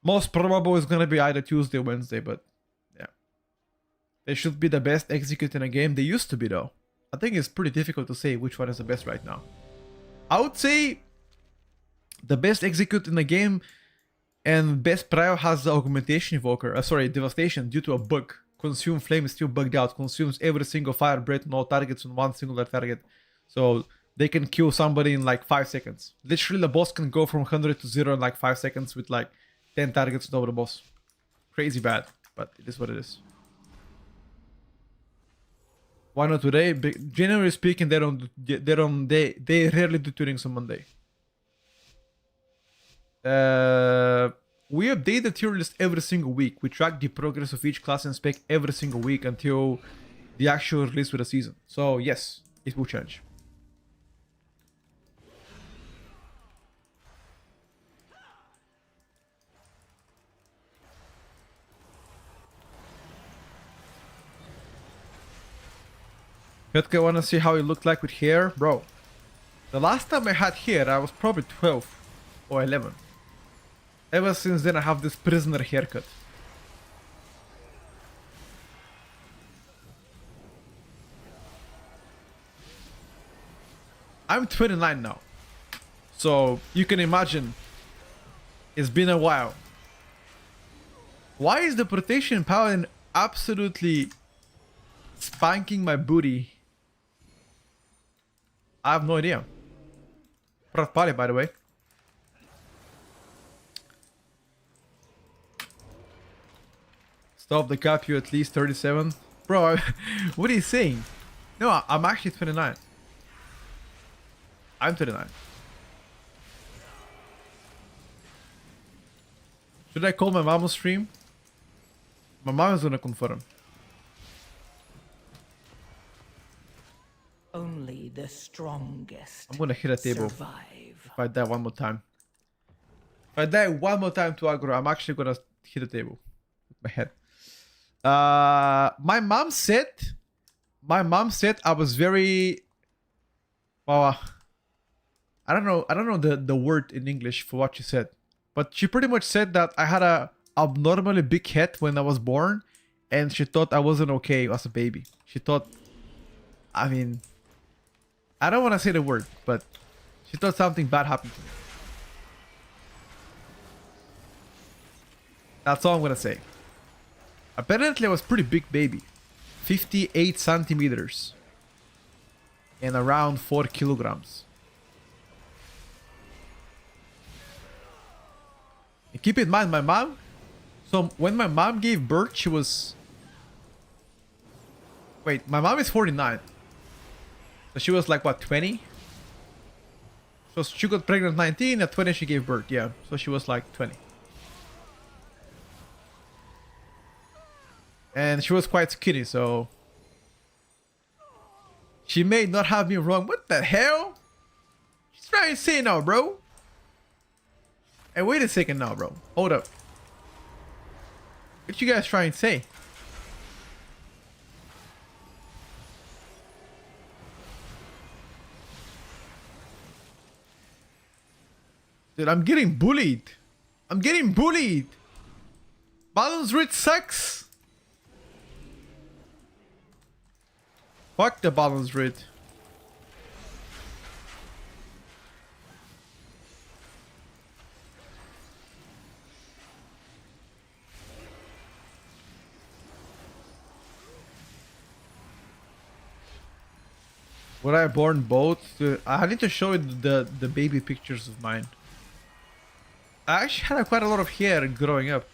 Most probable is gonna be either Tuesday or Wednesday, but yeah. They should be the best execute in a game. They used to be though. I think it's pretty difficult to say which one is the best right now. I would say the best execute in the game and best prio has the augmentation evoker. Devastation due to a bug. Consume flame is still bugged out. Consumes every single fire breath on all targets on one singular target. So they can kill somebody in like 5 seconds. Literally the boss can go from 100 to 0 in like 5 seconds with like 10 targets over the boss. Crazy bad, but it is what it is. Why not today? Generally speaking, they rarely do tunings on Monday. We update the tier list every single week. We track the progress of each class and spec every single week until the actual release of the season. So yes, it will change. Yotke wanna see how it looked like with hair? Bro, the last time I had hair, I was probably 12 or 11. Ever since then, I have this prisoner haircut. I'm 29 now. So, you can imagine, it's been a while. Why is the protection paladin absolutely spanking my booty? I have no idea. Proud party, by the way. Stop the cap, you at least 37. Bro, what are you saying? No, I'm actually 29. I'm 29. Should I call my mom on stream? My mom is gonna confirm. Only the strongest I'm gonna hit a table survive. if I die one more time. If I die one more time to aggro, I'm actually gonna hit a table with my head. My mom said I was very, well, I don't know the word in English for what she said, but she pretty much said that I had a abnormally big head when I was born, and she thought I wasn't okay as a baby. She thought, I mean, I don't want to say the word, but she thought something bad happened to me. That's all I'm gonna say. Apparently I was pretty big baby. 58 centimeters. And around 4 kilograms. And keep in mind, my mom... So, when my mom gave birth, she was... Wait, my mom is 49. So she was like, what, 20? So she got pregnant at 19, at 20 she gave birth, yeah. So she was like 20. And she was quite skinny, so she may not have me wrong. What the hell? She's trying to say now, bro. Hey, wait a second now, bro. Hold up. What you guys trying to say? Dude, I'm getting bullied. I'm getting bullied. Balance Ridge sucks. Fuck the Balance Ridge. Were I born both? I need to show you the baby pictures of mine. I actually had quite a lot of hair growing up.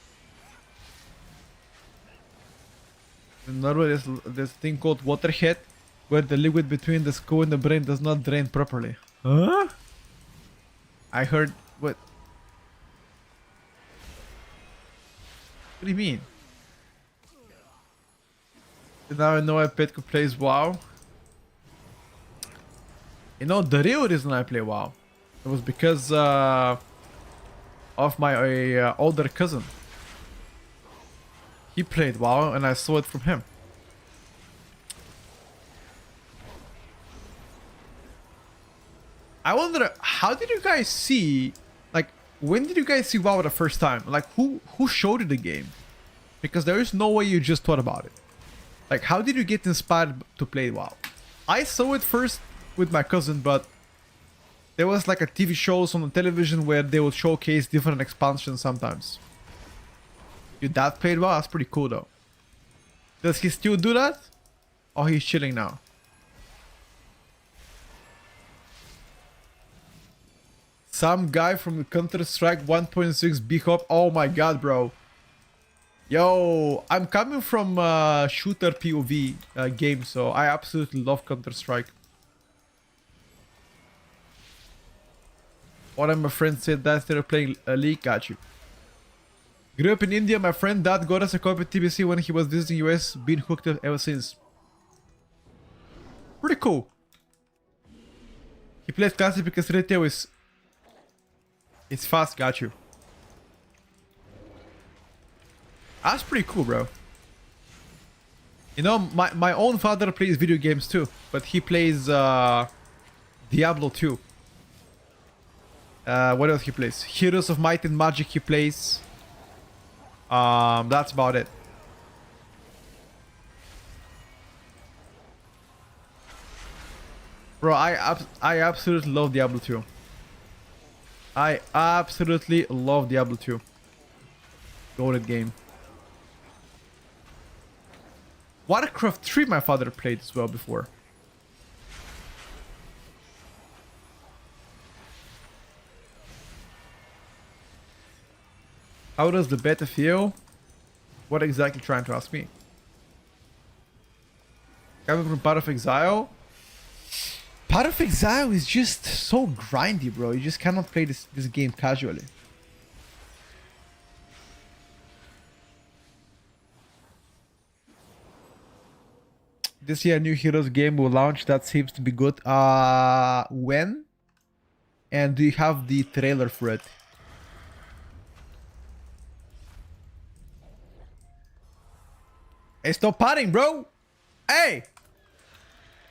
In Norway, there's this thing called waterhead, where the liquid between the skull and the brain does not drain properly. Huh? I heard what? What do you mean? Now I know why Petko plays WoW. You know, the real reason I play WoW, it was because of my older cousin. He played WoW and I saw it from him. I wonder, how did you guys see, like, when did you guys see WoW the first time? Like, who showed you the game? Because there is no way you just thought about it. Like, how did you get inspired to play WoW? I saw it first with my cousin, but there was like a TV shows on the television where they would showcase different expansions sometimes. Your dad played WoW? That's pretty cool though. Does he still do that? Or he's chilling now? Some guy from Counter-Strike 1.6 B-Hop. Oh my god, bro. Yo, I'm coming from shooter POV game, so I absolutely love Counter-Strike. One of my friends said that they're playing a League. Got you. Grew up in India. My friend dad got us a copy of TBC when he was visiting US. Been hooked up ever since. Pretty cool. He plays classic because retail is... It's fast. Got you. That's pretty cool, bro. You know, my own father plays video games too. But he plays Diablo 2. What else he plays? Heroes of Might and Magic he plays. That's about it. Bro, I absolutely love Diablo 2. I absolutely love Diablo 2. Golden game. Warcraft 3 my father played as well before. How does the beta feel? What exactly trying to ask me? Coming from Path of Exile? Path of Exile is just so grindy, bro. You just cannot play this game casually. This year, new Heroes game will launch. That seems to be good. When? And do you have the trailer for it? Hey, stop potting, bro! Hey!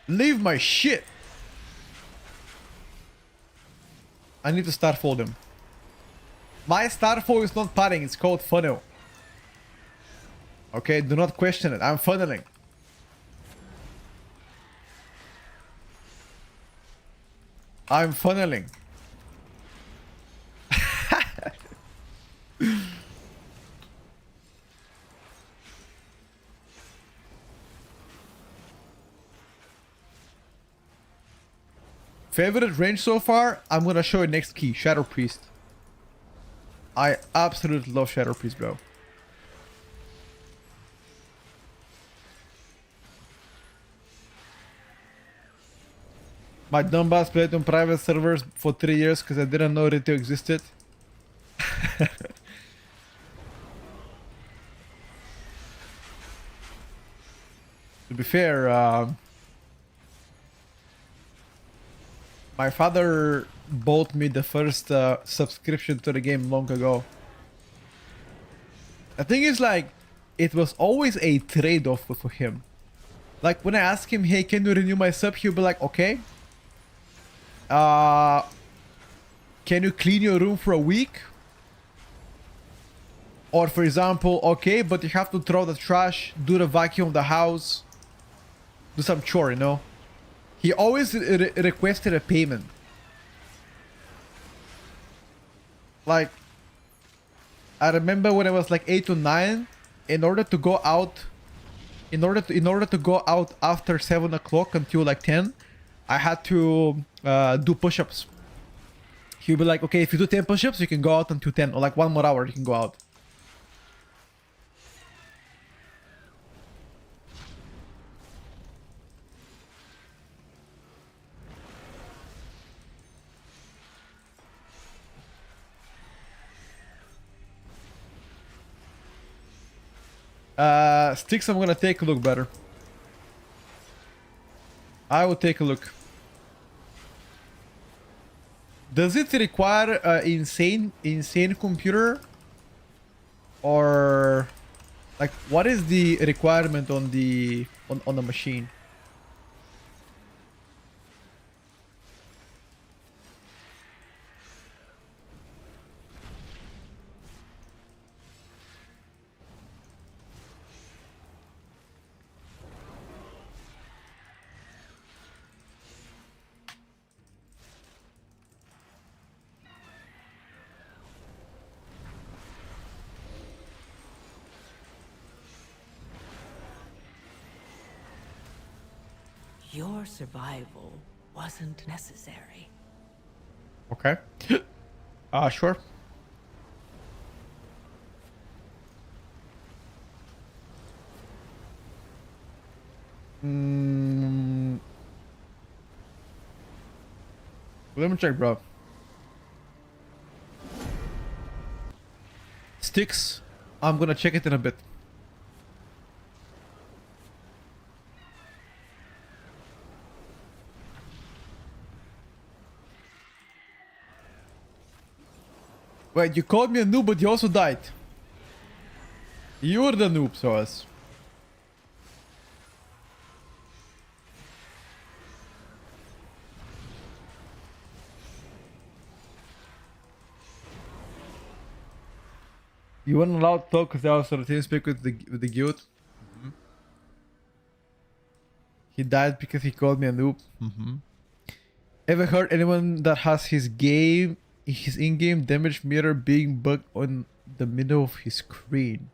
Leave my shit! I need to Starfall them. My Starfall is not potting, it's called funnel. Okay, do not question it. I'm funneling. I'm funneling. Favorite range so far? I'm gonna show you next key, Shadow Priest. I absolutely love Shadow Priest, bro. My dumbass played on private servers for 3 years because I didn't know retail existed. be fair, my father bought me the first subscription to the game long ago. The thing is, like, it was always a trade-off for him. Like, when I ask him, hey, can you renew my sub? He'll be like, okay. Can you clean your room for a week? Or, for example, okay, but you have to throw the trash, do the vacuum of the house, do some chore, you know? He always requested a payment. Like, I remember when I was like 8 or 9, in order to go out after 7 o'clock until like 10, I had to do push-ups. He'll be like, okay, if you do 10 push-ups, you can go out until 10, or like 1 more hour, you can go out. Sticks, I'm gonna take a look better. I will take a look. Does it require insane computer? Or like what is the requirement on the on the machine? Your survival wasn't necessary. Okay. Sure. Let me check, bro. Sticks. I'm gonna check it in a bit. Wait, you called me a noob, but you also died. You're the noob, Soas. You weren't allowed to talk because I was on the team speak with the guild. He died because he called me a noob. Ever heard anyone that has his in-game damage meter being bugged on the middle of his screen?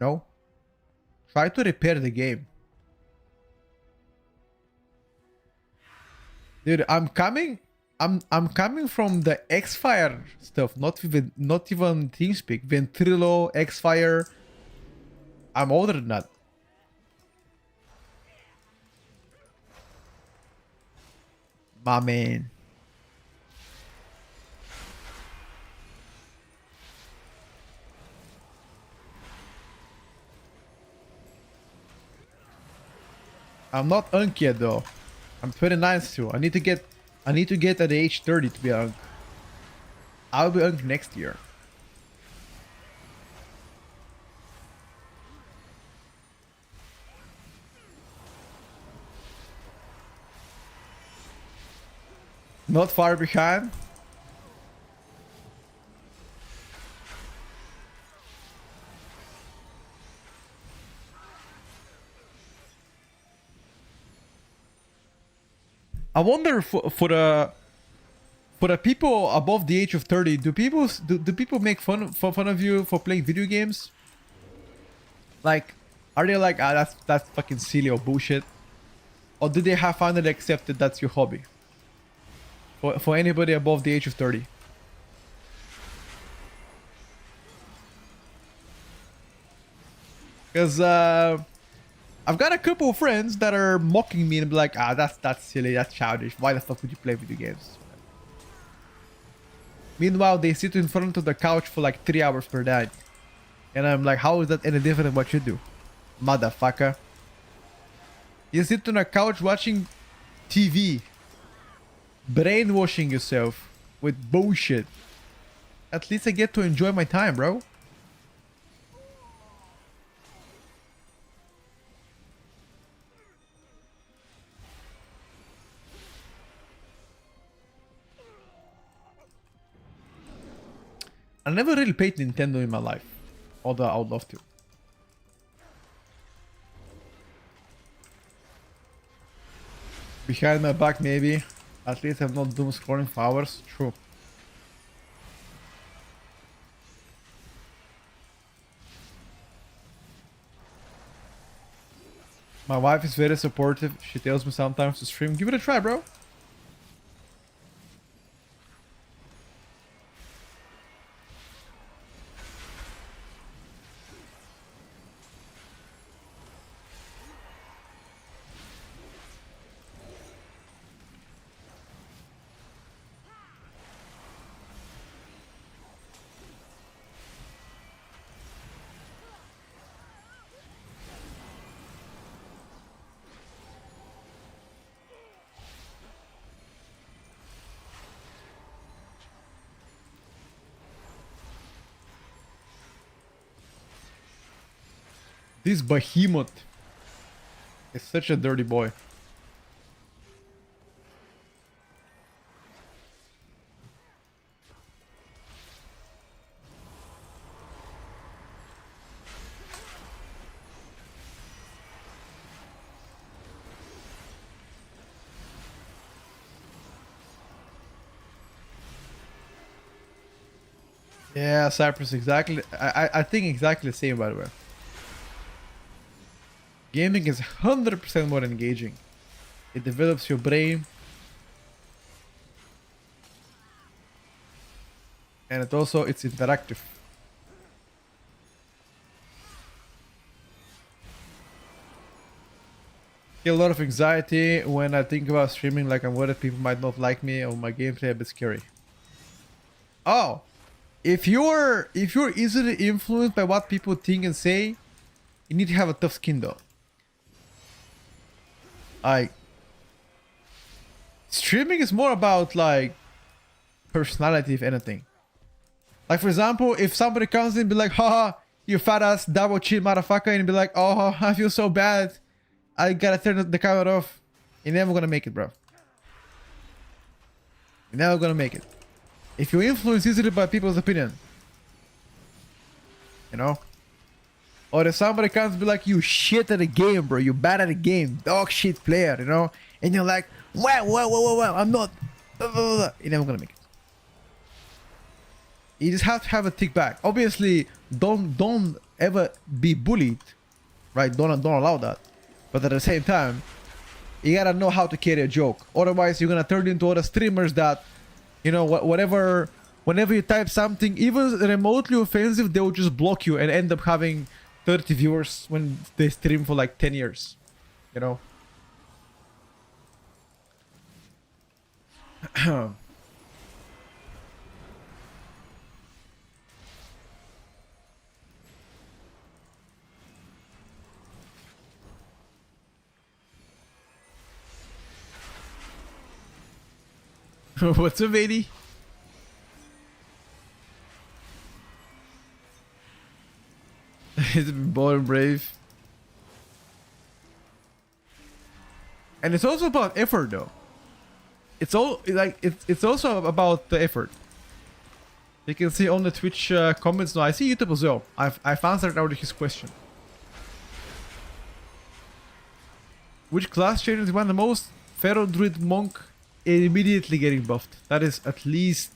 No. Try to repair the game. Dude, I'm coming from the X-Fire stuff, not even TeamSpeak. Ventrilo, X-Fire. I'm older than that. My man. I'm not Unk yet though. I'm 29 still. I need to get at the age 30 to be Unk. I'll be Unk next year. Not far behind. I wonder for the people above the age of 30, do people make fun of you for playing video games? Like, are they like, that's fucking silly or bullshit? Or do they have finally accepted that's your hobby? For anybody above the age of 30. Because I've got a couple of friends that are mocking me and be like, that's silly, that's childish. Why the fuck would you play video games? Meanwhile, they sit in front of the couch for like 3 hours per night. And I'm like, how is that any different than what you do? Motherfucker. You sit on a couch watching TV, brainwashing yourself with bullshit. At least I get to enjoy my time, bro. I never really played Nintendo in my life, although I would love to. Behind my back, maybe. At least I'm not doom scrolling for hours. True. My wife is very supportive. She tells me sometimes to stream. Give it a try, bro. This behemoth is such a dirty boy. Yeah, Cypress, exactly. I think exactly the same, by the way. Gaming is 100% more engaging. It develops your brain. And it's interactive. Get a lot of anxiety when I think about streaming, like I'm worried people might not like me or my gameplay a bit scary. Oh, if you're easily influenced by what people think and say, you need to have a tough skin though. Like, streaming is more about like personality, if anything. Like, for example, if somebody comes in and be like, haha, you fat ass double chin motherfucker, and be like, oh, I feel so bad, I gotta turn the camera off, you're never gonna make it, bro. You're never gonna make it. If you influence easily by people's opinion, you know? Or if somebody comes and be like, you shit at the game, bro, you bad at the game, dog shit player, you know? And you're like, well, I'm not, you're never gonna make it. You just have to have a tick back. Obviously, don't ever be bullied, right? Don't allow that. But at the same time, you gotta know how to carry a joke. Otherwise, you're gonna turn into other streamers that, you know, whenever you type something, even remotely offensive, they will just block you and end up having 30 viewers when they stream for like 10 years, you know? What's up, 80? He's been bold and brave. And it's also about effort, though. It's all like it's also about the effort. You can see on the Twitch comments. No, I see YouTube as well. I've answered already his question. Which class changes you want the most? Pharaoh, Druid, Monk, immediately getting buffed. That is at least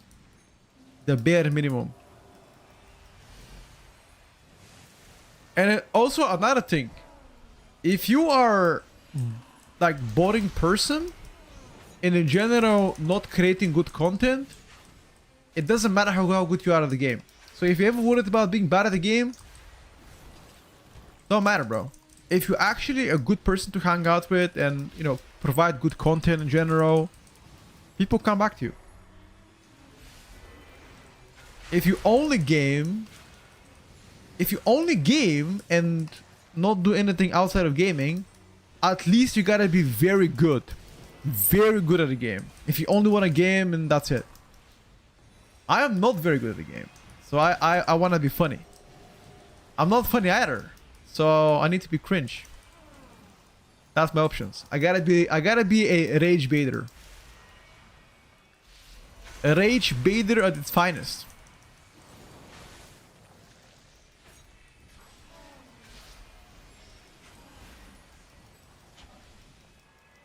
the bare minimum. And also another thing, if you are like boring person and in general not creating good content, it doesn't matter how good you are at the game. So if you're ever worried about being bad at the game, don't matter, bro. If you're actually a good person to hang out with and, you know, provide good content in general, people come back to you. If you only game and not do anything outside of gaming, at least you gotta be very good. Very good at the game. If you only want a game and that's it. I am not very good at the game. So I want to be funny. I'm not funny either. So I need to be cringe. That's my options. I gotta be a rage baiter. A rage baiter at its finest.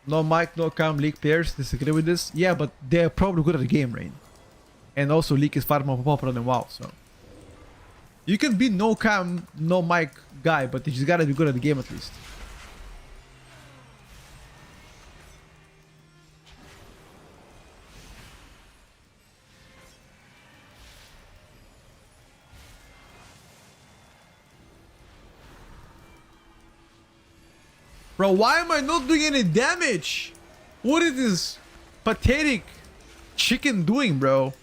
No mic, no cam, League players disagree with this. Yeah, but they're probably good at the game, Rain. And also League is far more popular than WoW, so. You can be no cam, no mic guy, but you just gotta be good at the game at least. Bro, why am I not doing any damage? What is this pathetic chicken doing, bro?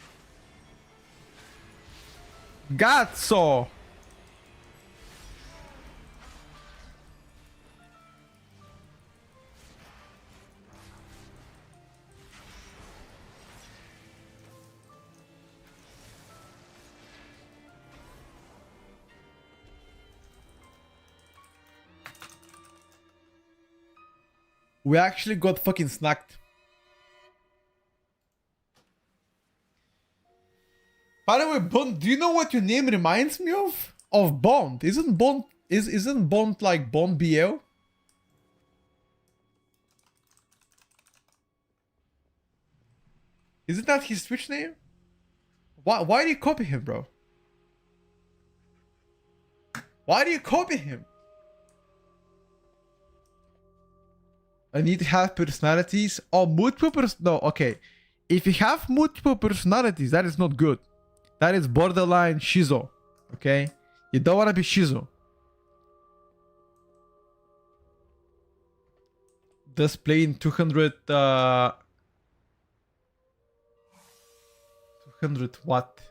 Gazzo! We actually got fucking snacked. By the way, Bond, do you know what your name reminds me of? Of Bond. Isn't Bond like Bond BL? Isn't that his Twitch name? Why do you copy him, bro? Why do you copy him? I need to have personalities. Oh, multiple no, okay. If you have multiple personalities, that is not good. That is borderline shizo. Okay? You don't want to be shizo. Just playing 200 200 what?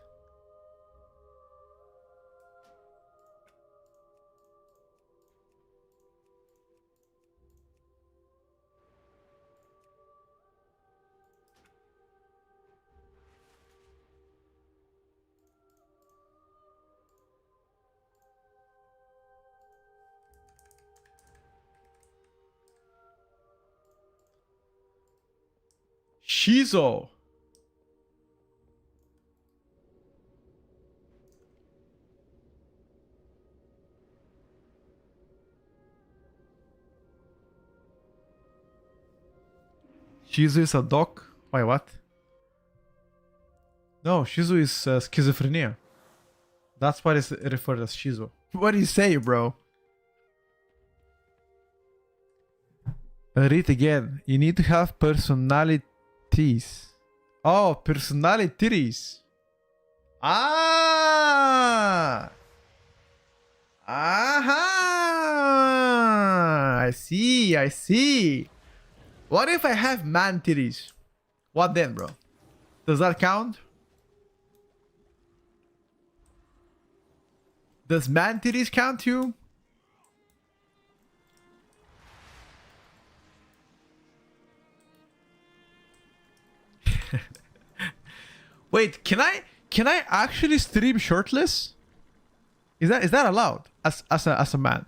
Shizo. Shizu is a dog? Why, what? No, Shizu is schizophrenia. That's why it's referred as Shizu. What do you say, bro? Read again. You need to have personalities. Oh, personalities. Ah! Aha! I see, I see. What if I have man titties? What then, bro? Does that count? Does man titties count too? Wait, can I actually stream shirtless? Is that allowed as a man?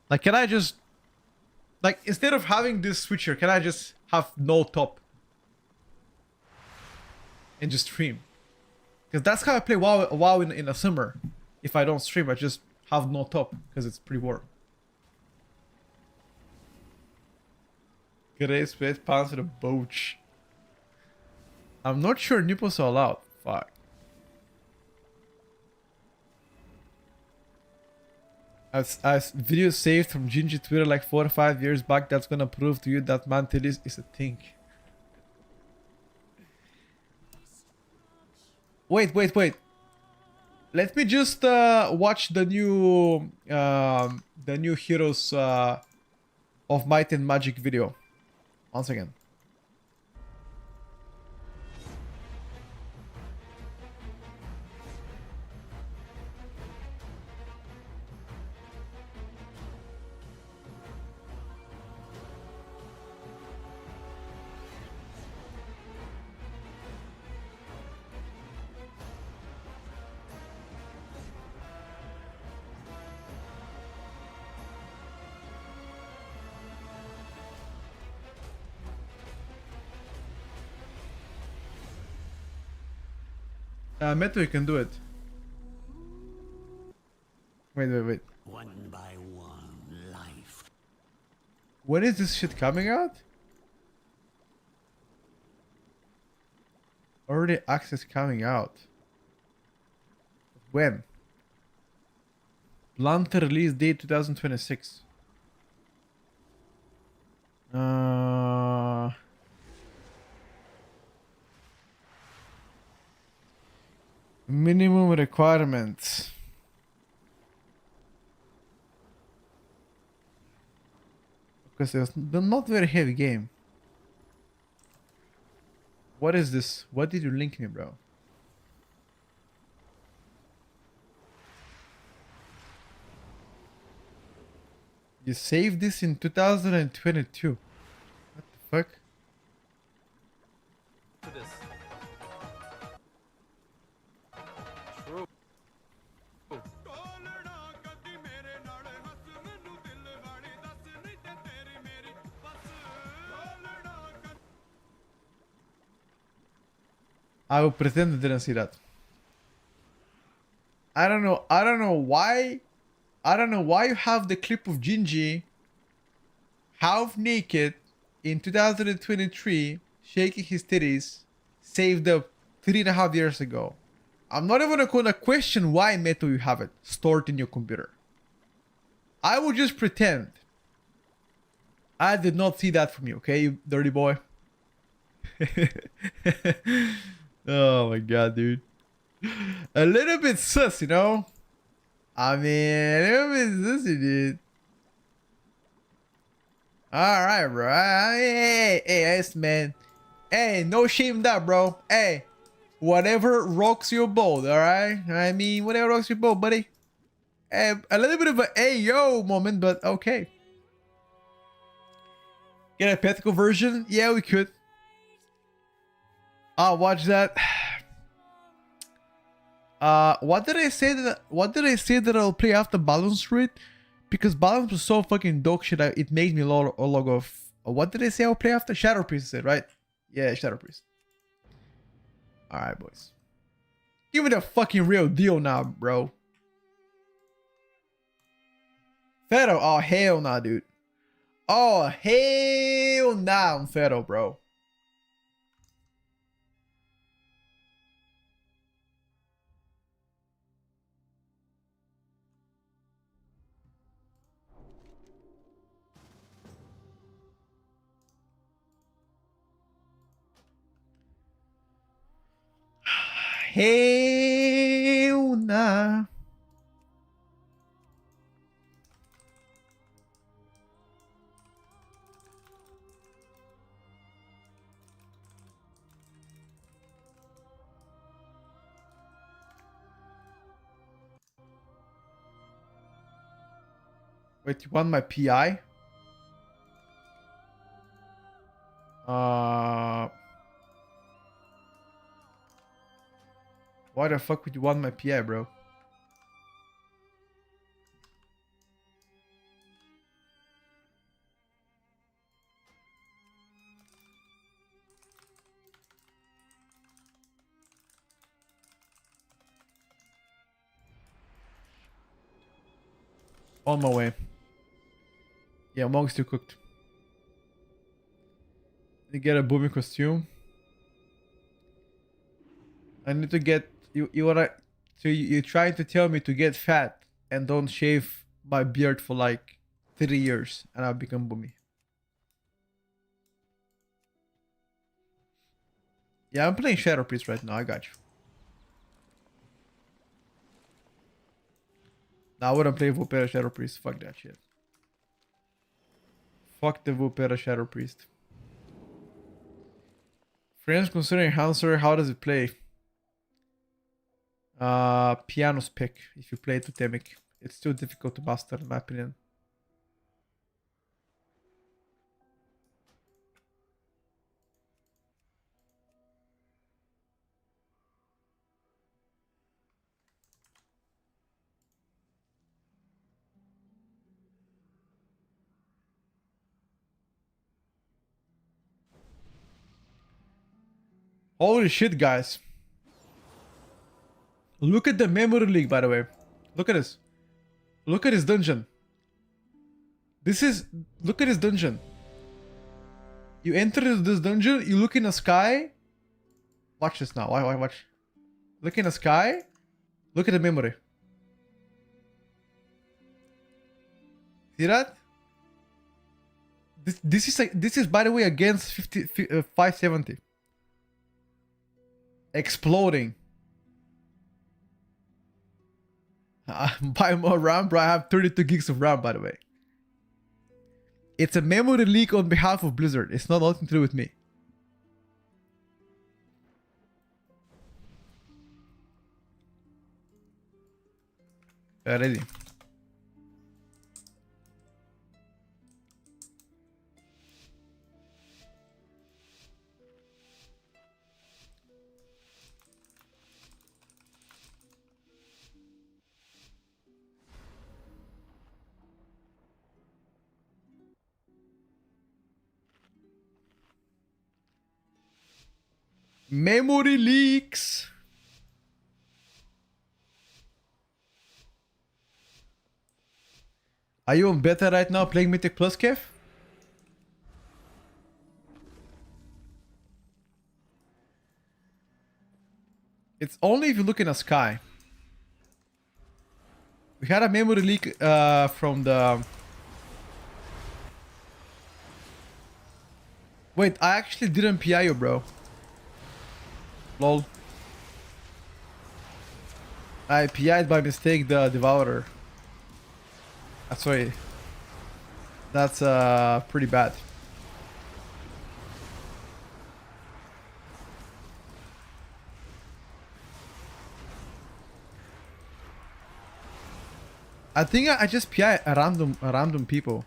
Like, can I just, like, instead of having this switcher, can I just have no top and just stream? Because that's how I play WoW in the summer. If I don't stream, I just have no top because it's pretty warm. Gray sweatpants with a boach. I'm not sure nipples are allowed. Fuck. As videos saved from Gingy Twitter like 4 or 5 years back, that's gonna prove to you that mantilis is a thing. Wait. Let me just watch the new Heroes of Might and Magic video. Once again. Meto, you can do it. Wait. One by one, life. When is this shit coming out? Early access coming out. When? Blunt release date 2026. Minimum requirements. Because they're not very heavy game. What is this? What did you link me, bro? You saved this in 2022. What the fuck? I will pretend I didn't see that. I don't know why. I don't know why you have the clip of Gingy half naked in 2023 shaking his titties saved up 3.5 years ago. I'm not even gonna question why, Metal, you have it stored in your computer. I will just pretend I did not see that from you, okay, you dirty boy. Oh my god, dude. A little bit sus, you know? I mean, a little bit sussy, dude. Alright, bro. Hey, yes, man. Hey, no shame that, bro. Hey, whatever rocks your boat, alright? I mean, whatever rocks your boat, buddy. Hey, a little bit of a hey, yo moment, but okay. Get a ethical version? Yeah, we could. I'll watch that. What did I say that I'll play after Balance Street? Because Balance was so fucking dog shit, it made me log off. What did I say I'll play after? Shadow Priest, I said, right? Yeah, Shadow Priest. Alright, boys. Give me the fucking real deal now, bro. Fero, oh hell nah, dude. Oh hell nah, I'm Fero, bro. Hell nah. Wait, you want my PI? Why the fuck would you want my PI, bro? On my way. Yeah, Mog's still cooked. You get a booming costume. I need to get you wanna so you're trying to tell me to get fat and don't shave my beard for like 3 years and I'll become boomy. Yeah, I'm playing Shadow Priest right now, I got you. Nah, I wouldn't play Vupera Shadow Priest, fuck that shit. Fuck the Vupera Shadow Priest. Friends considering Hanser, how does it play? Piano's pick if you play Totemic. It's too difficult to master in my opinion. Holy shit, guys. Look at the memory leak, by the way. Look at this. Look at his dungeon. Look at his dungeon. You enter this dungeon, you look in the sky. Watch this now. Watch. Look in the sky. Look at the memory. See that? This is by the way against 570. Exploding. Buy more RAM, bro. I have 32 gigs of RAM, by the way. It's a memory leak on behalf of Blizzard. It's not nothing to do with me. Ready. Memory leaks. Are you on beta right now playing Mythic Plus, Kev? It's only if you look in the sky. We had a memory leak from the... Wait, I actually didn't PI you, bro. Lol. I PI'd by mistake the Devourer. Sorry. That's pretty bad. I think I just PI a random people.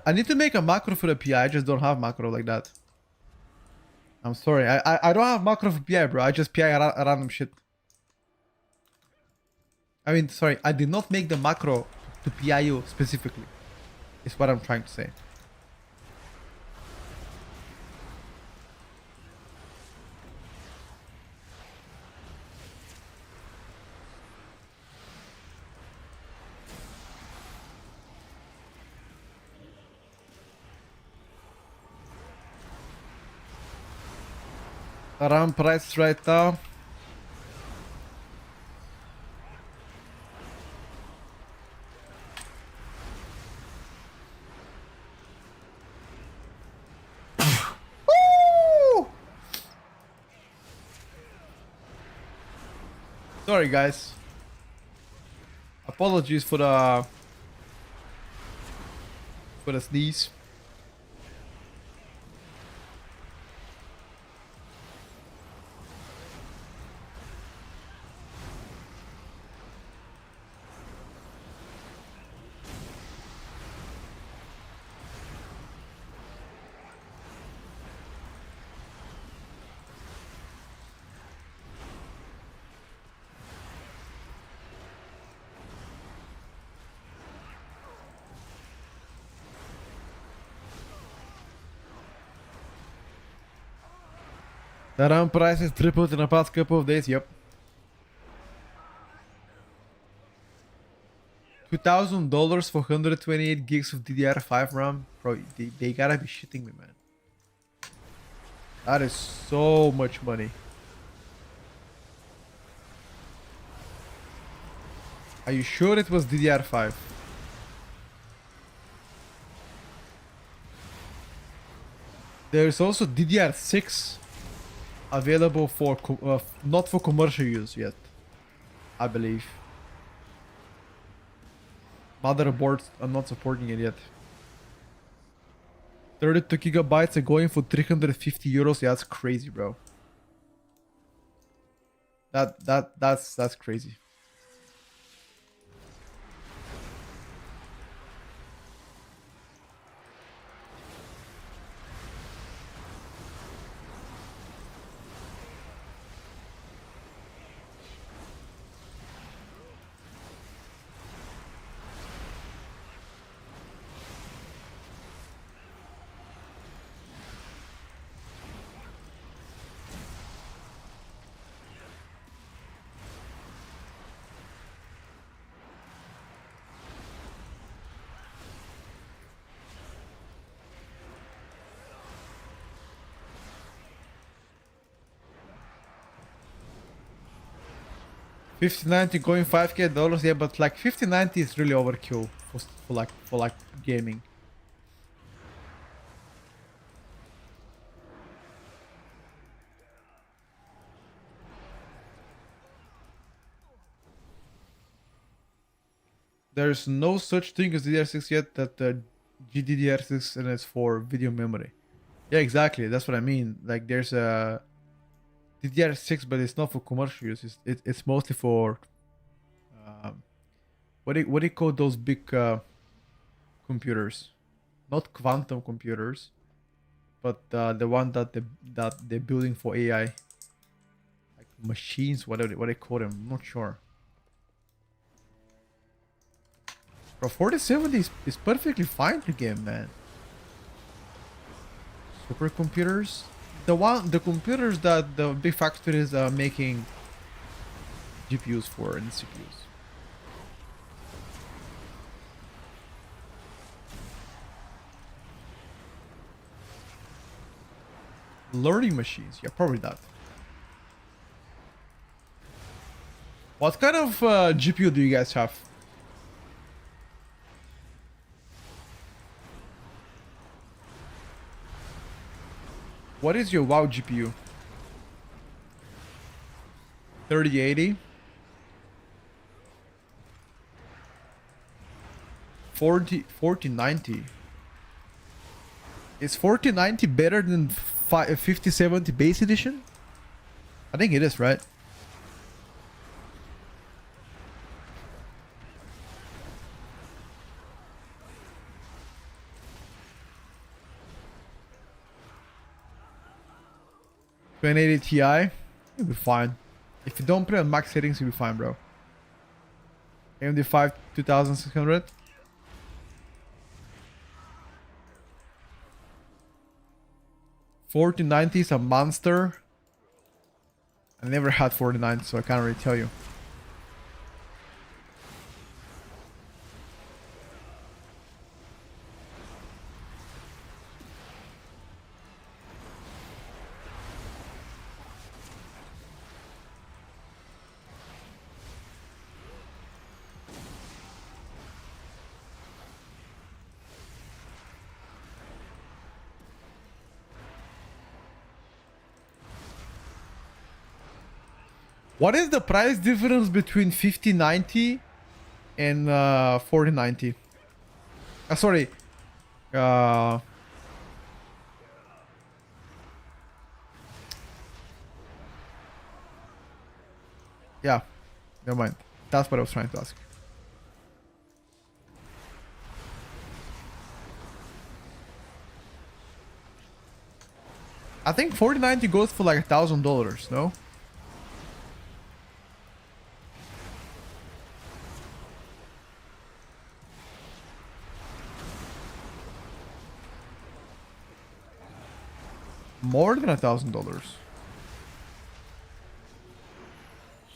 I need to make a macro for the PI. I just don't have macro like that. I'm sorry. I don't have macro for PI, bro. I just PI a random shit. I mean, sorry. I did not make the macro to PI you specifically. Is what I'm trying to say. Around price right now. Sorry guys. Apologies for the sneeze. The RAM price is tripled in the past couple of days, yep. $2,000 for 128 gigs of DDR5 RAM? Bro, they gotta be shitting me, man. That is so much money. Are you sure it was DDR5? There's also DDR6 available for not for commercial use yet, I believe. Motherboards are not supporting it yet. 32 gigabytes are going for 350 euros. Yeah, that's crazy, bro. That's crazy. 5090 going $5K, yeah, but like 5090 is really overkill for like gaming. There's no such thing as DDR6 yet, that GDDR6 and it's for video memory. Yeah, exactly. That's what I mean. Like there's a DDR6, but it's not for commercial use. It's mostly for what do you call those big computers? Not quantum computers, but the one that they're building for AI, like machines, what they call them. I'm not sure. Bro, 4070 is perfectly fine to game, man. Supercomputers, the computers that the big factories are making GPUs for and CPUs. Learning machines, yeah, probably that. What kind of GPU do you guys have? What is your WoW GPU? 3080? 4090? Is 4090 better than 5070 base edition? I think it is, right? $2080 Ti, you'll be fine. If you don't play on max settings, you'll be fine, bro. AMD 5 2600. $4090 is a monster. I never had 4090, so I can't really tell you. What is the price difference between 5090 and 4090? Sorry. Yeah, never mind. That's what I was trying to ask. I think 4090 goes for like $1,000, no? More than $1,000.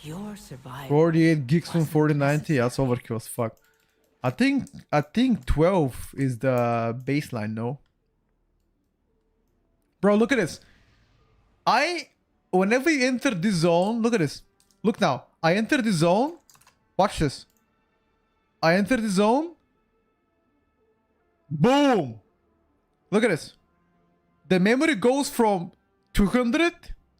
Your survival. 48 gigs from 4090. That's overkill as fuck. I think 12 is the baseline, no? Bro, look at this. Whenever you enter this zone, look at this. Look now. I enter the zone. Watch this. I enter the zone. Boom. Look at this. The memory goes from 200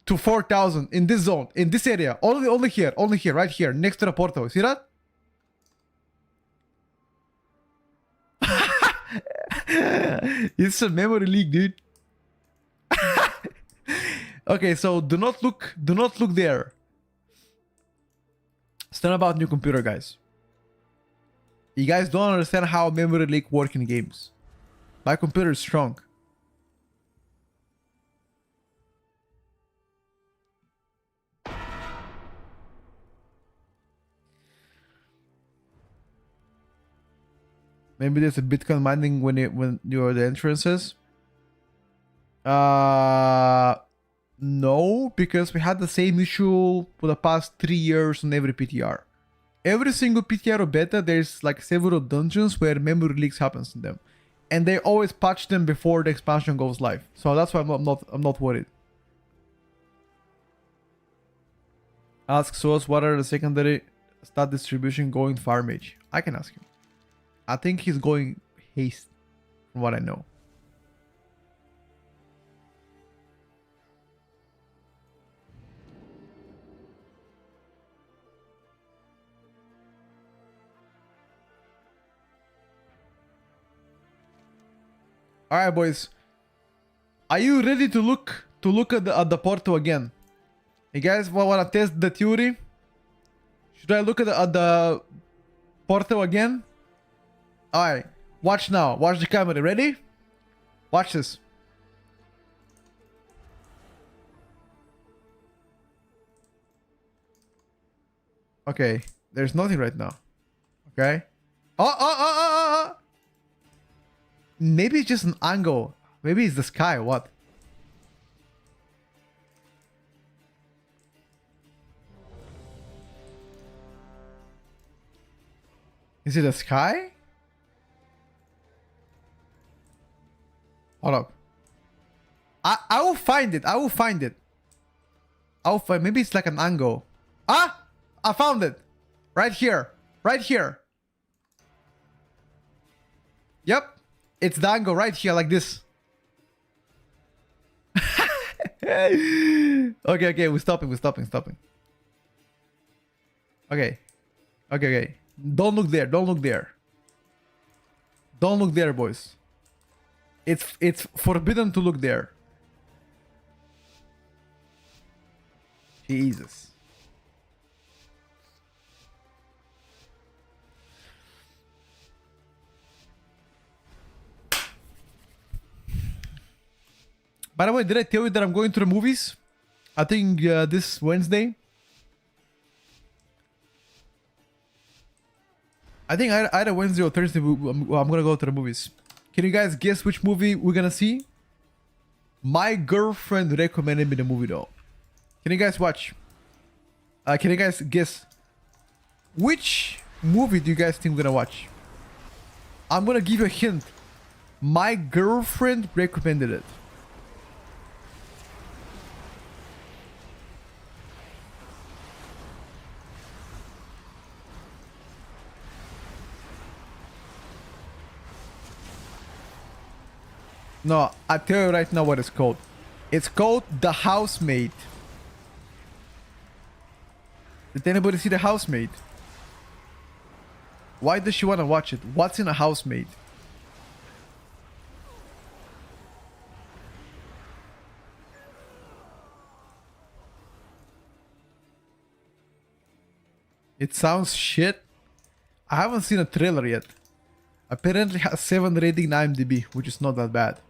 to 4000 in this zone, in this area. Only here, right here, next to the portal. See that? It's a memory leak, dude. Okay, so do not look there. It's not about new computer, guys. You guys don't understand how memory leak work in games. My computer is strong. Maybe there's a Bitcoin mining when you're the entrances. No, because we had the same issue for the past 3 years on every PTR. Every single PTR or beta, there's like several dungeons where memory leaks happens in them, and they always patch them before the expansion goes live. So that's why I'm not worried. Ask Source what are the secondary stat distribution going farm age. I can ask him. I think he's going haste, from what I know. All right, boys. Are you ready to look at the portal again? You guys want to test the theory? Should I look at the portal again? All right. Watch now. Watch the camera. Ready? Watch this. Okay. There's nothing right now. Okay. Oh. Maybe it's just an angle. Maybe it's the sky. What? Is it the sky? Hold up. I will find it. I will find it. I'll find. Maybe it's like an angle. Ah! I found it. Right here. Right here. Yep. It's the angle right here, like this. Okay, we're stopping. Okay. Don't look there. Don't look there, boys. It's forbidden to look there. Jesus. By the way, did I tell you that I'm going to the movies? I think this Wednesday. I think either Wednesday or Thursday I'm gonna go to the movies. Can you guys guess which movie we're gonna see? My girlfriend recommended me the movie though. Can you guys watch? Can you guys guess which movie do you guys think we're gonna watch? I'm gonna give you a hint. My girlfriend recommended it. No, I tell you right now what it's called. It's called The Housemaid. Did anybody see The Housemaid? Why does she want to watch it? What's in A Housemaid? It sounds shit. I haven't seen a trailer yet. Apparently has 7 rating in IMDb, which is not that bad.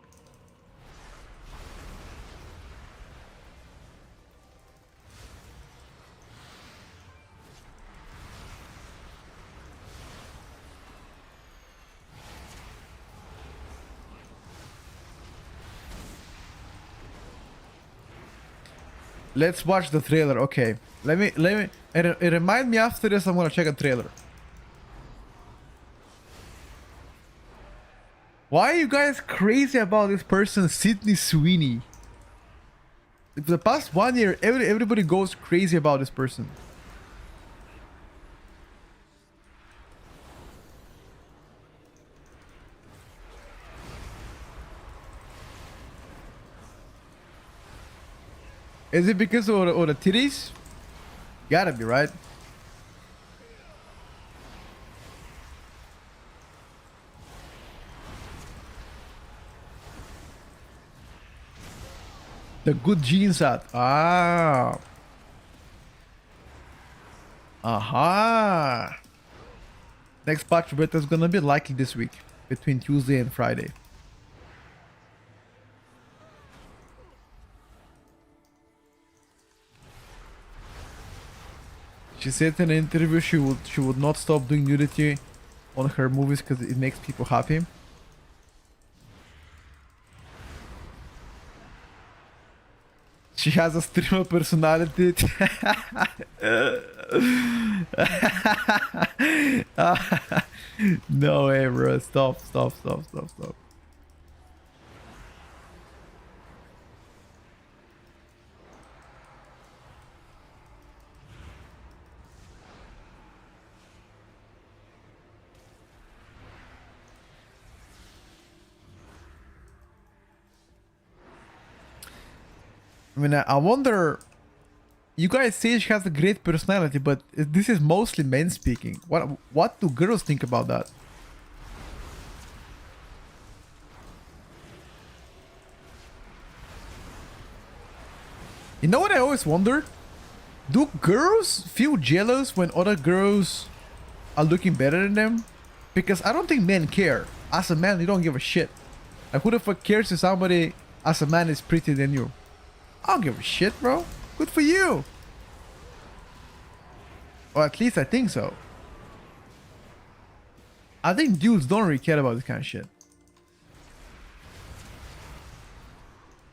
Let's watch the trailer. Okay. Let me it remind me after this I'm gonna check a trailer. Why are you guys crazy about this person, Sydney Sweeney? For the past 1 year, everybody goes crazy about this person. Is it because of the titties? Gotta be, right? The good genes at. Ah. Aha. Next patch beta is gonna be likely this week, between Tuesday and Friday. She said in an interview she would not stop doing nudity on her movies because it makes people happy. She has a streamer personality. No way, bro. Stop. I mean, I wonder. You guys say she has a great personality, but this is mostly men speaking. What do girls think about that? You know what I always wonder? Do girls feel jealous when other girls are looking better than them? Because I don't think men care. As a man, you don't give a shit. Like, who the fuck cares if somebody as a man is prettier than you? I don't give a shit, bro. Good for you. Or at least I think so. I think dudes don't really care about this kind of shit.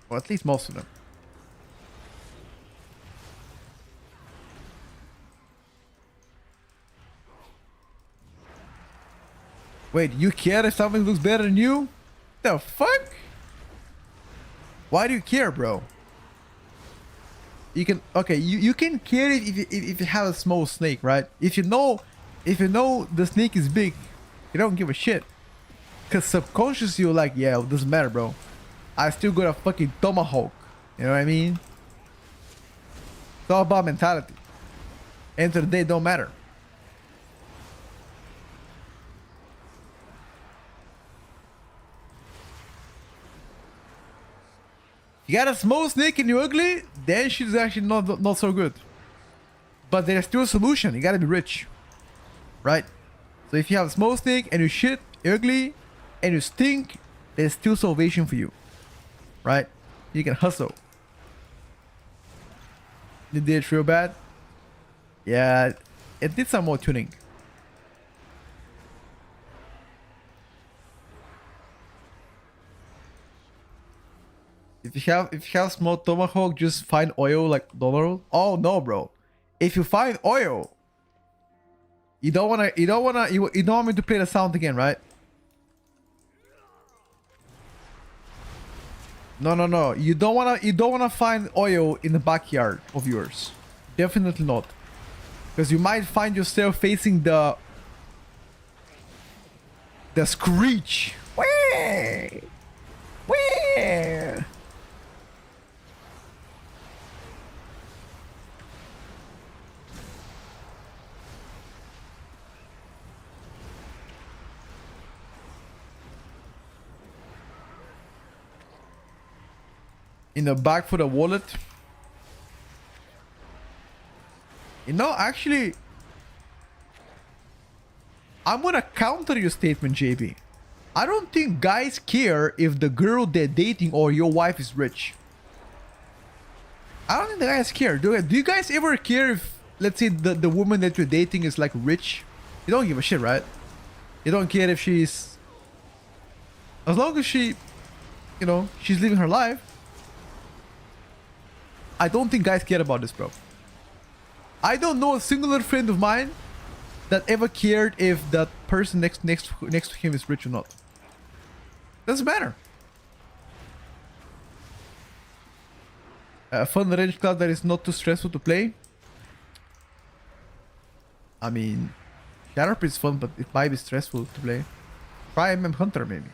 Or at least most of them. Wait, you care if something looks better than you? The fuck? Why do you care, bro? You can, okay, you can care if you have a small snake, right? If you know the snake is big, you don't give a shit. Cause subconsciously you're like, yeah, it doesn't matter, bro. I still got a fucking tomahawk. You know what I mean? It's all about mentality. End of the day, don't matter. You got a small snake and you're ugly, then she's actually not so good. But there's still a solution. You gotta be rich, right? So if you have a small snake and you shit, you're ugly, and you stink, there's still salvation for you, right? You can hustle. Did it feel bad? Yeah, it did some more tuning. If you have small tomahawk, just find oil like dollar. Oh no, bro. If you find oil, you don't want me to play the sound again, right? No. You don't wanna find oil in the backyard of yours. Definitely not. Because you might find yourself facing the screech. Whee! Whee! In the back for the wallet. You know, actually, I'm gonna counter your statement, JB. I don't think guys care if the girl they're dating or your wife is rich. I don't think the guys care. Do you guys ever care if, let's say, the woman that you're dating is like rich? You don't give a shit, right? You don't care if she's... As long as she, you know, she's living her life. I don't think guys care about this, bro. I don't know a singular friend of mine that ever cared if that person next to him is rich or not. Doesn't matter. A fun range class that is not too stressful to play. I mean, Sharp is fun, but it might be stressful to play. Try MM Hunter, maybe.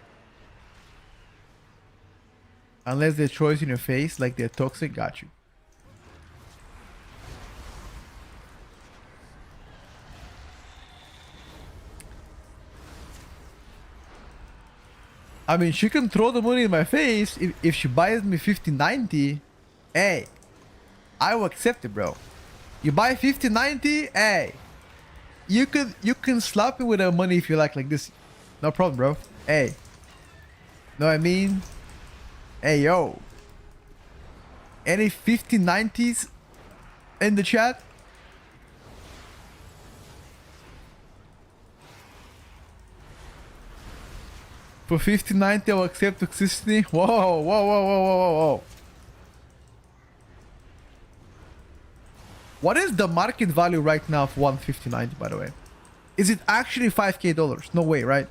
Unless they throw it in your face like they're toxic, got you. I mean, she can throw the money in my face if she buys me 5090. Hey, I will accept it, bro. You buy 5090, hey, you can slap me with the money if you like this. No problem, bro. Hey, know what I mean? Hey, yo. Any 5090s in the chat? For 5090, I'll accept toxicity. Whoa. What is the market value right now for one 5090, by the way? Is it actually $5K? No way, right?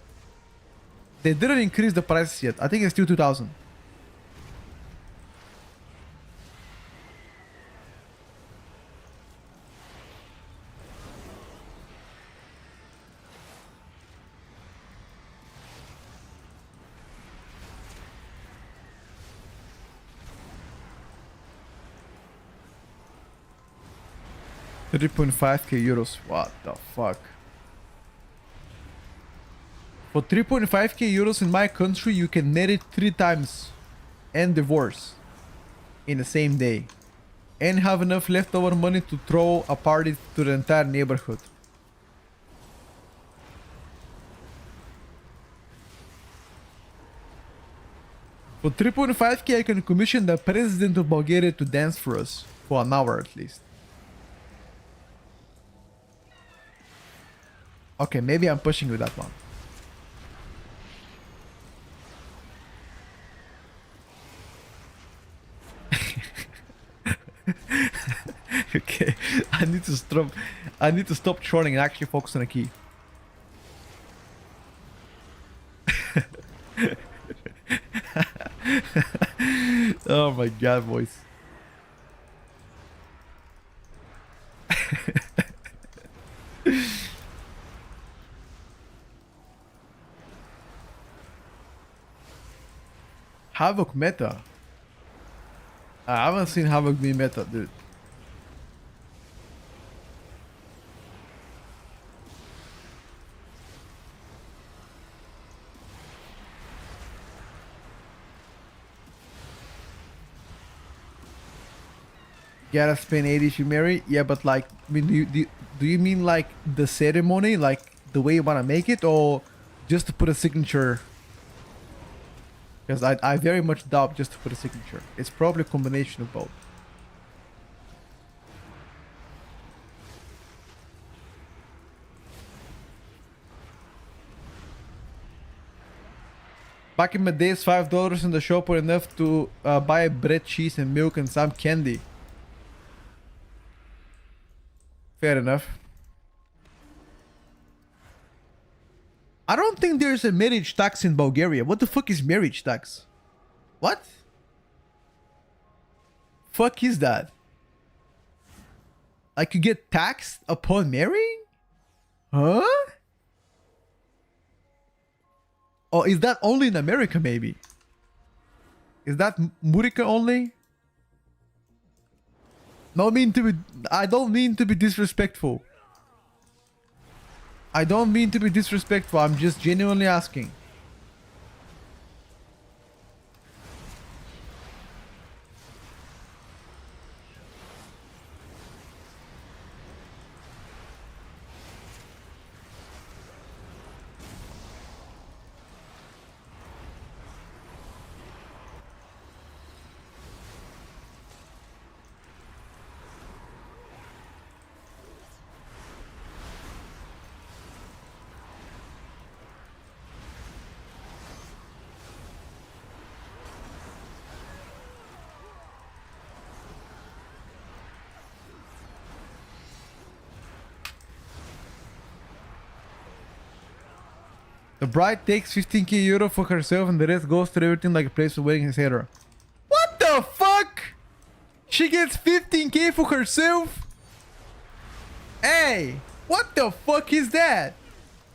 They didn't increase the prices yet. I think it's still 2,000. 3.5k euros. What the fuck? For 3.5k euros in my country, you can marry 3 times and divorce in the same day. And have enough leftover money to throw a party to the entire neighborhood. For 3.5k, I can commission the president of Bulgaria to dance for us. For an hour at least. Okay, maybe I'm pushing with that one. Okay, I need to stop trolling and actually focus on a key. Oh my god, boys. Havoc meta. I haven't seen Havoc be meta, dude. Gotta spend 80 if you marry? Yeah, but like, I mean, do you mean like the ceremony, like the way you wanna make it, or just to put a signature? Because I very much doubt just to put a signature. It's probably a combination of both. Back in my days, $5 in the shop were enough to buy bread, cheese, and milk and some candy. Fair enough. I don't think there's a marriage tax in Bulgaria. What the fuck is marriage tax? What? Fuck is that? Like you get taxed upon marrying? Huh? Or is that only in America maybe? Is that Murica only? I don't mean to be disrespectful. I don't mean to be disrespectful. I'm just genuinely asking. The bride takes 15k euro for herself and the rest goes to everything like a place for wedding, etc. What the fuck? She gets 15k for herself? Hey, what the fuck is that?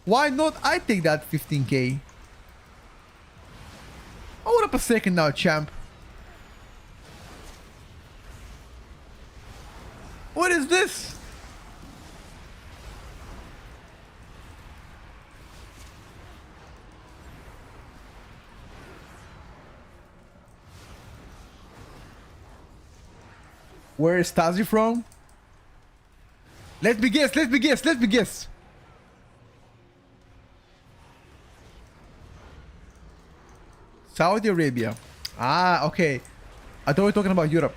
Why not I take that 15k? Hold up a second now, champ. What is this? Where is Stasi from? Let me guess. Saudi Arabia. Ah, okay. I thought we were talking about Europe.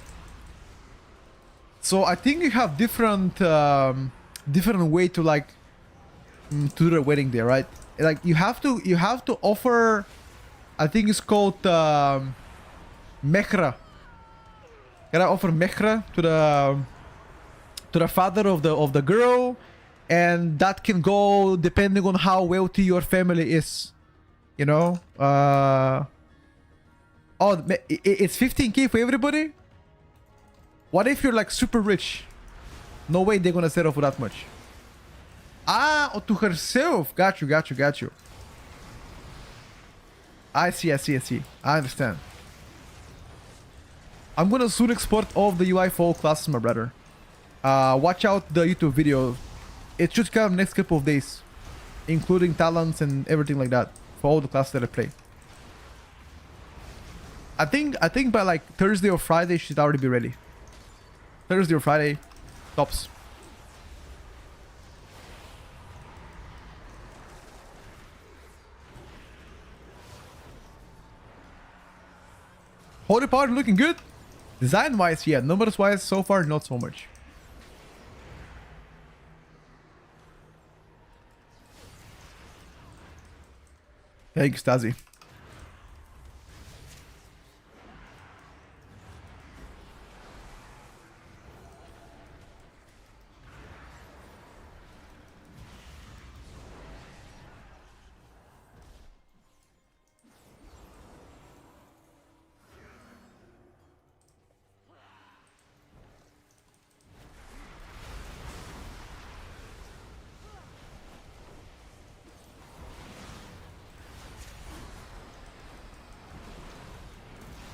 So I think you have different way to like to do the wedding there, right? Like you have to offer, I think it's called mehra. Gotta offer mehra to the father of the girl, and that can go depending on how wealthy your family is, you know. Oh, it's 15k for everybody. What if you're like super rich? No way they're gonna settle for that much. Ah, oh, to herself. Got you. I see. I understand. I'm gonna soon export all of the UI for all classes, my brother. Watch out the YouTube video. It should come next couple of days, including talents and everything like that for all the classes that I play. I think by like Thursday or Friday it should already be ready. Thursday or Friday, tops. Holy Power looking good. Design wise, yeah. Numbers wise, so far not so much. Thank you, Stasi.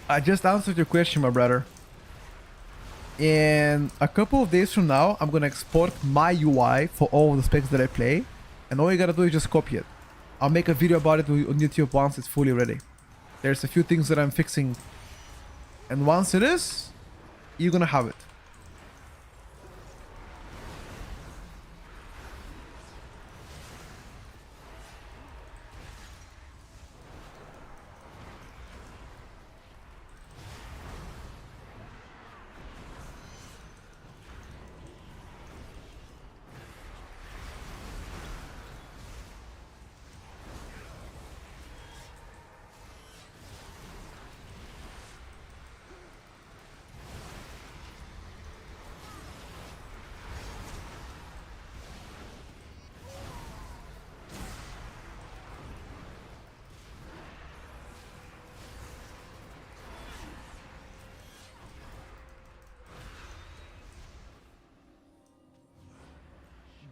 I just answered your question, my brother. In a couple of days from now, I'm gonna export my UI for all the specs that I play, and all you gotta do is just copy it. I'll make a video about it on YouTube once it's fully ready. There's a few things that I'm fixing, and once it is, you're gonna have it.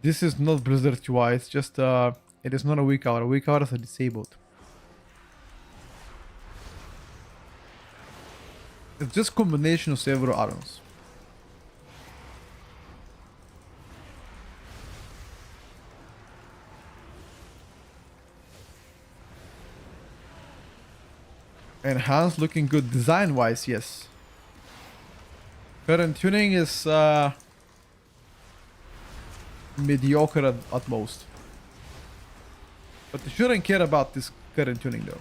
This is not Blizzard UI, it's just, it is not a weak hour. A weak hour is a disabled. It's just combination of several items. Enhanced looking good design wise, yes. Current tuning is, mediocre at most. But you shouldn't care about this current tuning though.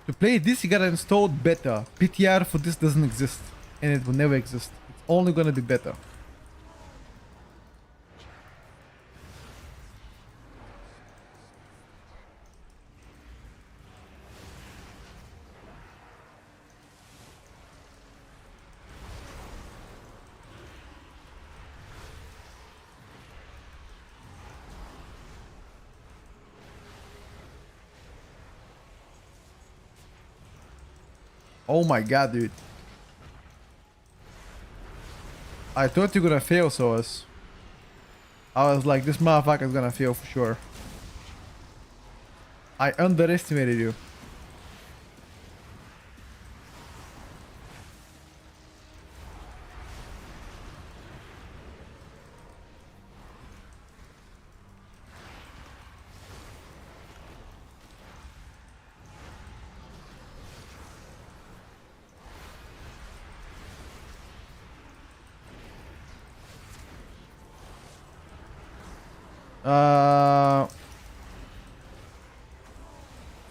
To play this, you gotta install beta. PTR for this doesn't exist, and it will never exist. It's only gonna be beta. Oh my god, dude. I thought you were gonna fail, Soas. I was like, this motherfucker's gonna fail for sure. I underestimated you.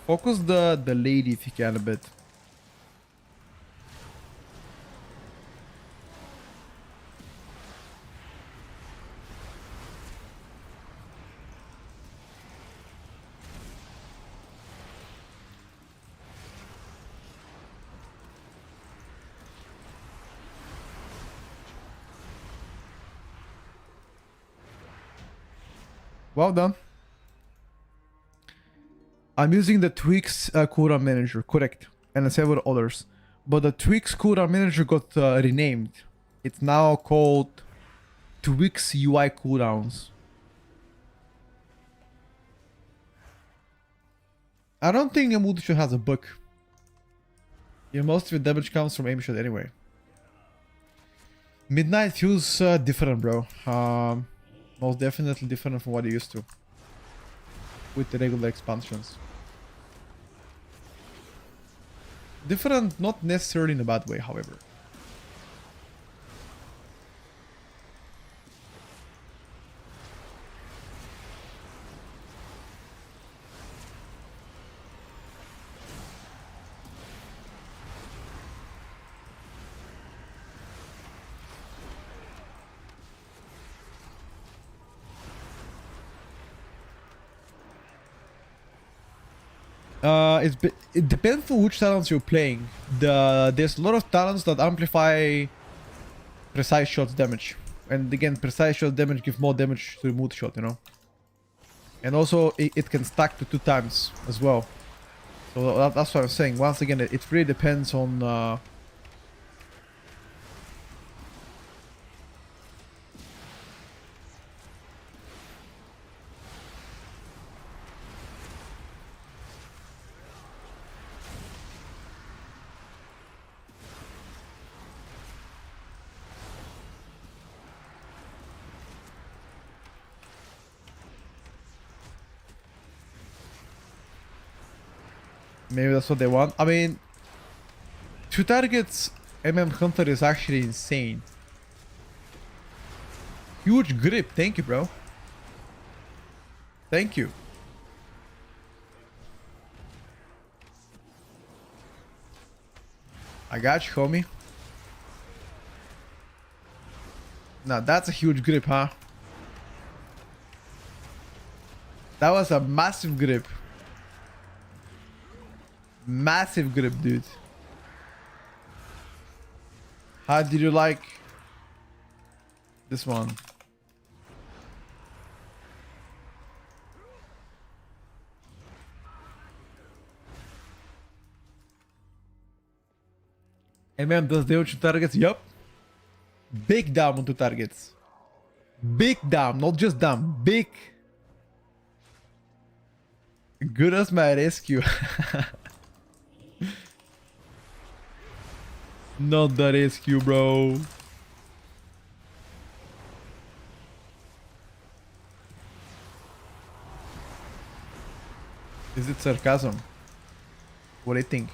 Focus the lady if you can a bit. Well done. I'm using the Tweaks cooldown manager, correct, and several others. But the Tweaks cooldown manager got renamed. It's now called Tweaks UI cooldowns. I don't think a multi-shot has a bug. Yeah, most of the damage comes from aim shot anyway. Midnight feels different, bro. Most definitely different from what you used to with the regular expansions. Different, not necessarily in a bad way, however. It depends on which talents you're playing. There's a lot of talents that amplify precise shots damage, and again, precise shot damage give more damage to the multi shot, you know. And also, it can stack to 2 times as well. So that's what I'm saying. Once again, it really depends on. Maybe that's what they want. I mean, 2 targets Hunter is actually insane. Huge grip. Thank you, bro. Thank you. I got you, homie. Now that's a huge grip, huh? That was a massive grip. Massive grip, dude. How did you like this one? MM does damage to targets? Yup. Big damn onto targets. Big damn, not just damn. Big. Good as my rescue. Not the rescue, bro. Is it sarcasm? What do you think?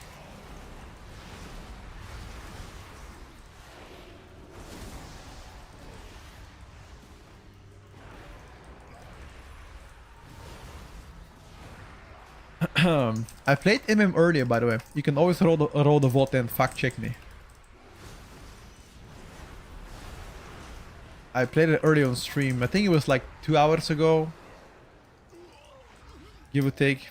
I played MM earlier, by the way. You can always roll the vote and fact check me. I played it early on stream. I think it was like 2 hours ago. Give or take.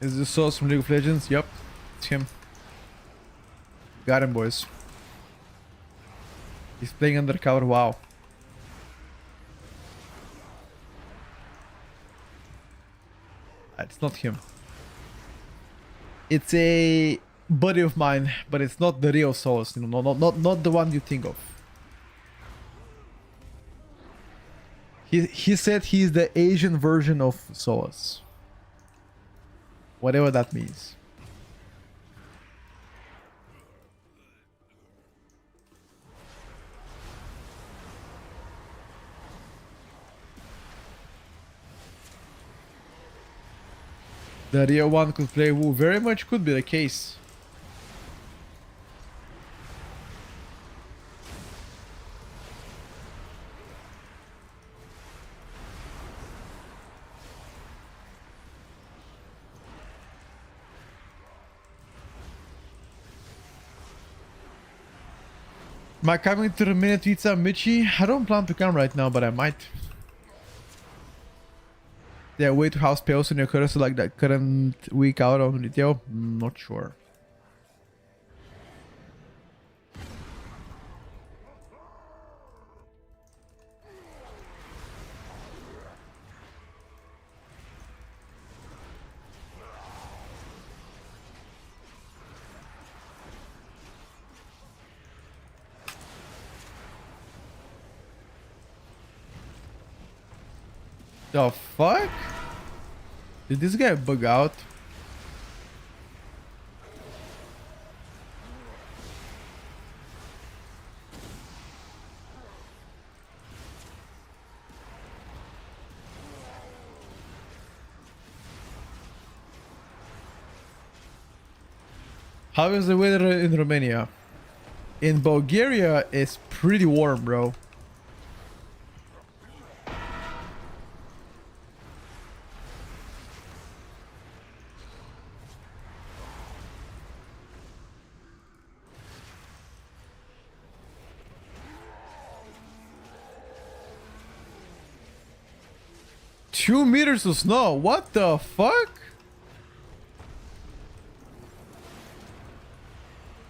Is this Source from League of Legends? Yup, it's him. Got him, boys. He's playing undercover. Wow. It's not him. It's a buddy of mine, but it's not the real Source. You know, not the one you think of. He said he's the Asian version of Source. Whatever that means. The real one could play Wu. Very much could be the case. Am I coming to the minute pizza, Michi? I don't plan to come right now, but I might. Yeah, way to house pills in your currency like that current week out on retail? Not sure. The fuck? Did this guy bug out? How is the weather in Romania? In Bulgaria, it's pretty warm, bro. Two meters of snow. What the fuck?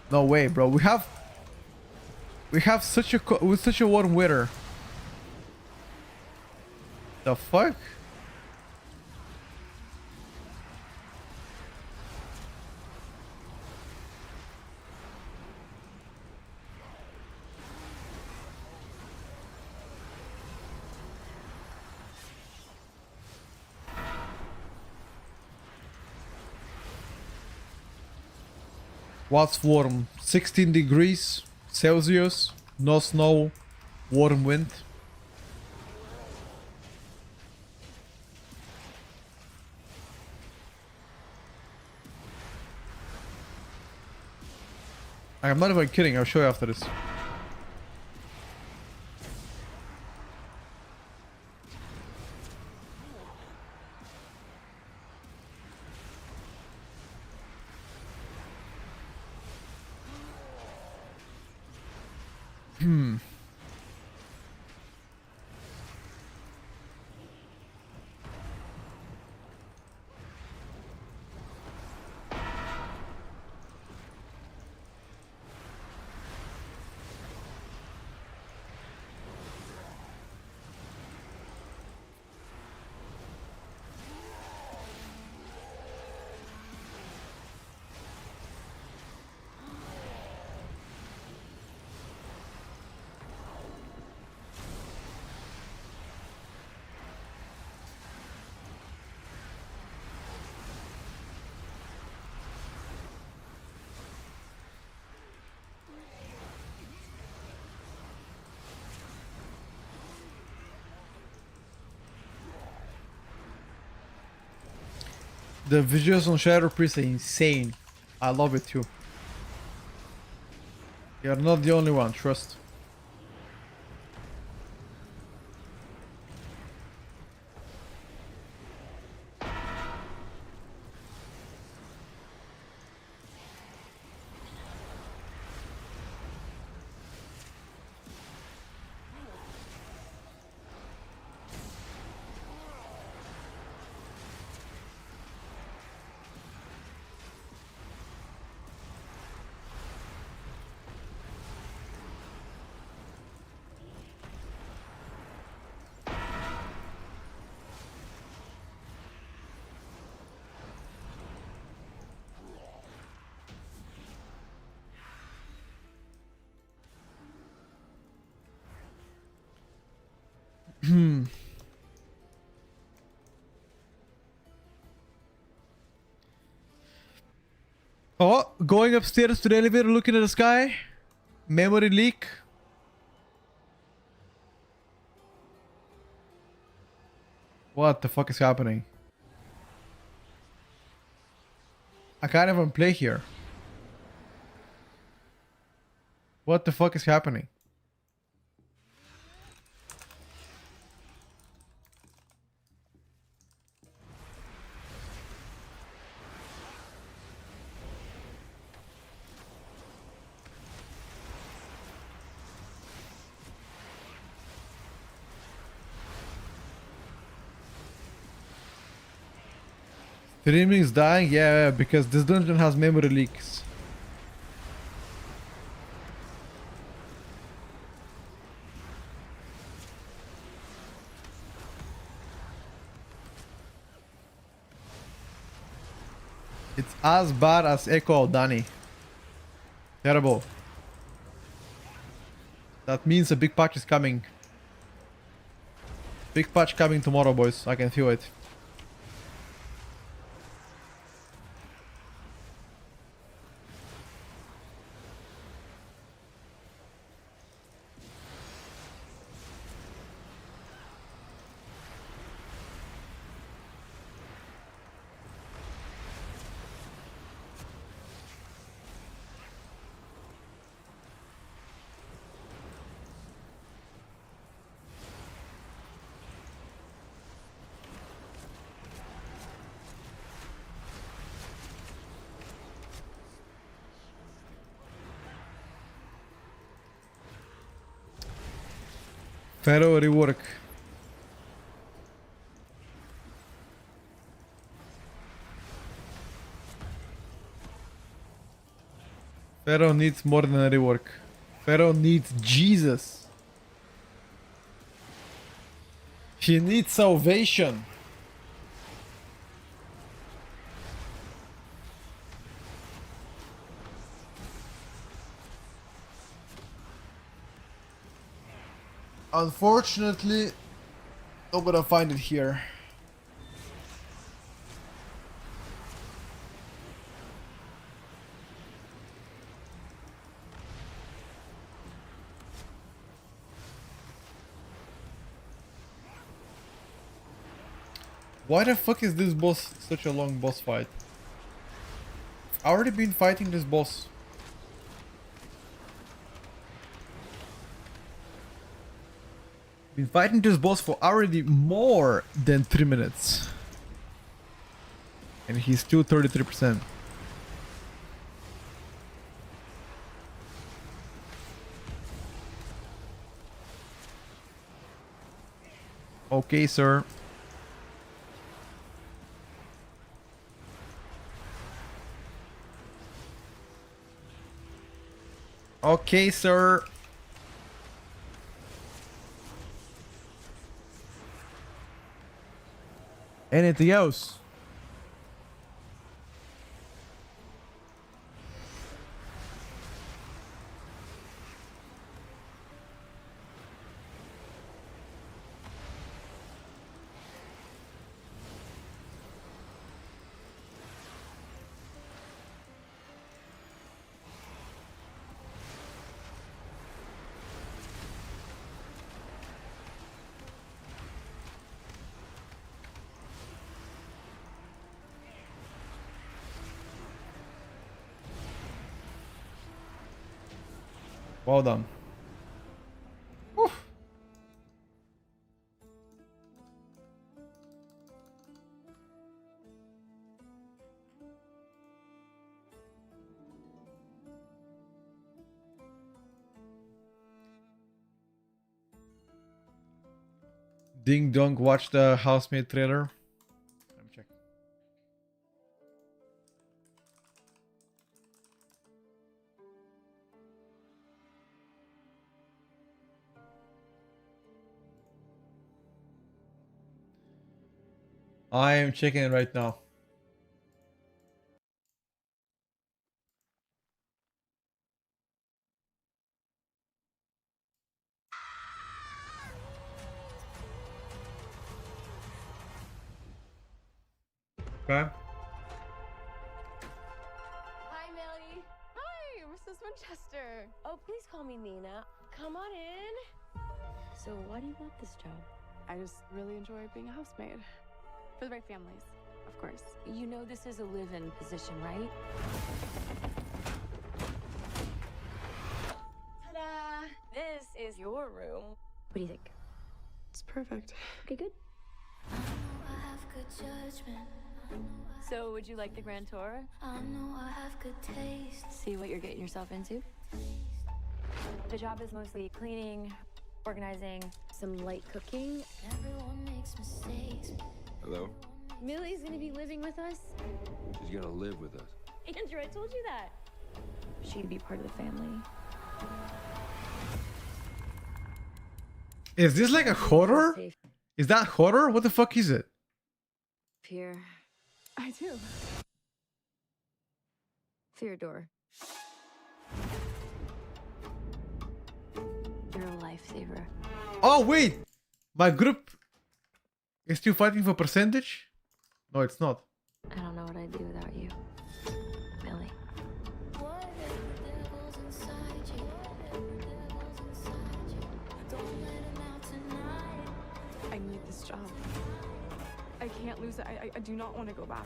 No way, bro. We have such a warm weather. The fuck? What's warm? 16 degrees Celsius, no snow, warm wind. I'm not even kidding, I'll show you after this. The visuals on Shadow Priest are insane. I love it too. You're not the only one, trust. Oh, going upstairs to the elevator, looking at the sky. Memory leak. What the fuck is happening? I can't even play here. What the fuck is happening? Streaming is dying? Yeah, because this dungeon has memory leaks. It's as bad as Echo Danny. Terrible. That means a big patch is coming. Big patch coming tomorrow, boys. I can feel it. Pharaoh rework. Pharaoh needs more than a rework. Pharaoh needs Jesus. He needs salvation. Unfortunately, not gonna find it here. Why the fuck is this boss such a long boss fight? I've already been fighting this boss. Been fighting this boss for already more than 3 minutes. And he's still 33%. Okay, sir. Okay, sir. Anything else? Well done. Whew. Ding Dong, watch the Housemaid trailer. Let me check. I am checking it right now. Okay. Hi, Melly. Hi, Mrs. Winchester. Oh, please call me Nina. Come on in. So, why do you want this job? I just really enjoy being a housemaid. For the right families, of course. You know this is a live-in position, right? Ta-da! This is your room. What do you think? It's perfect. Okay, good. So, would you like the grand tour? See what you're getting yourself into? The job is mostly cleaning, organizing, some light cooking. Hello. Millie's gonna be living with us. She's gonna live with us. Andrew, I told you that. She'd be part of the family. Is this like a horror? Safe Is that horror? What the fuck is it? here. I do. Theodore. You're a lifesaver. Oh wait, my group is still fighting for percentage? No, it's not. I don't know what I'd do without you, Millie. I need this job. I can't lose it. I do not want to go back.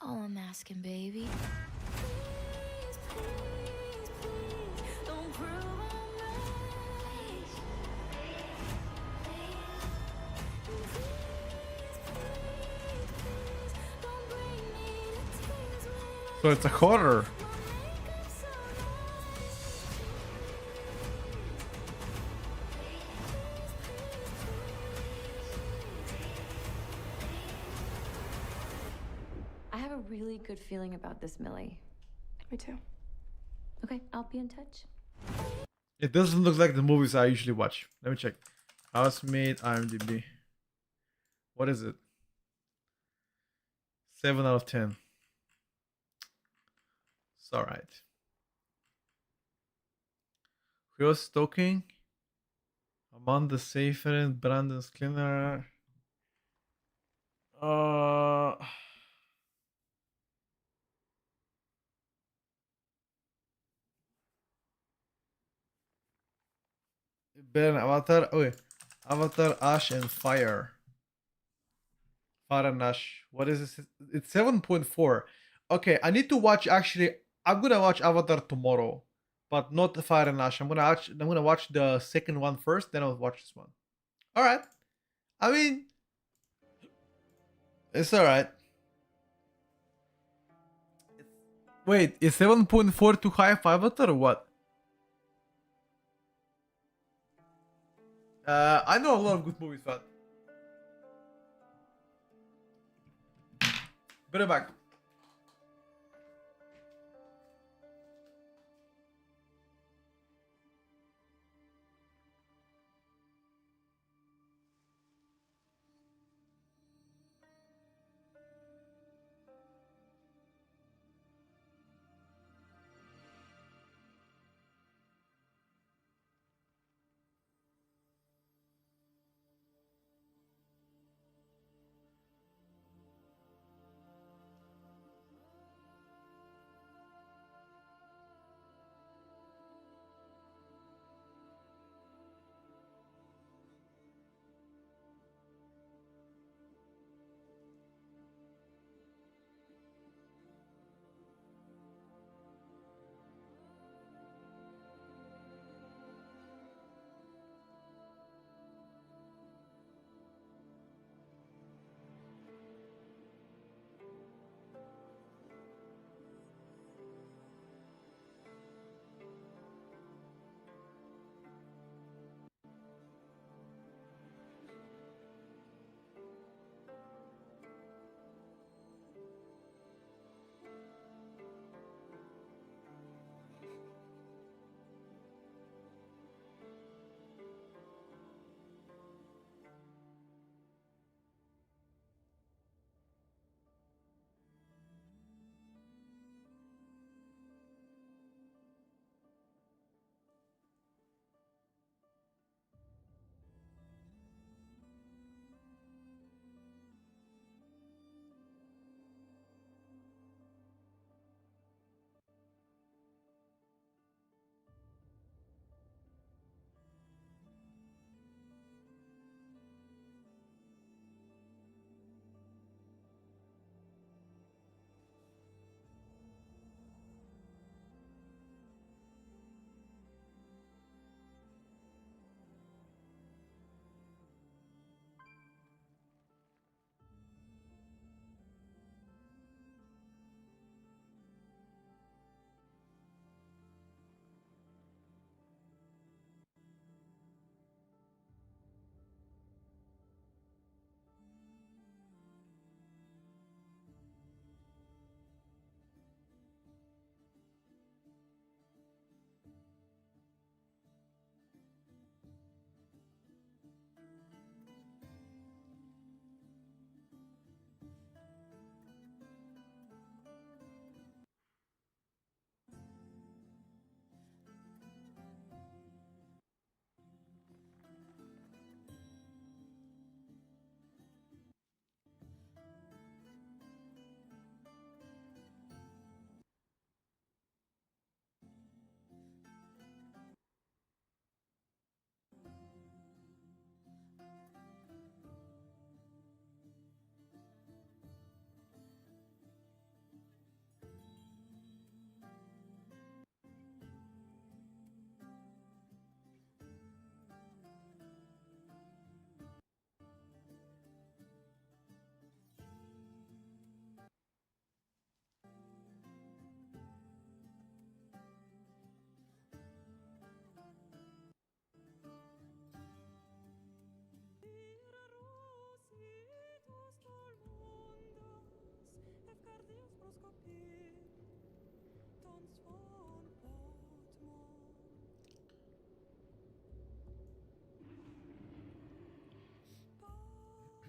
All I'm asking, baby. So it's a horror. I have a really good feeling about this, Millie. Me too. Okay, I'll be in touch. It doesn't look like the movies I usually watch. Let me check. Housemaid, IMDb. What is it? 7 out of 10. It's alright. Who's stalking? Amanda Seyfried, Brandon Skinner. Ben Avatar. Oh, wait. Avatar, Ash, and Fire. Fire and Ash. What is this? It's 7.4. Okay, I need to watch. Actually, I'm gonna watch Avatar tomorrow, but not the Fire and Ash. I'm gonna watch the second one first, then I'll watch this one. All right. I mean, it's all right. Wait, is 7.4 too high for Avatar or what? I know a lot of good movies, but better back.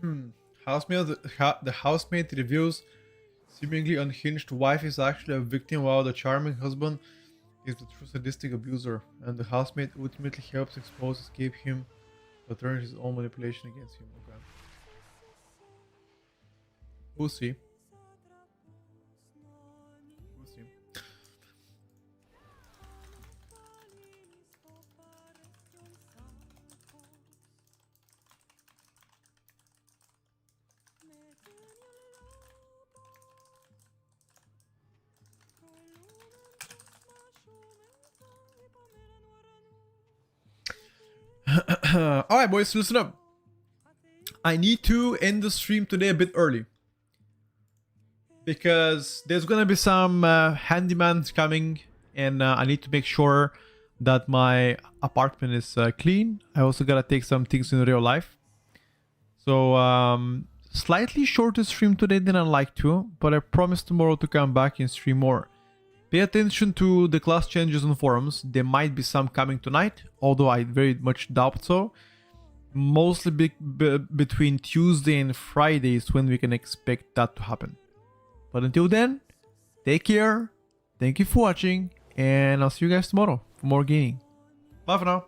The housemate reveals seemingly unhinged wife is actually a victim, while the charming husband is the true sadistic abuser, and the housemate ultimately helps expose escape him, but turns his own manipulation against him. Okay. We'll see. We'll see. Alright, boys, listen up. I need to end the stream today a bit early, because there's gonna be some handymans coming, and I need to make sure that my apartment is clean. I also gotta take some things in real life. So slightly shorter stream today than I like to, but I promise tomorrow to come back and stream more. Pay attention to the class changes on forums. There might be some coming tonight, although I very much doubt so. Mostly between Tuesday and Friday is when we can expect that to happen. But until then, take care, thank you for watching, and I'll see you guys tomorrow for more gaming. Bye for now.